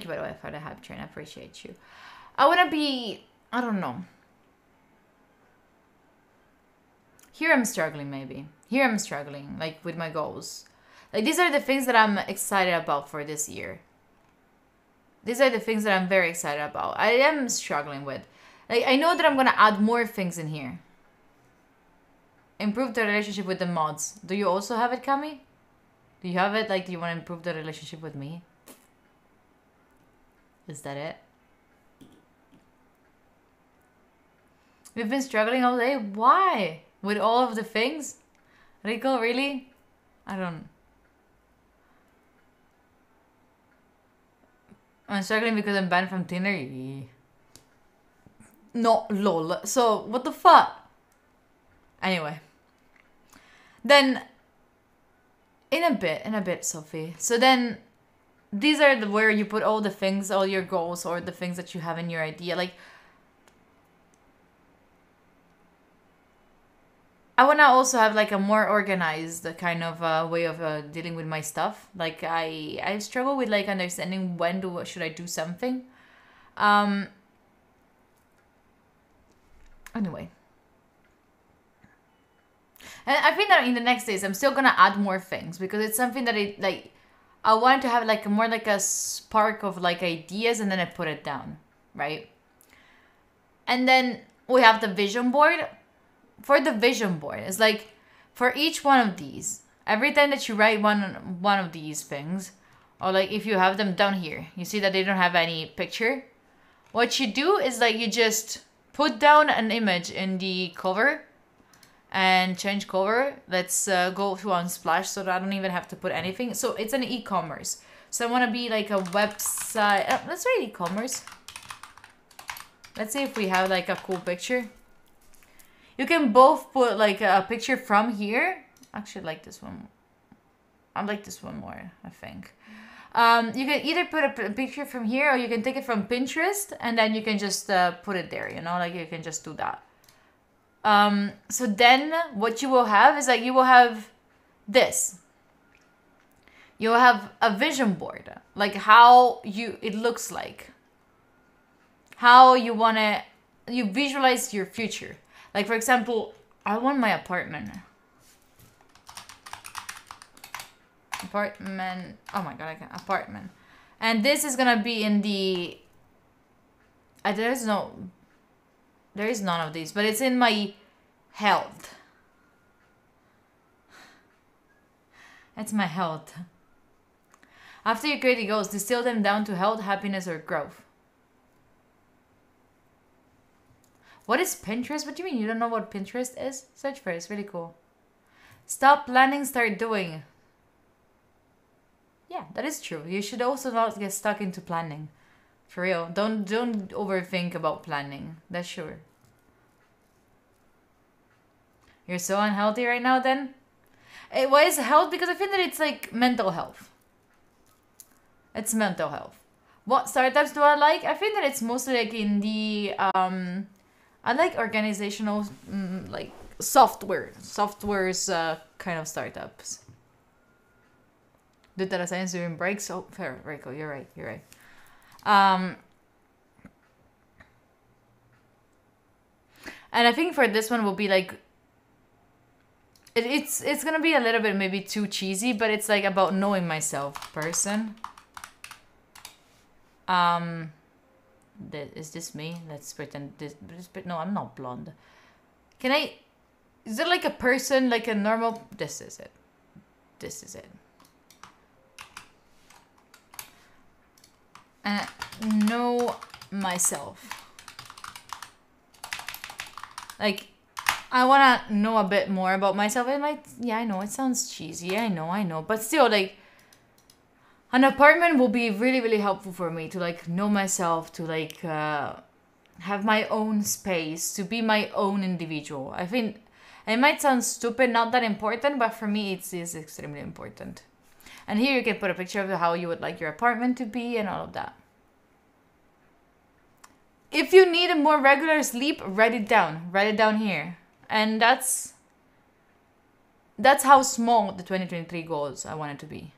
you, by the way, for the hype train. I appreciate you. I want to be, I don't know. Here I'm struggling, maybe. Here I'm struggling, like, with my goals. Like, these are the things that I'm excited about for this year. These are the things that I'm very excited about. I am struggling with. Like, I know that I'm going to add more things in here. Improve the relationship with the mods. Do you also have it, Kami? Do you have it? Like, do you want to improve the relationship with me? Is that it? We've been struggling all day? Why? With all of the things? Rico, really? I don't... I'm struggling because I'm banned from Tinder? No, lol. So, what the fuck? Anyway. Then, in a bit, Sophie. So then, these are where you put all the things, all your goals, or the things that you have in your idea. Like, I want to also have like a more organized kind of way of dealing with my stuff. Like I struggle with like understanding should I do something. Anyway. And I think that in the next days I'm still gonna add more things because it's something that I want to have like more like a spark of like ideas and then I put it down, right? And then we have the vision board. For the vision board, it's like for each one of these, every time that you write one of these things, or like if you have them down here, you see that they don't have any picture. What you do is like you just put down an image in the cover and change cover. Let's go to Unsplash so that I don't even have to put anything. So it's an e-commerce. So I want to be like a website. Let's write e-commerce. Let's see if we have like a cool picture. You can both put like a picture from here. Actually, I like this one. I like this one more, I think. You can either put a picture from here or you can take it from Pinterest and then you can just put it there, you know, like you can just do that. So then what you will have is like you will have this. You will have a vision board, like how it looks like. How you visualize your future. Like, for example, I want my apartment. Apartment. Oh my god, I can't. Apartment. And this is gonna be in the... there is none of these, but it's in my health. It's my health. After you create the goals, distill them down to health, happiness, or growth. What is Pinterest? What do you mean you don't know what Pinterest is? Search for it. It's really cool. Stop planning, start doing. Yeah, that is true. You should also not get stuck into planning. For real. Don't overthink about planning. That's sure. You're so unhealthy right now then? Why is health? Because I feel that it's like mental health. It's mental health. What startups do I like? I think that it's mostly like in the I like organizational like software's kind of startups. The data science doing breaks. Oh, fair, Rico, you're right. And I think for this one will be like it's gonna be a little bit maybe too cheesy, but it's like about knowing myself person. Is this me? Let's pretend this. No, I'm not blonde. Is it like a person, like a normal? This is it. Know myself. Like, I wanna know a bit more about myself. It might, yeah, I know it sounds cheesy. I know, but still, like, an apartment will be really, really helpful for me to like know myself, to like have my own space, to be my own individual. I think it might sound stupid, not that important, but for me it is extremely important. And here you can put a picture of how you would like your apartment to be and all of that. If you need a more regular sleep, write it down. Write it down here. And that's how small the 2023 goals I want it to be.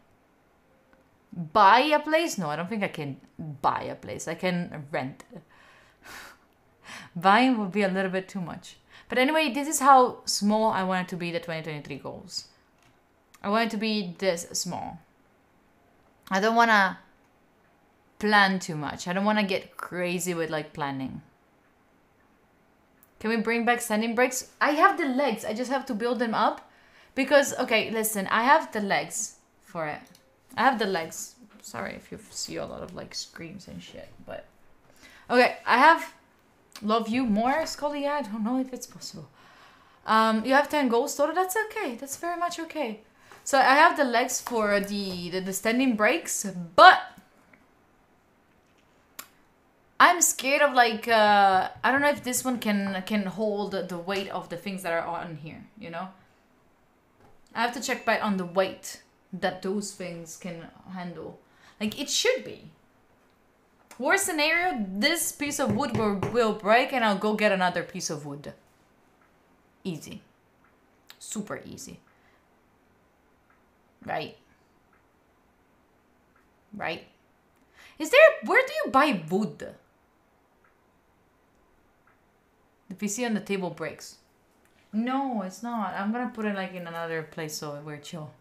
Buy a place? No, I don't think I can buy a place. I can rent. Buying would be a little bit too much. But anyway, this is how small I want it to be, the 2023 goals. I want it to be this small. I don't want to plan too much. I don't want to get crazy with like planning. Can we bring back standing breaks? I have the legs. I just have to build them up. Because, okay, listen. I have the legs for it. I have the legs. Sorry if you see a lot of like screams and shit, but okay, I have love you more, Scully. I don't know if it's possible. You have 10 goals total. That's okay. That's very much okay. So I have the legs for the standing breaks, but I'm scared of like I don't know if this one can hold the weight of the things that are on here. You know, I have to check back on the weight that those things can handle. Like, it should be. Worst scenario, this piece of wood will break and I'll go get another piece of wood. Easy. Super easy. Right? Where do you buy wood? The PC on the table breaks. No, it's not. I'm gonna put it like in another place so we're chill.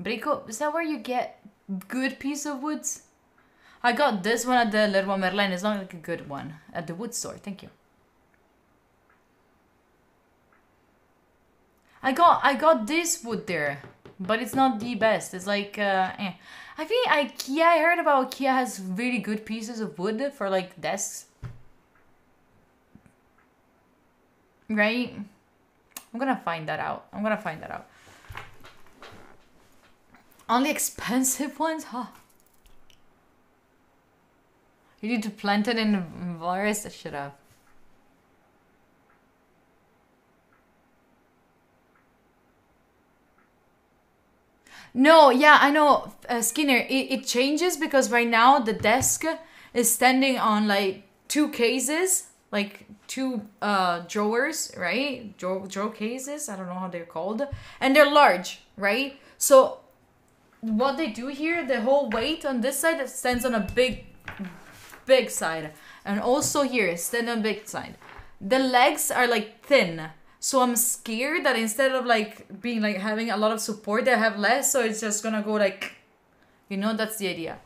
Brico, is that where you get good piece of woods? I got this one at the Leroy Merlin. It's not like a good one. At the wood store. Thank you. I got this wood there. But it's not the best. It's like, I think IKEA, I heard about IKEA has really good pieces of wood for like desks. Right? I'm gonna find that out. Only expensive ones? Huh. You need to plant it in virus? Shut up. No, yeah, I know, Skinner. It changes because right now the desk is standing on like two cases, like two drawers, right? Drawer cases. I don't know how they're called, and they're large, right? So what they do here, the whole weight on this side stands on a big side, and also here stand on big side. The legs are like thin. So I'm scared that instead of like being like having a lot of support, I have less. So it's just gonna go like, you know, that's the idea.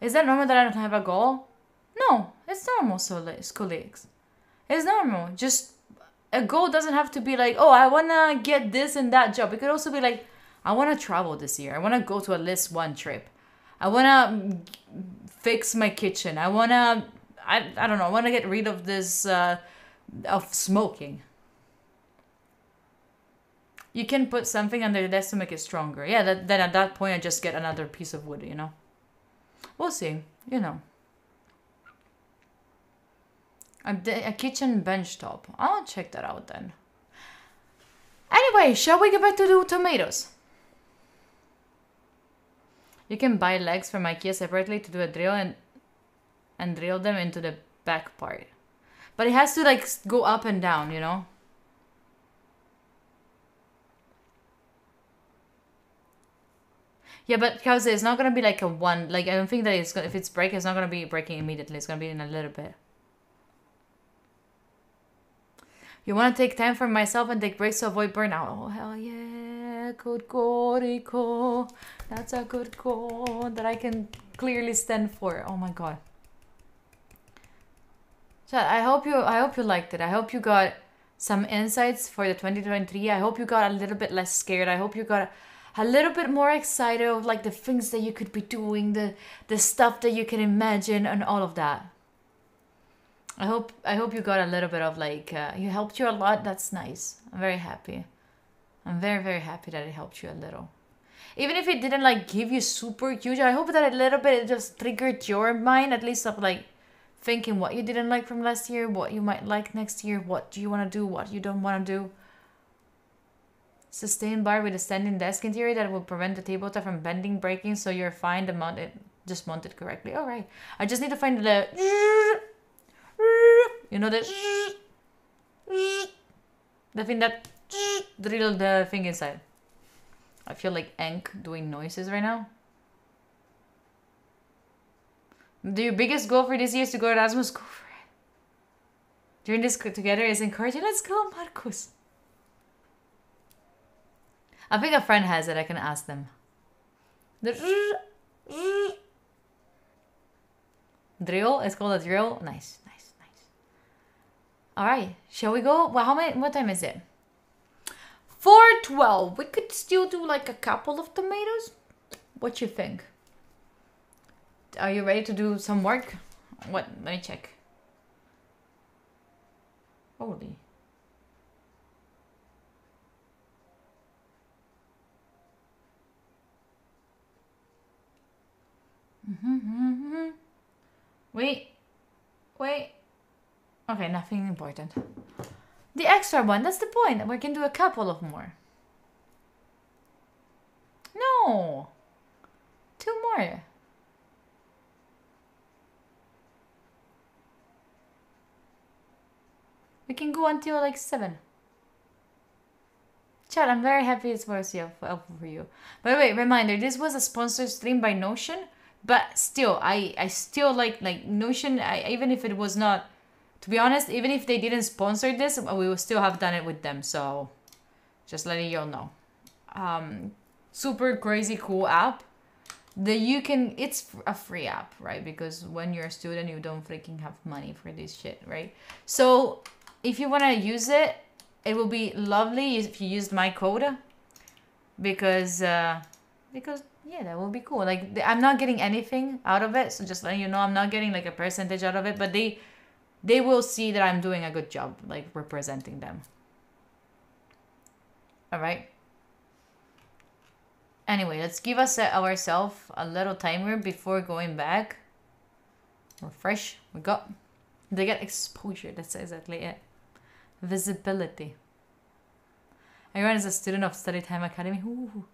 Is that normal that I don't have a goal? No, it's normal, so colleagues. It's normal. Just a goal doesn't have to be like, oh, I want to get this and that job. It could also be like, I want to travel this year. I want to go to at least one trip. I want to fix my kitchen. I want to, I don't know, I want to get rid of this, of smoking. You can put something under the desk to make it stronger. Yeah, then at that point, I just get another piece of wood, you know? We'll see, you know. A kitchen bench top. I'll check that out then. Anyway, shall we get back to the tomatoes? You can buy legs from IKEA separately to do a drill and drill them into the back part. But it has to like go up and down, you know? Yeah, but Kause, it's not gonna be like a one. Like I don't think that it's gonna. If it's breaking, it's not gonna be breaking immediately. It's gonna be in a little bit. You want to take time for myself and take breaks to avoid burnout. Oh hell yeah, good goal, Rico. That's a good goal that I can clearly stand for. Oh my god. Chat, I hope you liked it. I hope you got some insights for the 2023. I hope you got a little bit less scared. I hope you got a little bit more excited of like the things that you could be doing, the stuff that you can imagine and all of that. I hope you got a little bit of like you helped you a lot. That's nice. I'm very happy. I'm very, very happy that it helped you a little. Even if it didn't like give you super huge, I hope that a little bit it just triggered your mind at least of like thinking what you didn't like from last year, what you might like next year, what do you want to do, what you don't want to do. Sustain bar with a standing desk interior that will prevent the tabletop from bending, breaking, so you're fine to mount it. Just mount it correctly. All right. I just need to find the... You know the thing that drill the thing inside. I feel like Enk doing noises right now. Your biggest goal for this year is to go to Erasmus? Go for it. Doing this together is encouraging. Let's go, Marcus. I think a friend has it. I can ask them. The drill? It's called a drill? Nice. Alright, shall we go? Well, what time is it? 4:12. We could still do like a couple of tomatoes. What you think? Are you ready to do some work? What? Let me check. Holy. Wait. Okay, nothing important. The extra one, that's the point. We can do a couple of more. No. 2 more. We can go until like 7. Chat, I'm very happy it's worth helpful for you. By the way, reminder, this was a sponsored stream by Notion, but still, I still like Notion, even if it was not, to be honest, even if they didn't sponsor this, we would still have done it with them, so just letting you all know. Super crazy cool app. It's a free app, right? Because when you're a student, you don't freaking have money for this shit, right? So if you want to use it, it will be lovely if you used my code, because yeah, that will be cool. Like I'm not getting anything out of it, so just letting you know, I'm not getting like a percentage out of it, but they will see that I'm doing a good job, like representing them. All right. Anyway, let's give ourselves a little timer before going back. Refresh. They get exposure. That's exactly it. Visibility. Everyone is a student of Studytime Academy. Ooh.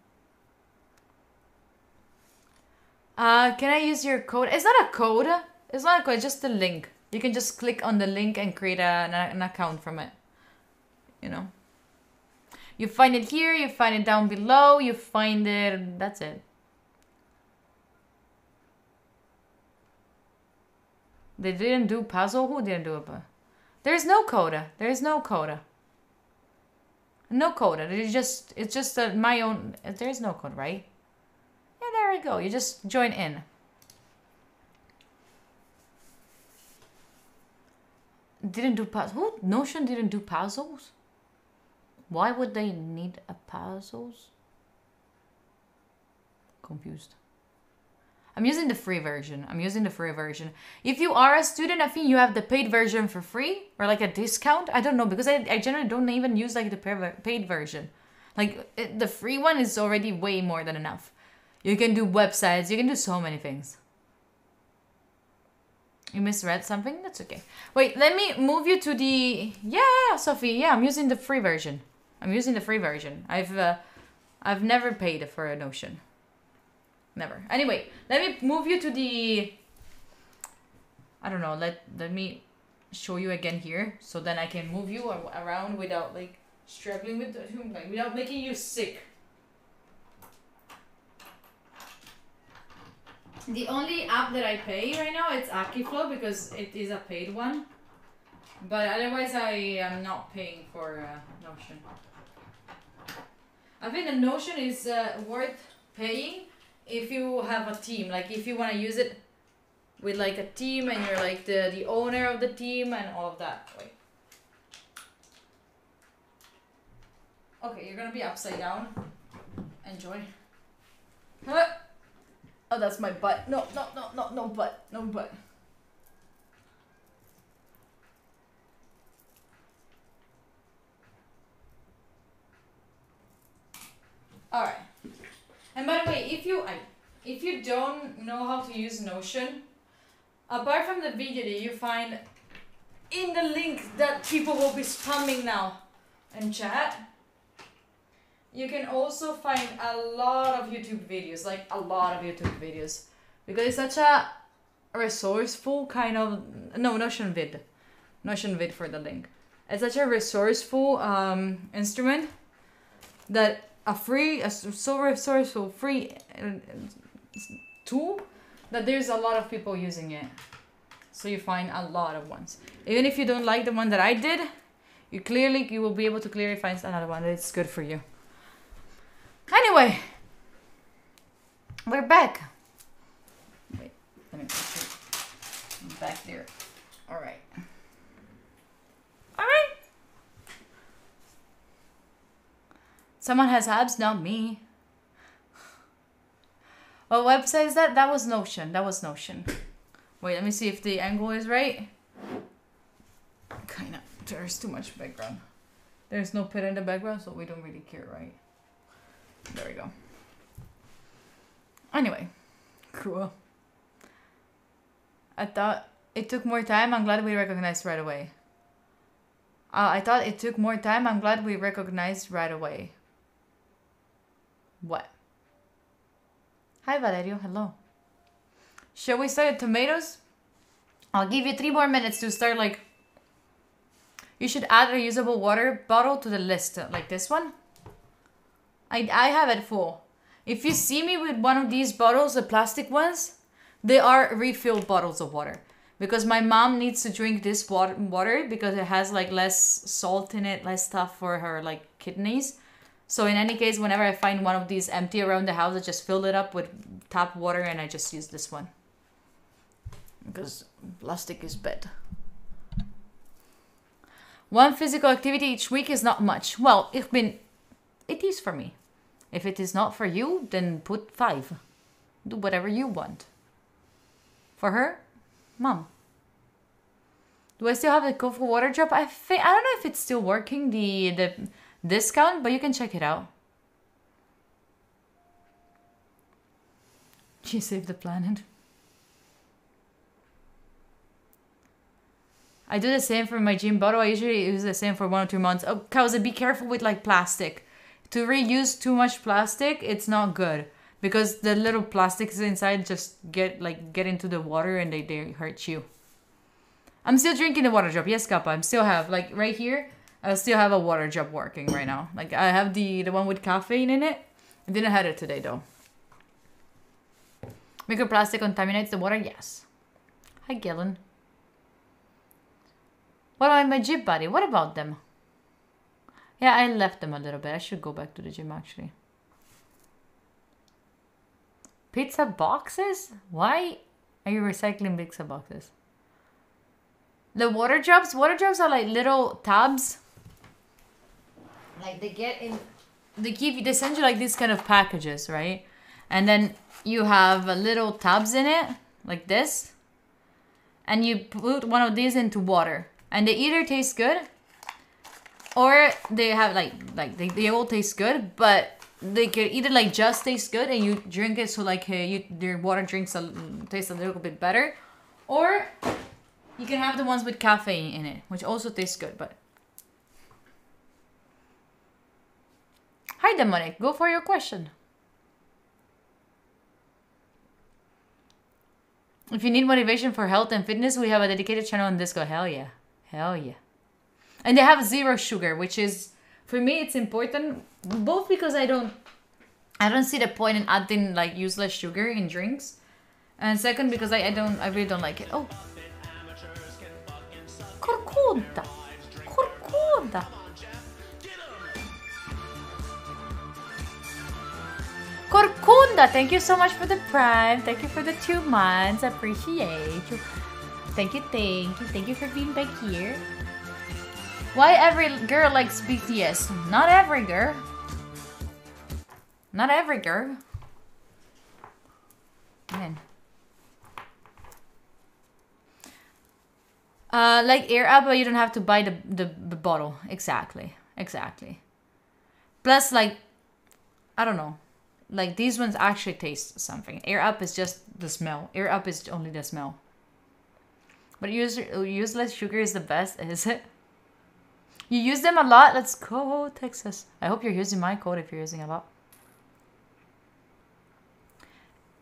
Can I use your code? It's not a code. It's not a code. It's just a link. You can just click on the link and create an account from it. You know. You find it here. You find it down below. You find it. That's it. They didn't do puzzle. Who didn't do it? There's no coda. There is no coda. No coda. It's just my own. There is no code, right? Yeah, there we go. You just join in. didn't do puzzles. Who? Notion didn't do puzzles? Why would they need a puzzles? Confused. I'm using the free version. If you are a student, I think you have the paid version for free or like a discount. I don't know because I generally don't even use like the paid version. Like the free one is already way more than enough. You can do websites. You can do so many things. You misread something? That's okay. Wait, let me move you to the... Yeah, Sophie. Yeah, I'm using the free version. I've never paid for a Notion. Never. Anyway, let me move you to the... I don't know. Let me show you again here. So then I can move you around without like struggling with like without making you sick. The only app that I pay right now it's Akiflow because it is a paid one. But otherwise I am not paying for Notion. I think the Notion is worth paying if you have a team. Like if you want to use it with like a team and you're like the owner of the team and all of that. Wait. Okay, you're gonna be upside down. Enjoy. Huh? Oh, that's my butt. No butt. No butt. Alright. And by the way, if you don't know how to use Notion, apart from the video that you find in the link that people will be spamming now in chat, you can also find a lot of YouTube videos, like a lot of YouTube videos. Because it's such a resourceful kind of... No, Notion vid for the link. It's such a resourceful instrument that so resourceful free tool that there's a lot of people using it. So you find a lot of ones. Even if you don't like the one that I did, you will be able to clearly find another one that's good for you. Anyway, we're back. Wait, let me put you back there. All right. Someone has abs, not me. What website is that? That was Notion. Wait, let me see if the angle is right. Kinda. There's too much background. There's no pit in the background, so we don't really care, right? There we go. Anyway, cool. I thought it took more time. I'm glad we recognized right away. I thought it took more time. I'm glad we recognized right away. What? Hi, Valerio. Hello. Shall we start with tomatoes? I'll give you 3 more minutes to start, like... You should add a reusable water bottle to the list, like this one. I have it full. If you see me with one of these bottles, the plastic ones, they are refilled bottles of water. Because my mom needs to drink this water because it has like less salt in it, less stuff for her like kidneys. So in any case, whenever I find one of these empty around the house, I just fill it up with tap water and I just use this one. Because plastic is bad. 1 physical activity each week is not much. Well, it is for me. If it is not for you, then put 5. Do whatever you want. For her, Mom. Do I still have the Kofu water drop? I don't know if it's still working, the discount, but you can check it out. She saved the planet. I do the same for my gym bottle. I usually use the same for 1 or 2 months. Oh, Kauza, be careful with like plastic. To reuse too much plastic, it's not good. Because the little plastics inside just get into the water and they hurt you. I'm still drinking the water drop. Yes, Kappa. I still have, like right here, I still have a water drop working right now. Like I have the one with caffeine in it. I didn't have it today though. Microplastic contaminates the water? Yes. Hi, Gillen. What about my gym buddy? What about them? Yeah, I left them a little bit. I should go back to the gym actually. Pizza boxes? Why are you recycling pizza boxes? The water drops are like little tubs. Like they send you like these kind of packages, right? And then you have little tubs in it, like this. And you put one of these into water. And they either taste good, or they have they all taste good, but they could either like just taste good and you drink it so like your water tastes a little bit better, or you can have the ones with caffeine in it, which also tastes good. But hi Demonic, go for your question. If you need motivation for health and fitness, we have a dedicated channel on Disco. Hell yeah. Hell yeah. And they have 0 sugar, which is, for me, it's important. Both because I don't see the point in adding like useless sugar in drinks. And second, because I really don't like it. Oh. Corcunda. Corcunda. Corcunda, thank you so much for the prime. Thank you for the 2 months. I appreciate you. Thank you, thank you. Thank you for being back here. Why every girl likes BTS? Not every girl. Not every girl. Man. Like Air Up, but you don't have to buy the bottle. Exactly. Exactly. Plus, like, I don't know. Like, these ones actually taste something. Air Up is just the smell. Air Up is only the smell. But useless sugar is the best, is it? You use them a lot? Let's go, Texas. I hope you're using my code if you're using a lot.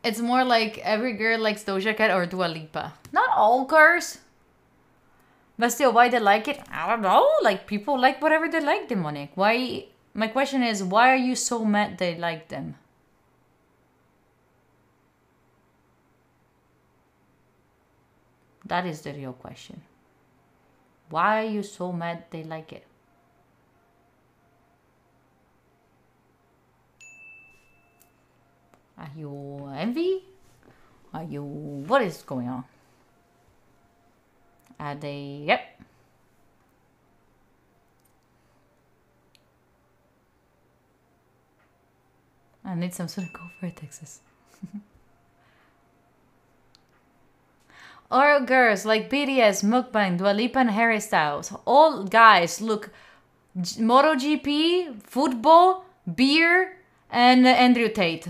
It's more like every girl likes Doja Cat or Dua Lipa. Not all girls. But still, why they like it? I don't know. Like, people like whatever they like, Demonic. Why? My question is, why are you so mad they like them? That is the real question. Why are you so mad they like it? Are you envy? Are you... What is going on? Are they... Yep. I need some sort of go for it, Texas. Or girls like BTS, Mukbang, Dua Lipa, and Harry Styles. All guys look MotoGP, football, beer, and Andrew Tate.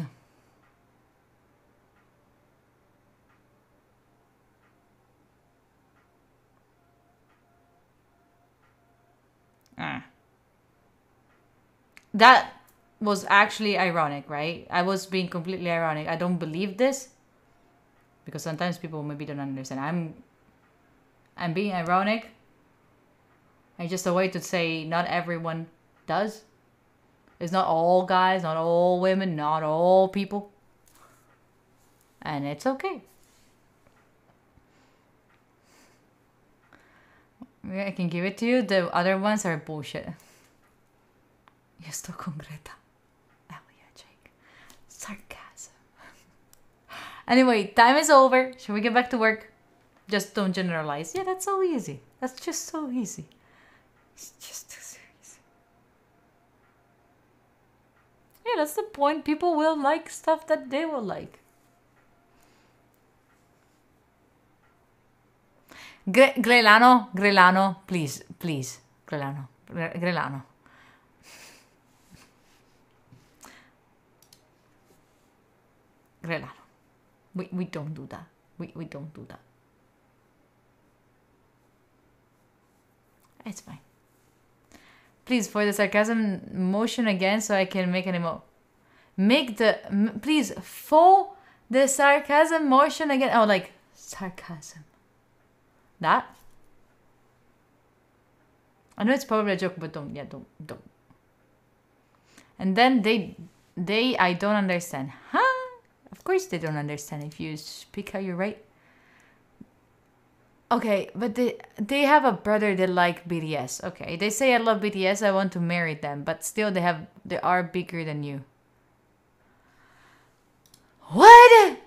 That was actually ironic, right? I was being completely ironic. I don't believe this. Because sometimes people maybe don't understand. I'm being ironic. It's just a way to say not everyone does. It's not all guys, not all women, not all people. And it's okay. I can give it to you. The other ones are bullshit. Yo estoy con Greta. Oh yeah, Jake. Sarcasm. Anyway, time is over. Should we get back to work? Just don't generalize. Yeah, that's so easy. That's just so easy. It's just too easy. Yeah, that's the point. People will like stuff that they will like. Grelano, please, Grelano. Grelano. We don't do that. We don't do that. It's fine. Please, for the sarcasm motion again so I can make an emo. Please, for the sarcasm motion again. Oh, like, sarcasm. That? I know it's probably a joke, but don't. And then I don't understand. Huh? Of course they don't understand if you speak how you write. Okay, but they have a brother that like BTS. Okay, they say I love BTS, I want to marry them, but still they are bigger than you. What?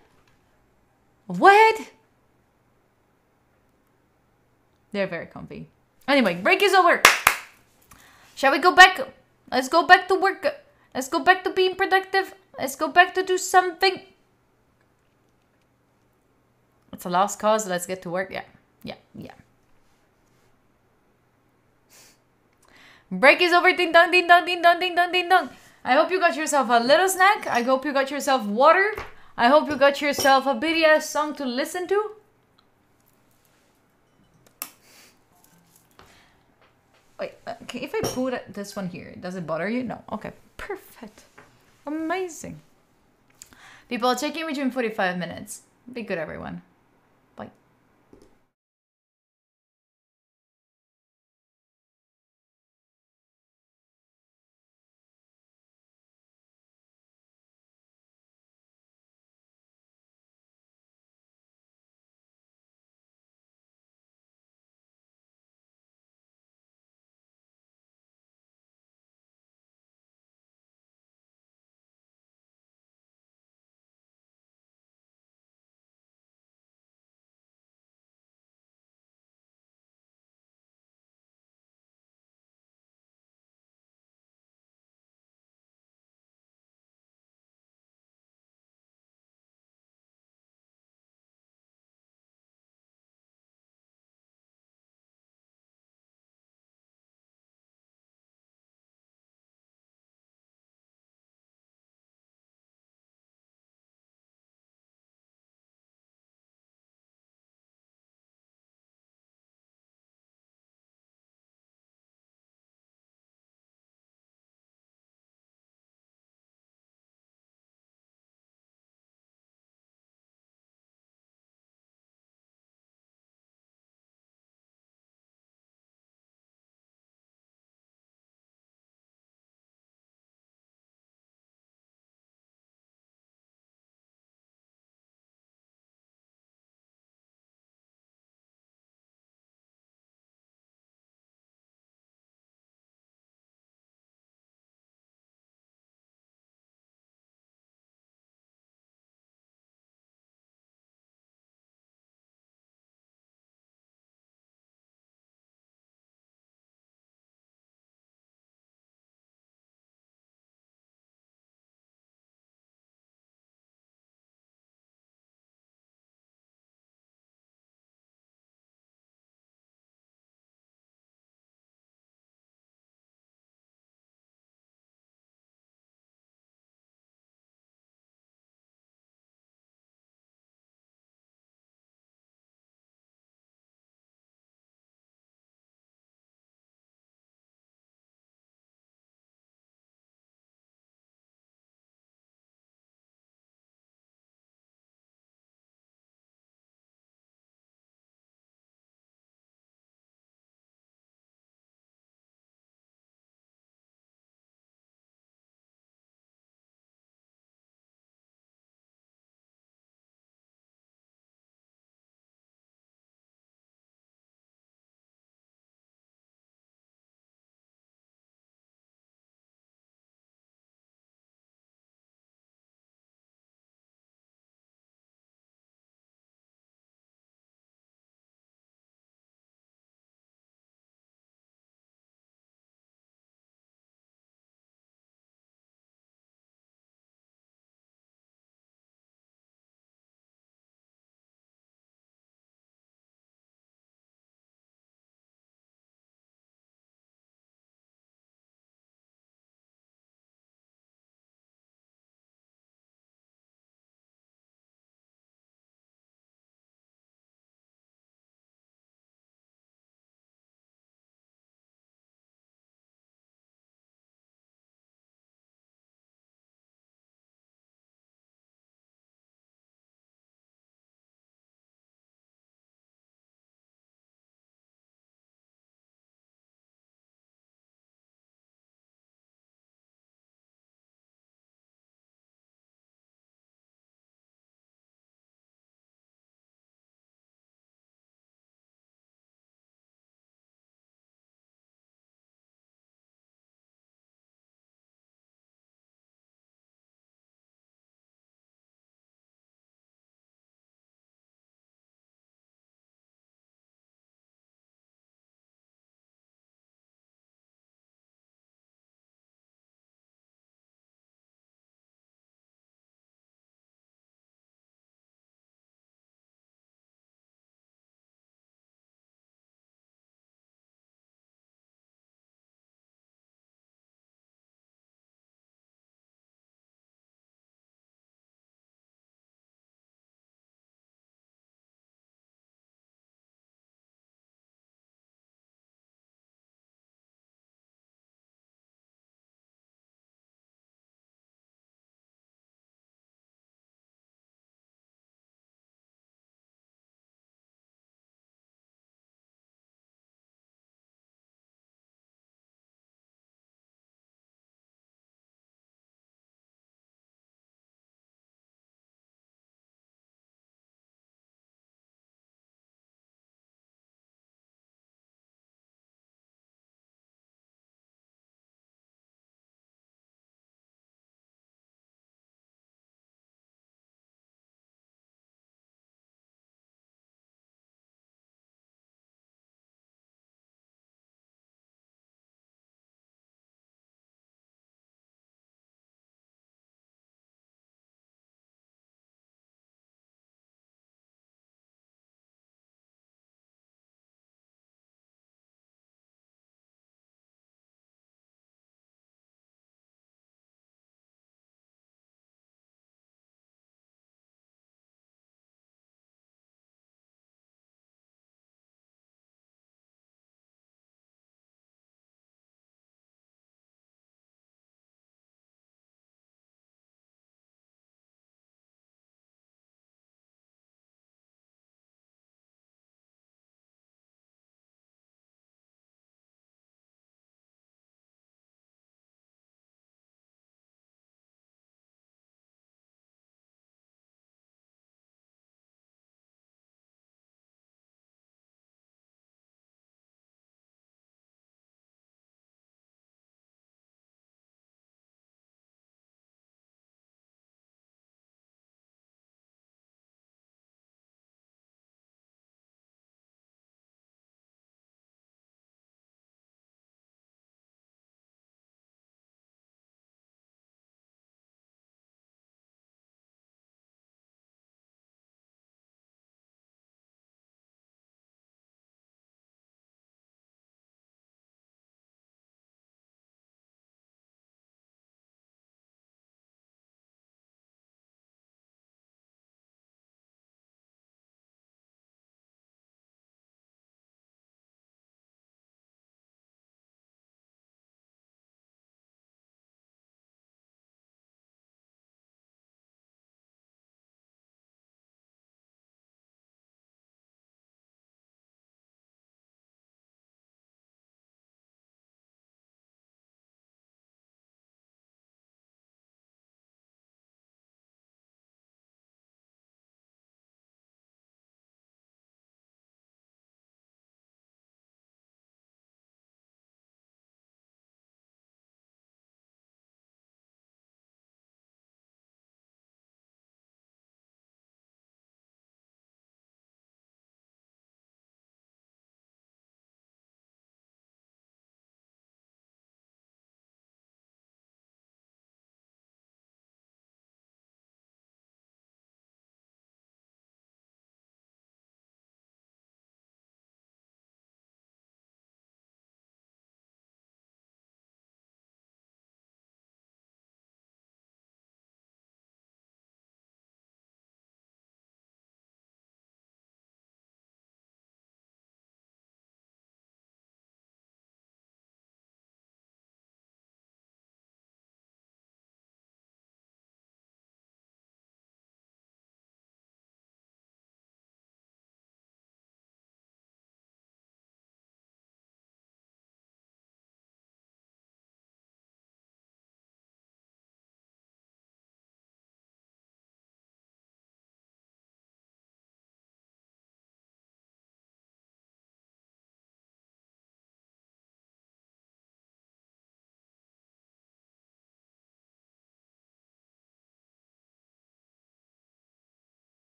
They're very comfy. Anyway, break is over. Shall we go back? Let's go back to work. Let's go back to being productive. Let's go back to do something. It's a lost cause. Let's get to work. Yeah. Break is over. Ding dong, ding dong, ding dong, ding dong, ding dong. I hope you got yourself a little snack. I hope you got yourself water. I hope you got yourself a BTS song to listen to. Wait, okay, if I put this one here, does it bother you? No. Okay, perfect. Amazing. People, I'll check in with you in 45 minutes. Be good, everyone.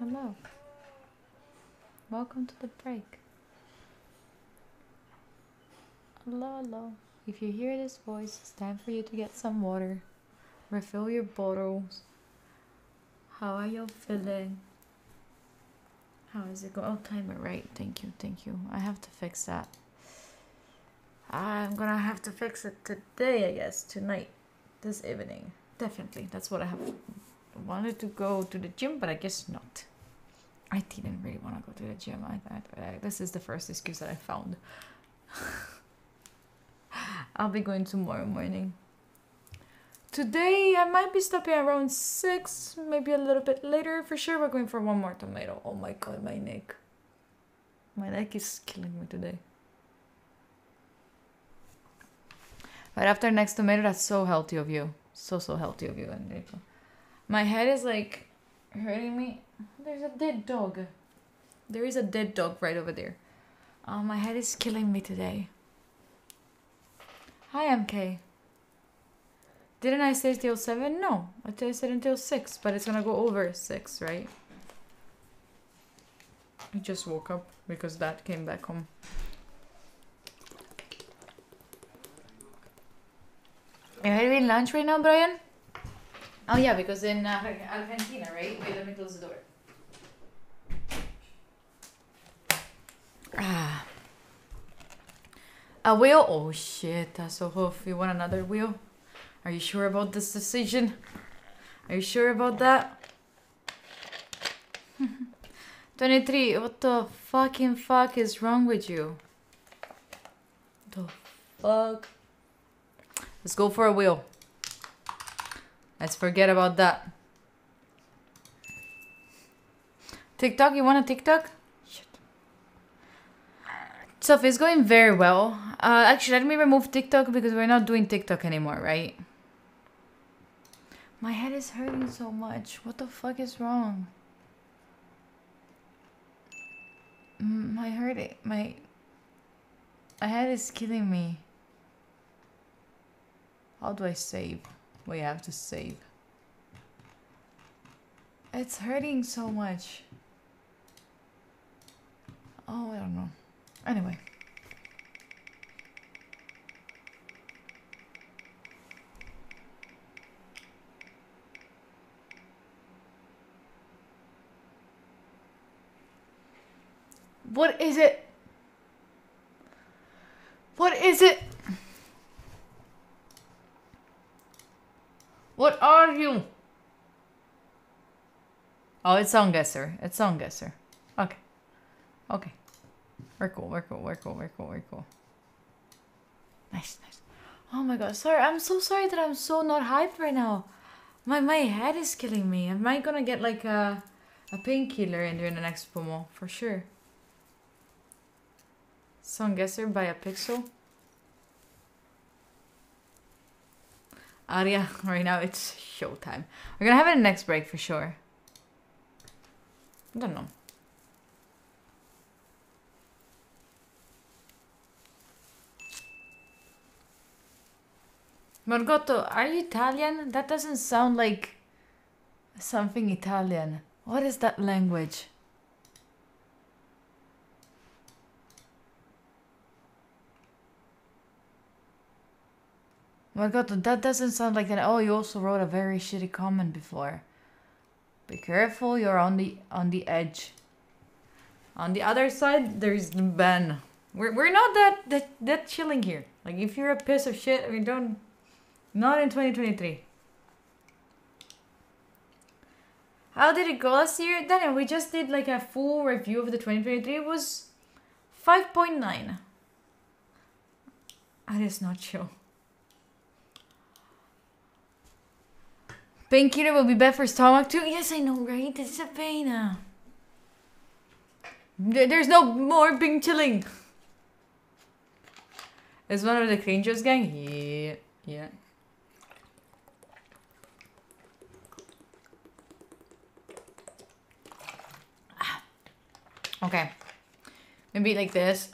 hello. Welcome to the break. Hello, hello. If you hear this voice, it's time for you to get some water. Refill your bottles. How are you feeling? How is it going? Oh, timer, right. Thank you, thank you. I have to fix that. I'm gonna have to fix it today, I guess. Tonight. This evening. Definitely. That's what I have. Wanted to go to the gym, but I guess not. I didn't really want to go to the gym. This is the first excuse that I found. I'll be going tomorrow morning. Today, I might be stopping around 6, maybe a little bit later. For sure, we're going for one more tomato. Oh my god, my neck. My neck is killing me today. Right after next tomato, that's so healthy of you. So healthy of you, Enrico. My head is like hurting me. There's a dead dog. There is a dead dog right over there. My head is killing me today. Hi, MK. Didn't I say till 7? No, I said until 6, but it's gonna go over 6, right? I just woke up because Dad came back home. Are you having lunch right now, Brian? Oh yeah, because in Argentina, right? Wait, let me close the door. A wheel? Oh shit, that's so tough. You want another wheel? Are you sure about this decision? Are you sure about that? 23, what the fucking fuck is wrong with you? The fuck? Let's go for a wheel. Let's forget about that. TikTok, you want a TikTok? Shit. So it's going very well. Actually, let me remove TikTok because we're not doing TikTok anymore, right? My head is hurting so much. What the fuck is wrong? My head is killing me. How do I save? We have to save. It's hurting so much. Oh, I don't know. Anyway. What is it? What is it? What are you? Oh, it's Song Guesser. It's Song Guesser. Okay. Okay. We're cool. We're cool. We're cool. We're cool. We're cool. Nice, nice. Oh my god. Sorry. I'm so sorry that I'm so not hyped right now. My head is killing me. Am I gonna get like a painkiller in during the next Pomo? For sure. Song Guesser by a pixel. Aria, right now it's showtime. We're gonna have it in the next break for sure. I don't know. Margotto, are you Italian? That doesn't sound like something Italian. What is that language? Margotto, that doesn't sound like that. Oh, you also wrote a very shitty comment before. Be careful, you're on the edge. On the other side, there's the ban. We're not that chilling here. Like if you're a piece of shit, we don't. Not in 2023. How did it go last year? Daniel, we just did like a full review of the 2023. It was 5.9. That is not chill. Painkiller will be bad for stomach too. Yes, I know, right? This is a pain. There's no more being chilling. Is one of the Cringers gang? Yeah. Yeah. Okay. Maybe like this.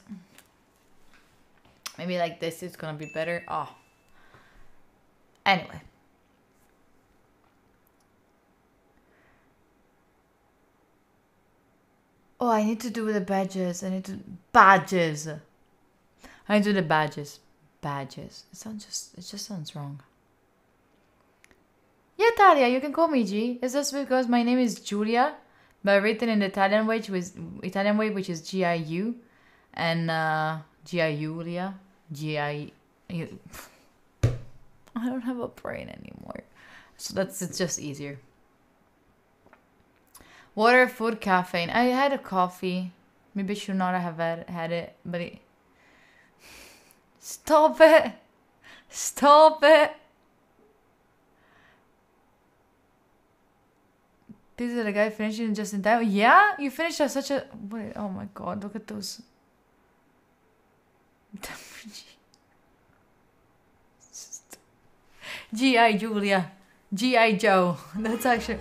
Maybe like this is gonna be better. Oh. Anyway. Oh, I need to do the badges. I need to badges. I need to do the badges. Badges. It just sounds wrong. Yeah, Talia, you can call me G. It's just because my name is Giulia, but written in the Italian way, which is Giu, and Giulia, Gi. I don't have a brain anymore, so it's just easier. Water, food, caffeine. I had a coffee. Maybe I should not have had it, but it. Stop it! Stop it! This is the guy finishing just in time. Yeah, you finished at such a. Wait, oh my god! Look at those. G.I. Julia. G.I. Joe. That's actually.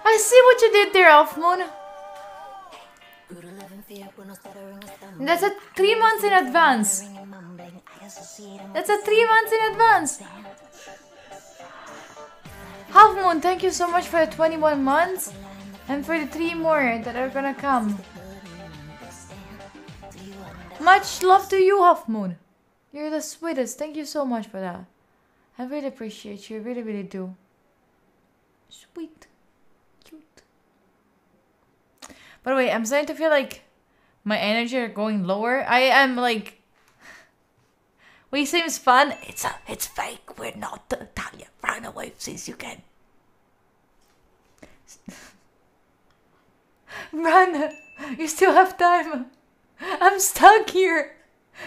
I see what you did there, Elf Moon. That's a 3 months in advance. That's a 3 months in advance. Half Moon, thank you so much for the 21 months and for the 3 more that are gonna come. Much love to you, Half Moon. You're the sweetest. Thank you so much for that. I really appreciate you. I really, really do. Sweet. Cute. By the way, I'm starting to feel like my energy are going lower. I am like... We seems fun. It's fake. We're not Talia. Run away since you can. Run. You still have time. I'm stuck here.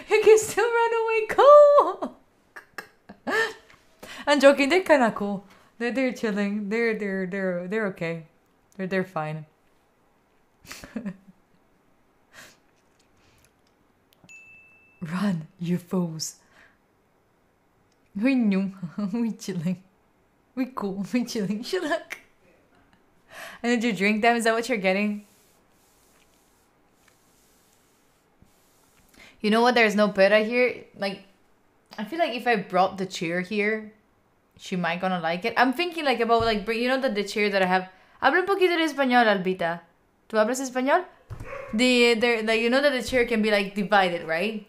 You can still run away. Go. I'm joking. They're kind of cool. They're chilling. They're okay. They're fine. Run, you fools. We knew. We chilling. We cool. We chilling. Shut up. And did you drink them? Is that what you're getting? You know what? There's no Pera here. Like, I feel like if I brought the chair here, she might gonna like it. I'm thinking like about like, you know, the chair that I have. Habla un poquito de español, Albita. ¿Tú hablas español? Like, you know that the chair can be like divided, right?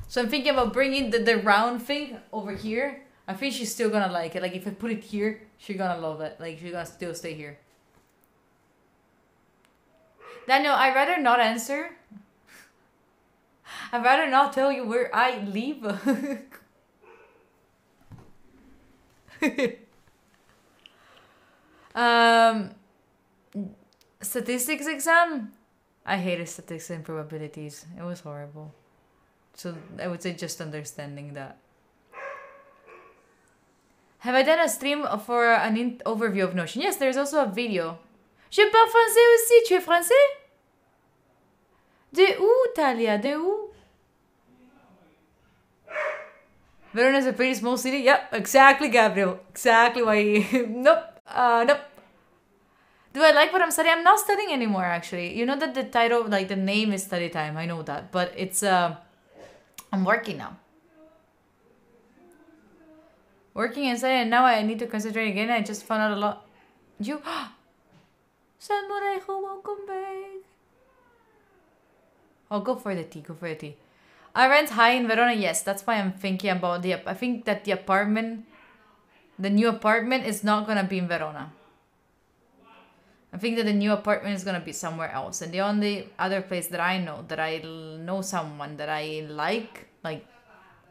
So I'm thinking about bringing the round thing over here. I think she's still gonna like it. Like if I put it here, she's gonna love it. Like she's gonna still stay here. Daniel, I'd rather not answer. I'd rather not tell you where I live. Statistics exam. I hated statistics and probabilities. It was horrible. So I would say just understanding that. Have I done a stream for an overview of Notion? Yes, there's also a video. Je parle français aussi. Tu es français? De où, Talia? De où? Verona is a pretty small city. Yep, exactly, Gabriel. Exactly why. Nope. Nope. Do I like what I'm studying? I'm not studying anymore, actually. You know that the title, like the name is study time. I know that. But it's, I'm working now. Working and studying, and now I need to concentrate again. I just found out a lot. You... Salmorejo, welcome back. Oh, go for the tea. Go for the tea. I rent high in Verona. Yes, that's why I'm thinking about the... I think that the apartment... The new apartment is not going to be in Verona. I think that the new apartment is going to be somewhere else. And the only other place that I know someone that I like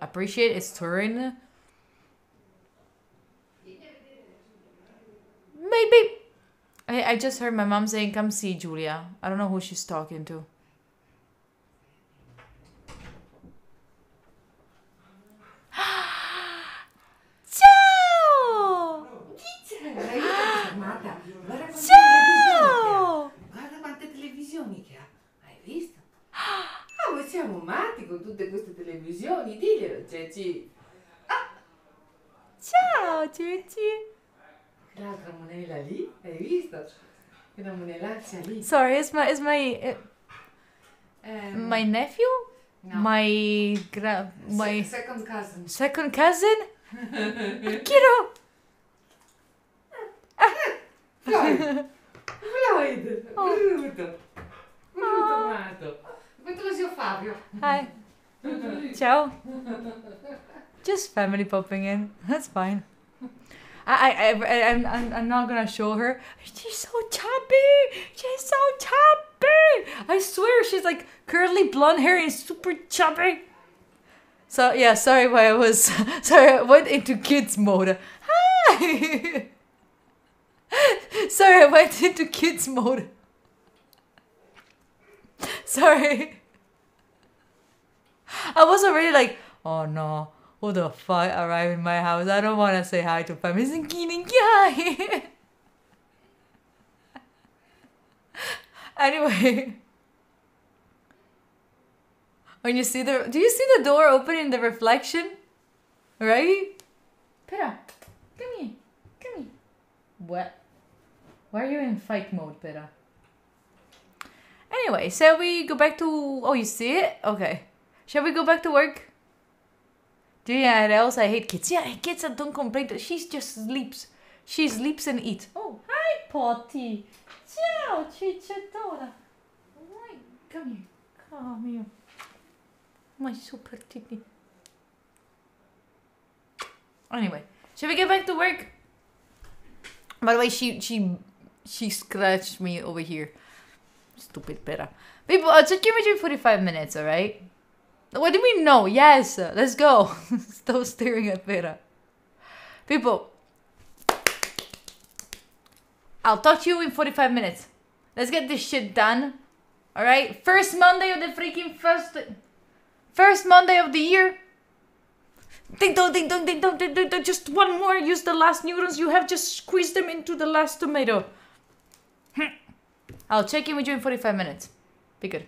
appreciate is Turin. Maybe. I just heard my mom saying, come see Julia. I don't know who she's talking to. Ciao! Ciao! Guarda quante televisioni che ha. Hai visto? Ah, voi siamo matti con tutte queste televisioni. Diglielo, Ceci. Ah. Ciao, Ceci. L'altra monella lì, hai visto? Una monellaccia lì. Sorry, is my nephew? No. My second cousin. second cousin? Kiddo! Floyd, benvenuto. Bentornato. Metto zio Fabio. Hi. Ciao. Just family popping in. That's fine. I'm not gonna show her. She's so chubby. She's so chubby. I swear she's like curly blonde hair and super chubby. So yeah, sorry why I was sorry I went into kids mode. Hi. Sorry I went into kids mode. Sorry. I was already like, oh no, who the fuck arrived in my house? I don't want to say hi to family. Anyway. When you see do you see the door open in the reflection? Right? Pera, come here. Come here. What? Why are you in fight mode, Pera? Anyway, shall we go back to... Oh, you see it? Okay. Shall we go back to work? Do you know else I hate kids? Yeah, kids that don't complain. She just sleeps. She sleeps and eats. Oh, hi, Potty. Ciao, cicciatora. Right, come here. Come here. My super titty. Anyway, shall we get back to work? By the way, she scratched me over here. Stupid Pera. People, just give me 45 minutes, alright? What do you mean no? Yes, let's go. Stop staring at Pera. People, I'll talk to you in 45 minutes. Let's get this shit done. Alright? First Monday of the freaking first Monday of the year. Ding dong, ding dong, ding dong, ding dong. Just one more. Use the last neurons you have. Just squeeze them into the last tomato. I'll check in with you in 45 minutes. Be good.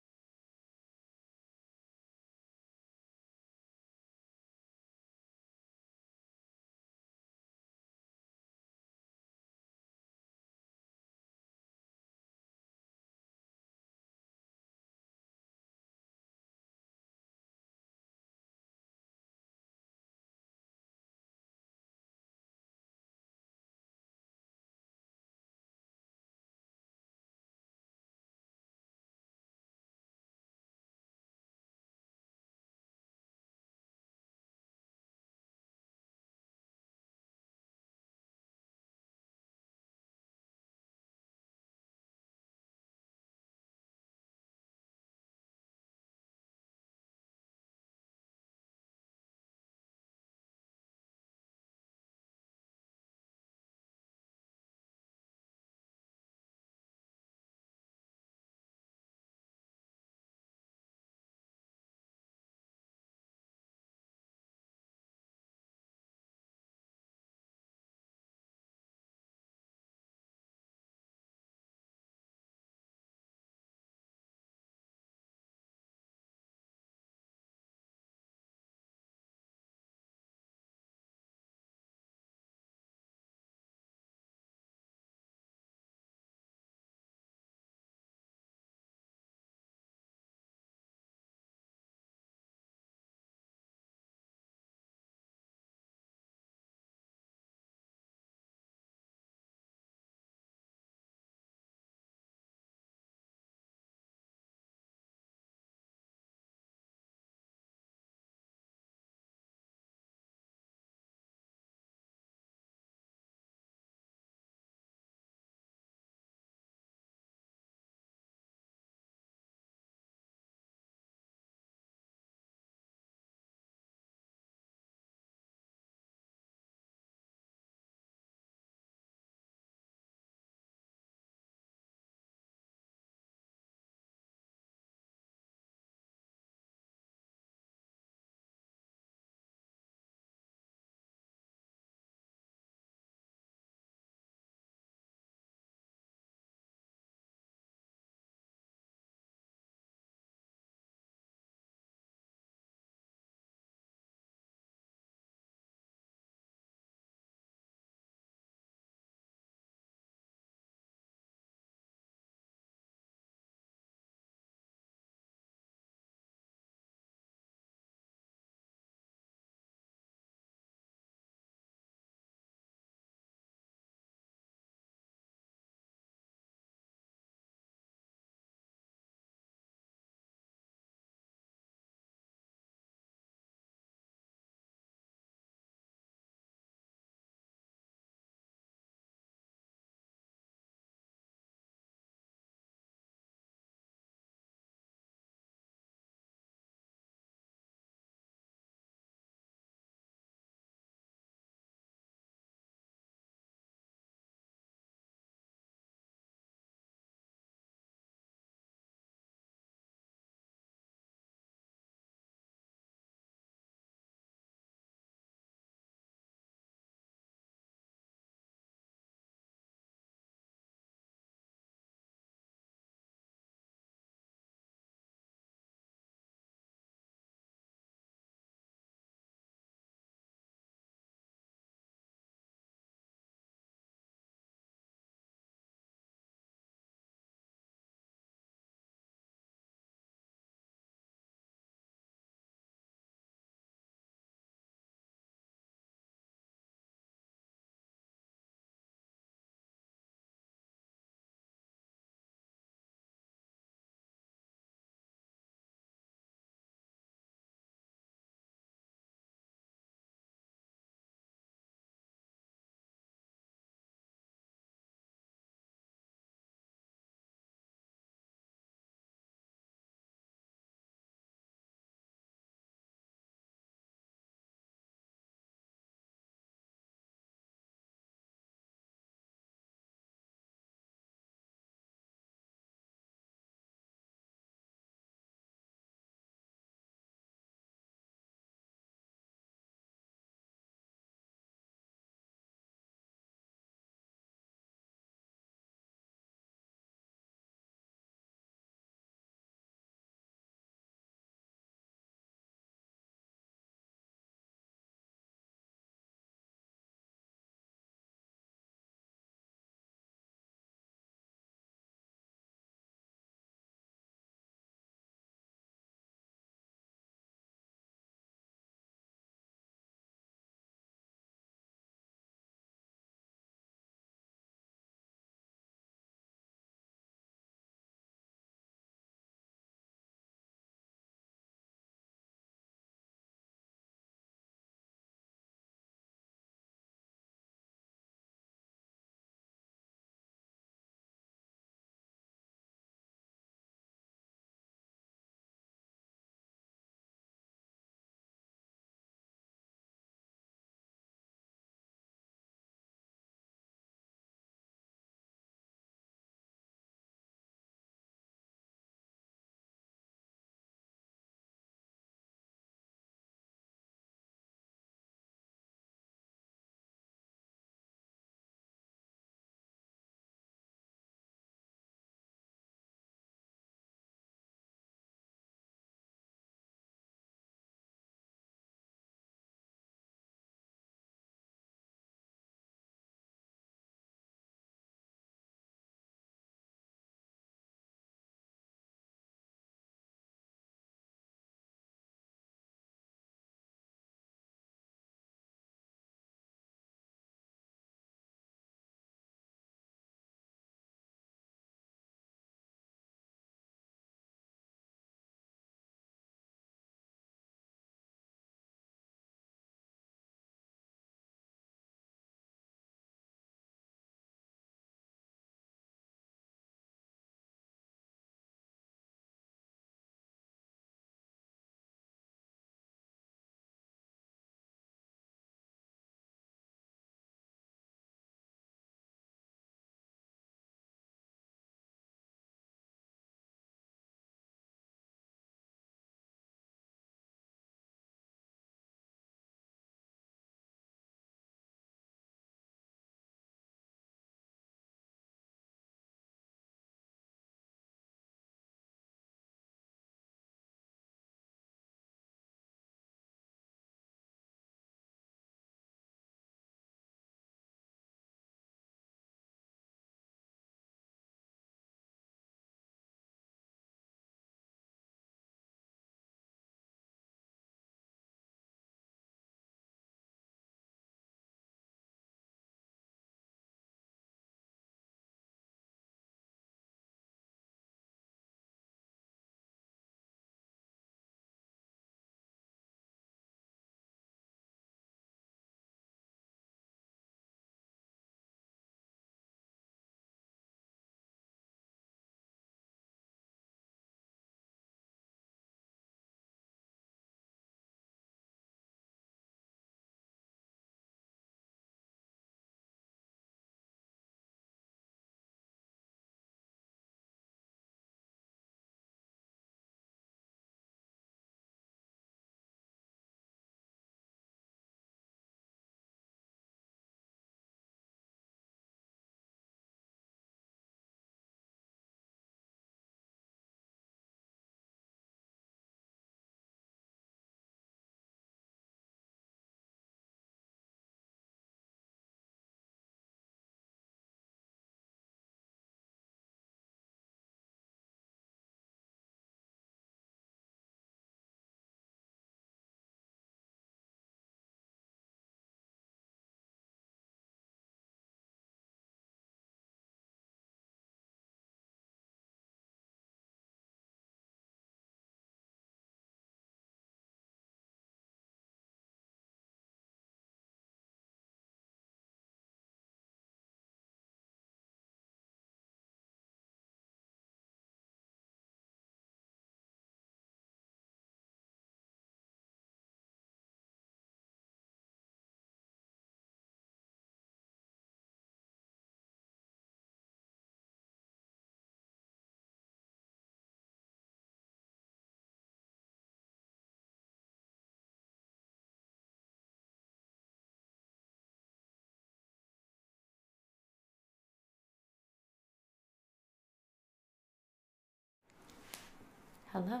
Hello.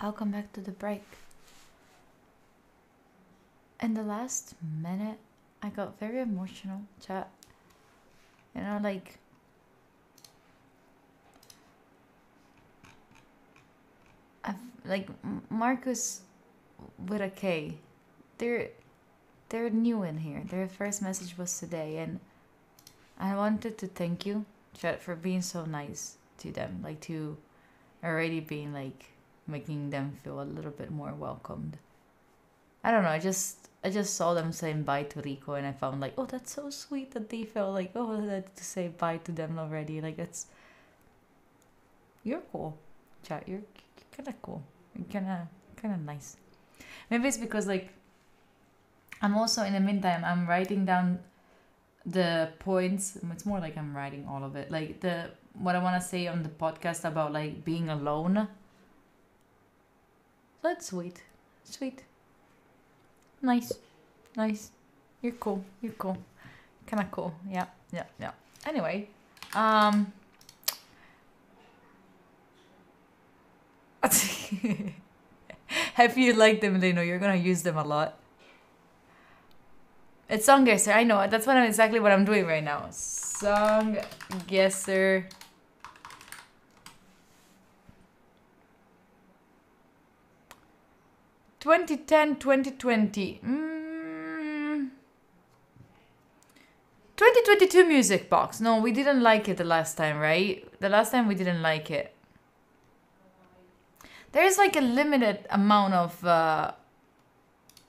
Welcome back to the break. In the last minute, I got very emotional, chat. You know, like... Marcus with a K. They're new in here. Their first message was today, and I wanted to thank you, chat, for being so nice to them. Like, to already being like making them feel a little bit more welcomed. I don't know, I just saw them saying bye to Rico, and I found like, oh, that's so sweet that they felt like, oh, I had to say bye to them already. Like, it's... You're cool, chat. You're kind of cool. You're kind of nice. Maybe it's because, like, I'm also, in the meantime, I'm writing down the points. It's more like I'm writing all of it. Like, what I want to say on the podcast about, like, being alone. That's sweet. Sweet. Nice. Nice. You're cool. You're cool. Kind of cool. Yeah. Yeah. Yeah. Anyway. If you like them, they know you're gonna use them a lot. It's Song Guesser. I know. That's exactly what I'm doing right now. Song Guesser. (2010, 2020). 2022 music box. No, we didn't like it the last time, right? The last time we didn't like it. There's like a limited amount of...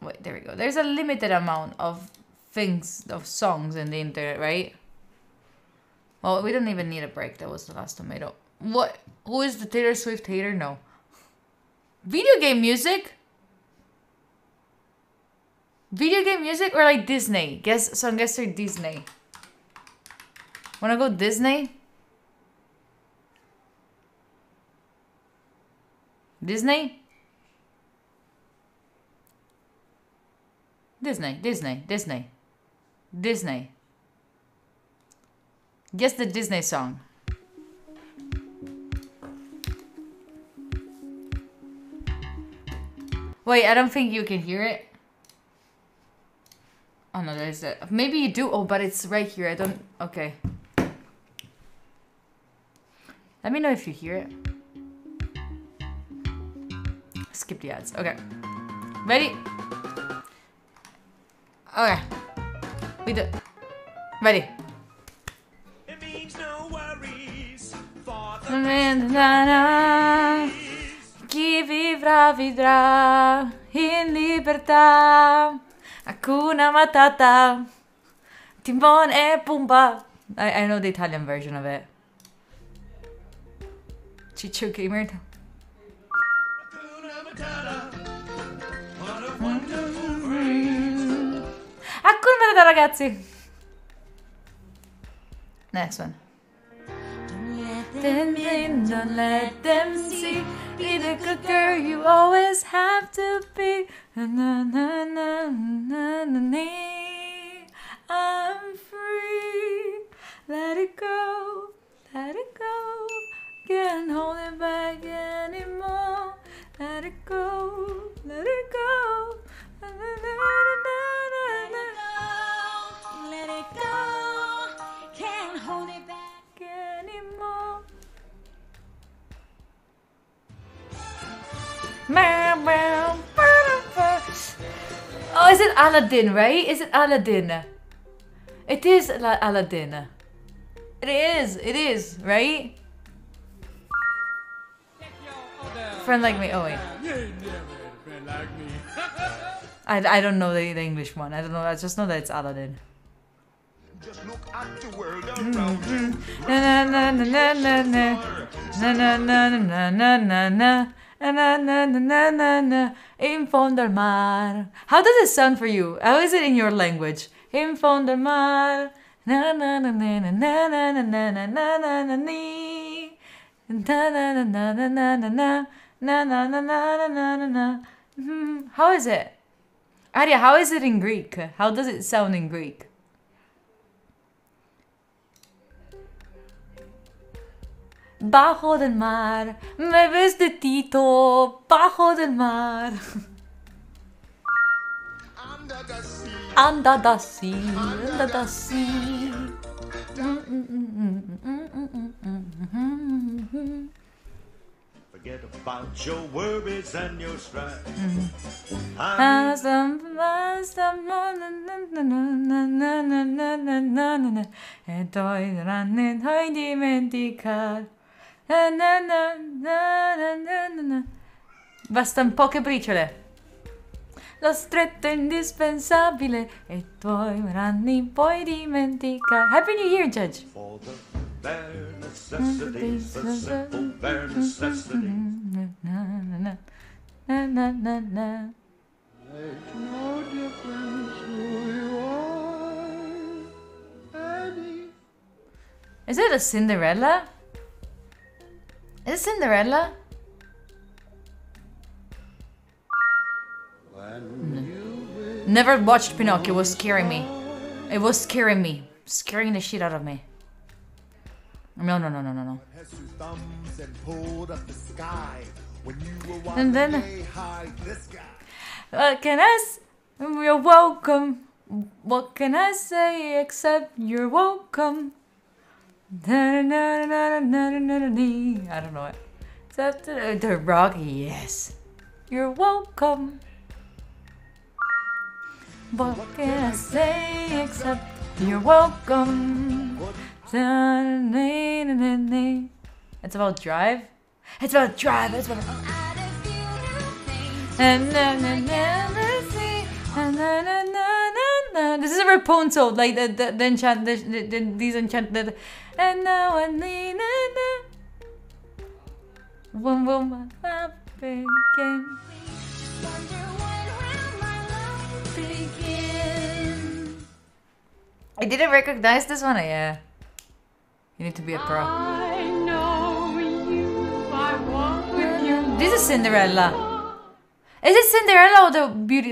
wait, there we go. There's a limited amount of things, of songs in the internet, right? Well, we don't even need a break. That was the last tomato. What? Who is the Taylor Swift hater? No. Video game music? Video game music or like Disney? Song guesser Disney. Wanna go Disney? Disney? Disney. Guess the Disney song. Wait, I don't think you can hear it. Oh no, there's it. Maybe you do. Oh, but it's right here. I don't... Okay. Let me know if you hear it. Skip the ads. Okay. Ready? Okay. We do. Ready. It means no worries for the chi vivrà vivrà in libertà. Hakuna Matata. Timon e Pumbaa. I know the Italian version of it. Chicho Gamer. Hakuna Matata, ragazzi. Next one. Don't let them see. Be the good girl you always have to be. Na, na, na, na, na, na. I'm free. Let it go. Let it go. Can't hold it back anymore. Let it go. Let it go. Na, na, na, na, na, na. Let it go. Can't hold it back anymore. Oh, is it Aladdin, right? Is it Aladdin? It is Aladdin. It is, right? Friend like me. Oh wait. I don't know the English one. I don't know. I just know that it's Aladdin. Just look at the world around. Na na na na na na na na na na na na. Na na na na na na. In fondo al mar. How does it sound for you? How is it in your language? In fondo al mar. Na na na na na na na na na na na na ni. Na na na na na na na na na na na na na na na. How is it? Aria, how is it in Greek? How does it sound in Greek? bajo del mar. Me ves de Tito, bajo del mar. Under the sea, under the sea. Forget about your worries and your strife. E poi non dimenticare. Bastano poche briciole. Lo stretto è indispensabile e tuoi anni puoi dimenticare. Happy New Year, Judge. For the bare necessities, the simple bare necessities. Makes no difference who you are, Annie. Is it a Cinderella? Is it Cinderella? Never watched Pinocchio. It was scaring me. It was scaring me. Scaring the shit out of me. No. Has two thumbs and pulled up the sky. When you were And then- way high, this guy. What can I say? You're welcome. What can I say except you're welcome? I don't know it. Except the rock, yes. You're welcome. What can I say except you're welcome? It's about drive. It's about drive. It's about. This is a Rapunzel, like the enchant, these enchanted. And now I need when will my love begin? I didn't recognize this one. Yeah, you need to be a pro. I know you, I walk with you. This is Cinderella. Is it Cinderella or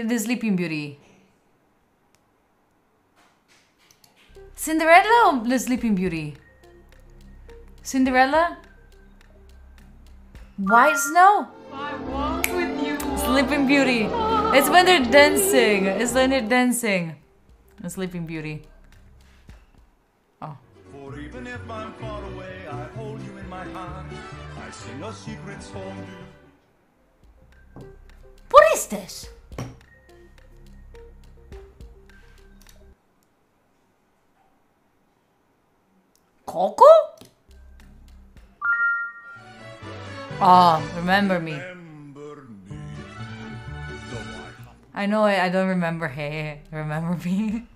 the Sleeping Beauty? Cinderella or the Sleeping Beauty? Cinderella? White Snow? I walk with you. Sleeping Beauty. It's when they're dancing. It's when they're dancing. The Sleeping Beauty. Oh. For even if I'm far away, I hold you in my heart. I sing a secret song to you. What is this? Coco? Oh, remember me. Remember me, though I hop I know it. I don't remember. Hey, remember me.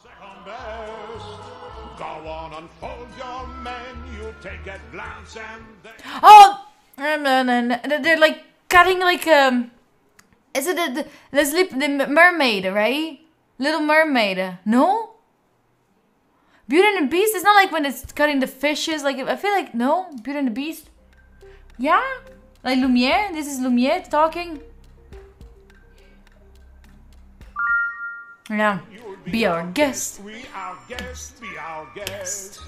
Second best. Go on, unfold your menu, take a glance and then Oh, they're like cutting like Is it the mermaid, right? Little Mermaid. No. Beauty and the Beast. It's not like when it's cutting the fishes. Like I feel like no. Beauty and the Beast. Yeah. Like Lumiere. This is Lumiere talking. Yeah. Be our guest. we our guest, be our guest.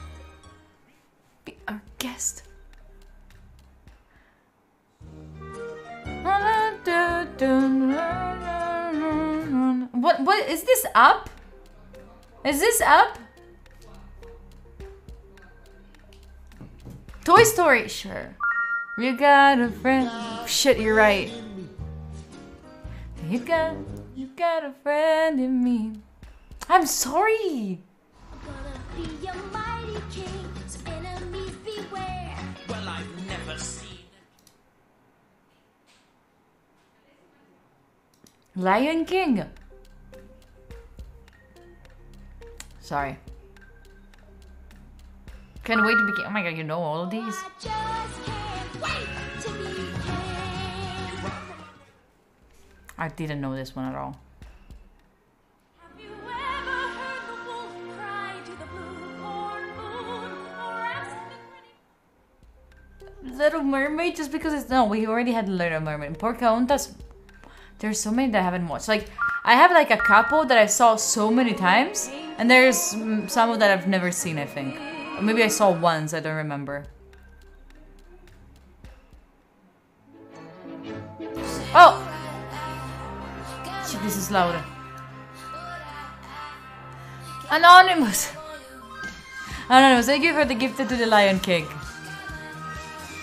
Be our guest. What is this up? Is this up? Toy Story, sure. You got a friend. Shit, you're right. You got a friend in me. I'm sorry. Gonna be a mighty king, so enemies beware. Well, I've never seen. Lion King. Sorry. Can't wait to begin. Oh my god, you know all of these? I just can't wait to be king. I didn't know this one at all. Have you ever heard the wolf cry to the blue corn moon, or asked the pretty Little Mermaid, just because it's no, we already had Little Mermaid. Pocahontas. There's so many that I haven't watched. Like I have like a couple that I saw so many times, and there's some that I've never seen. I think, or maybe I saw once. I don't remember. Oh! Shit, this is louder. Anonymous! Anonymous, thank you for the gift to the Lion King.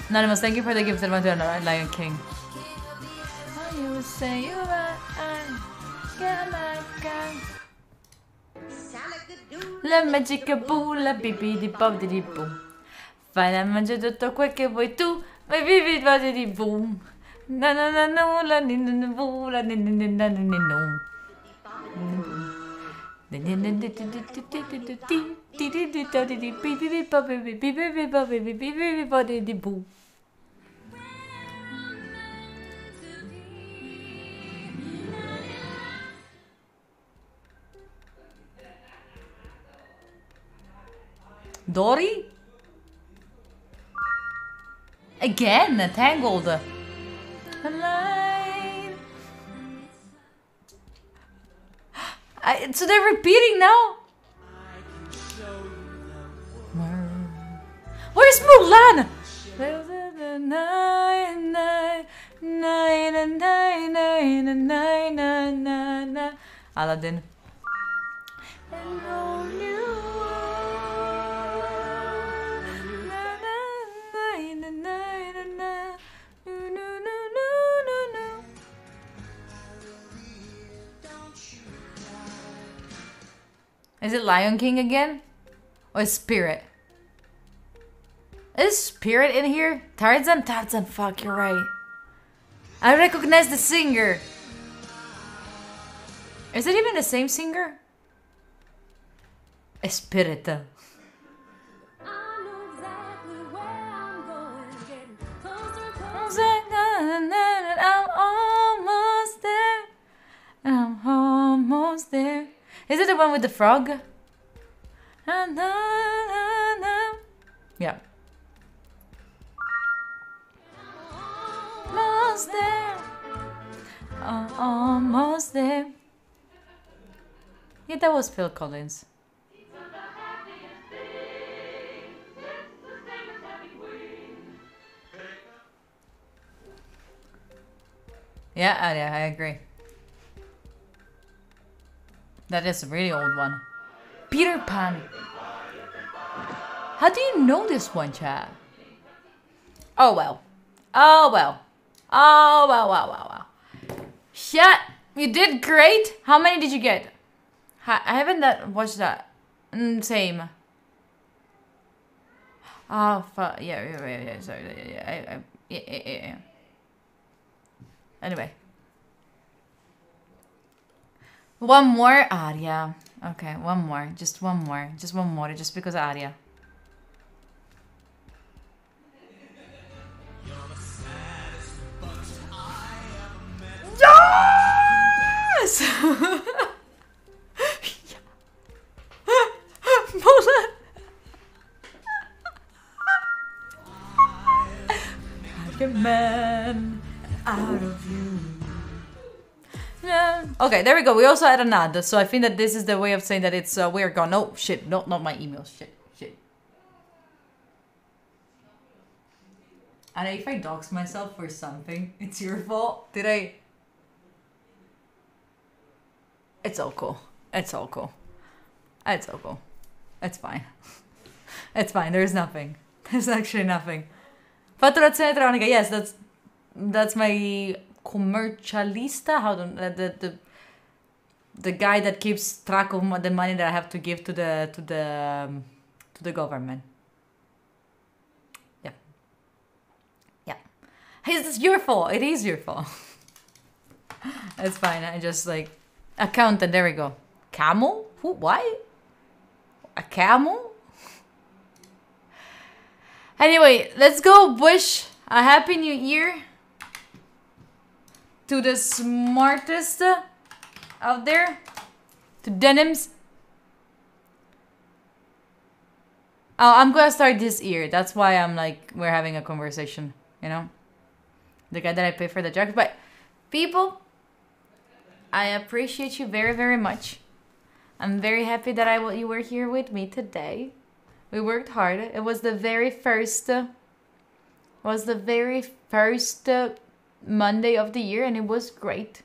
Anonymous, thank you for the gift to the Lion King. You say you are la magica boo, la bibi di bob di boom. Fai la mangia tutto quel che vuoi tu, ma vivi di boom. Na na na no, la ni na boo, la ni ni na ni no. Dory? Again, Tangled. So they're repeating now? Where's Mulan? Aladdin. Is it Lion King again? Or Spirit? Is Spirit in here? Tarzan? Tarzan, fuck, you're right. I recognize the singer. Is it even the same singer? Spirit. I'm almost there. I'm almost there. Is it the one with the frog? Yeah. Almost there. Almost there. Yeah, that was Phil Collins. Yeah, I agree. That is a really old one. Peter Pan. How do you know this one, chat? Oh well. Oh well. Oh well. Chat, you did great. How many did you get? I haven't watched that. Same. Oh fuck. Yeah. Sorry. Yeah. Anyway. One more Aria. Okay, one more. Just one more. Just because Aria. Yes! Mulan. Like a man out of you. Yeah. Okay, there we go. We also had an ad, so I think that this is the way of saying that it's we're gone. Oh shit! Not my email. Shit. And if I dox myself for something, it's your fault. Did I? It's all cool. It's fine. It's fine. There's nothing. There's actually nothing. Fatturazione elettronica. Yes, that's my commercialista. How the guy that keeps track of the money that I have to give to the government. Yeah. It's your fault. It is your fault. It's fine. I just like accountant. There we go. Camel? Who? Why? A camel? Anyway, let's go wish a happy new year to the smartest out there, to Denims. Oh, I'm gonna start this year. That's why I'm like, we're having a conversation, you know? The guy that I pay for the drugs. But people, I appreciate you very, very much. I'm very happy that you were here with me today. We worked hard. It was the very first Monday of the year, and it was great.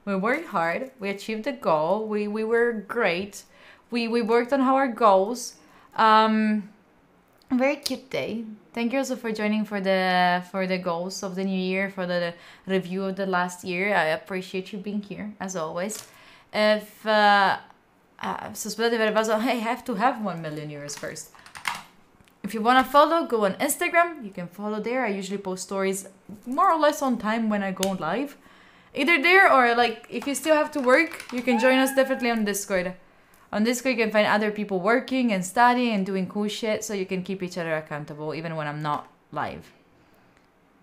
We worked hard. We achieved the goal. We were great. We worked on our goals. Very cute day. Thank you also for joining for the goals of the new year, for the review of the last year. I appreciate you being here as always. If so scusate per caso, I have to have 1 million euros first. If you want to follow, go on Instagram. You can follow there. I usually post stories more or less on time when I go live. Either there or like if you still have to work, you can join us definitely on Discord. On Discord, you can find other people working and studying and doing cool shit, so you can keep each other accountable even when I'm not live.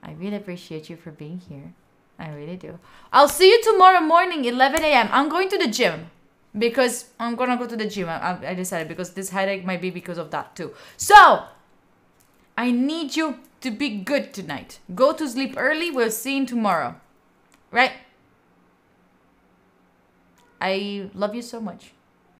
I really appreciate you for being here. I really do. I'll see you tomorrow morning, 11 a.m. I'm going to the gym because I'm gonna go to the gym. I decided because this headache might be because of that too. So, I need you to be good tonight. Go to sleep early. We'll see you tomorrow. Right? I love you so much.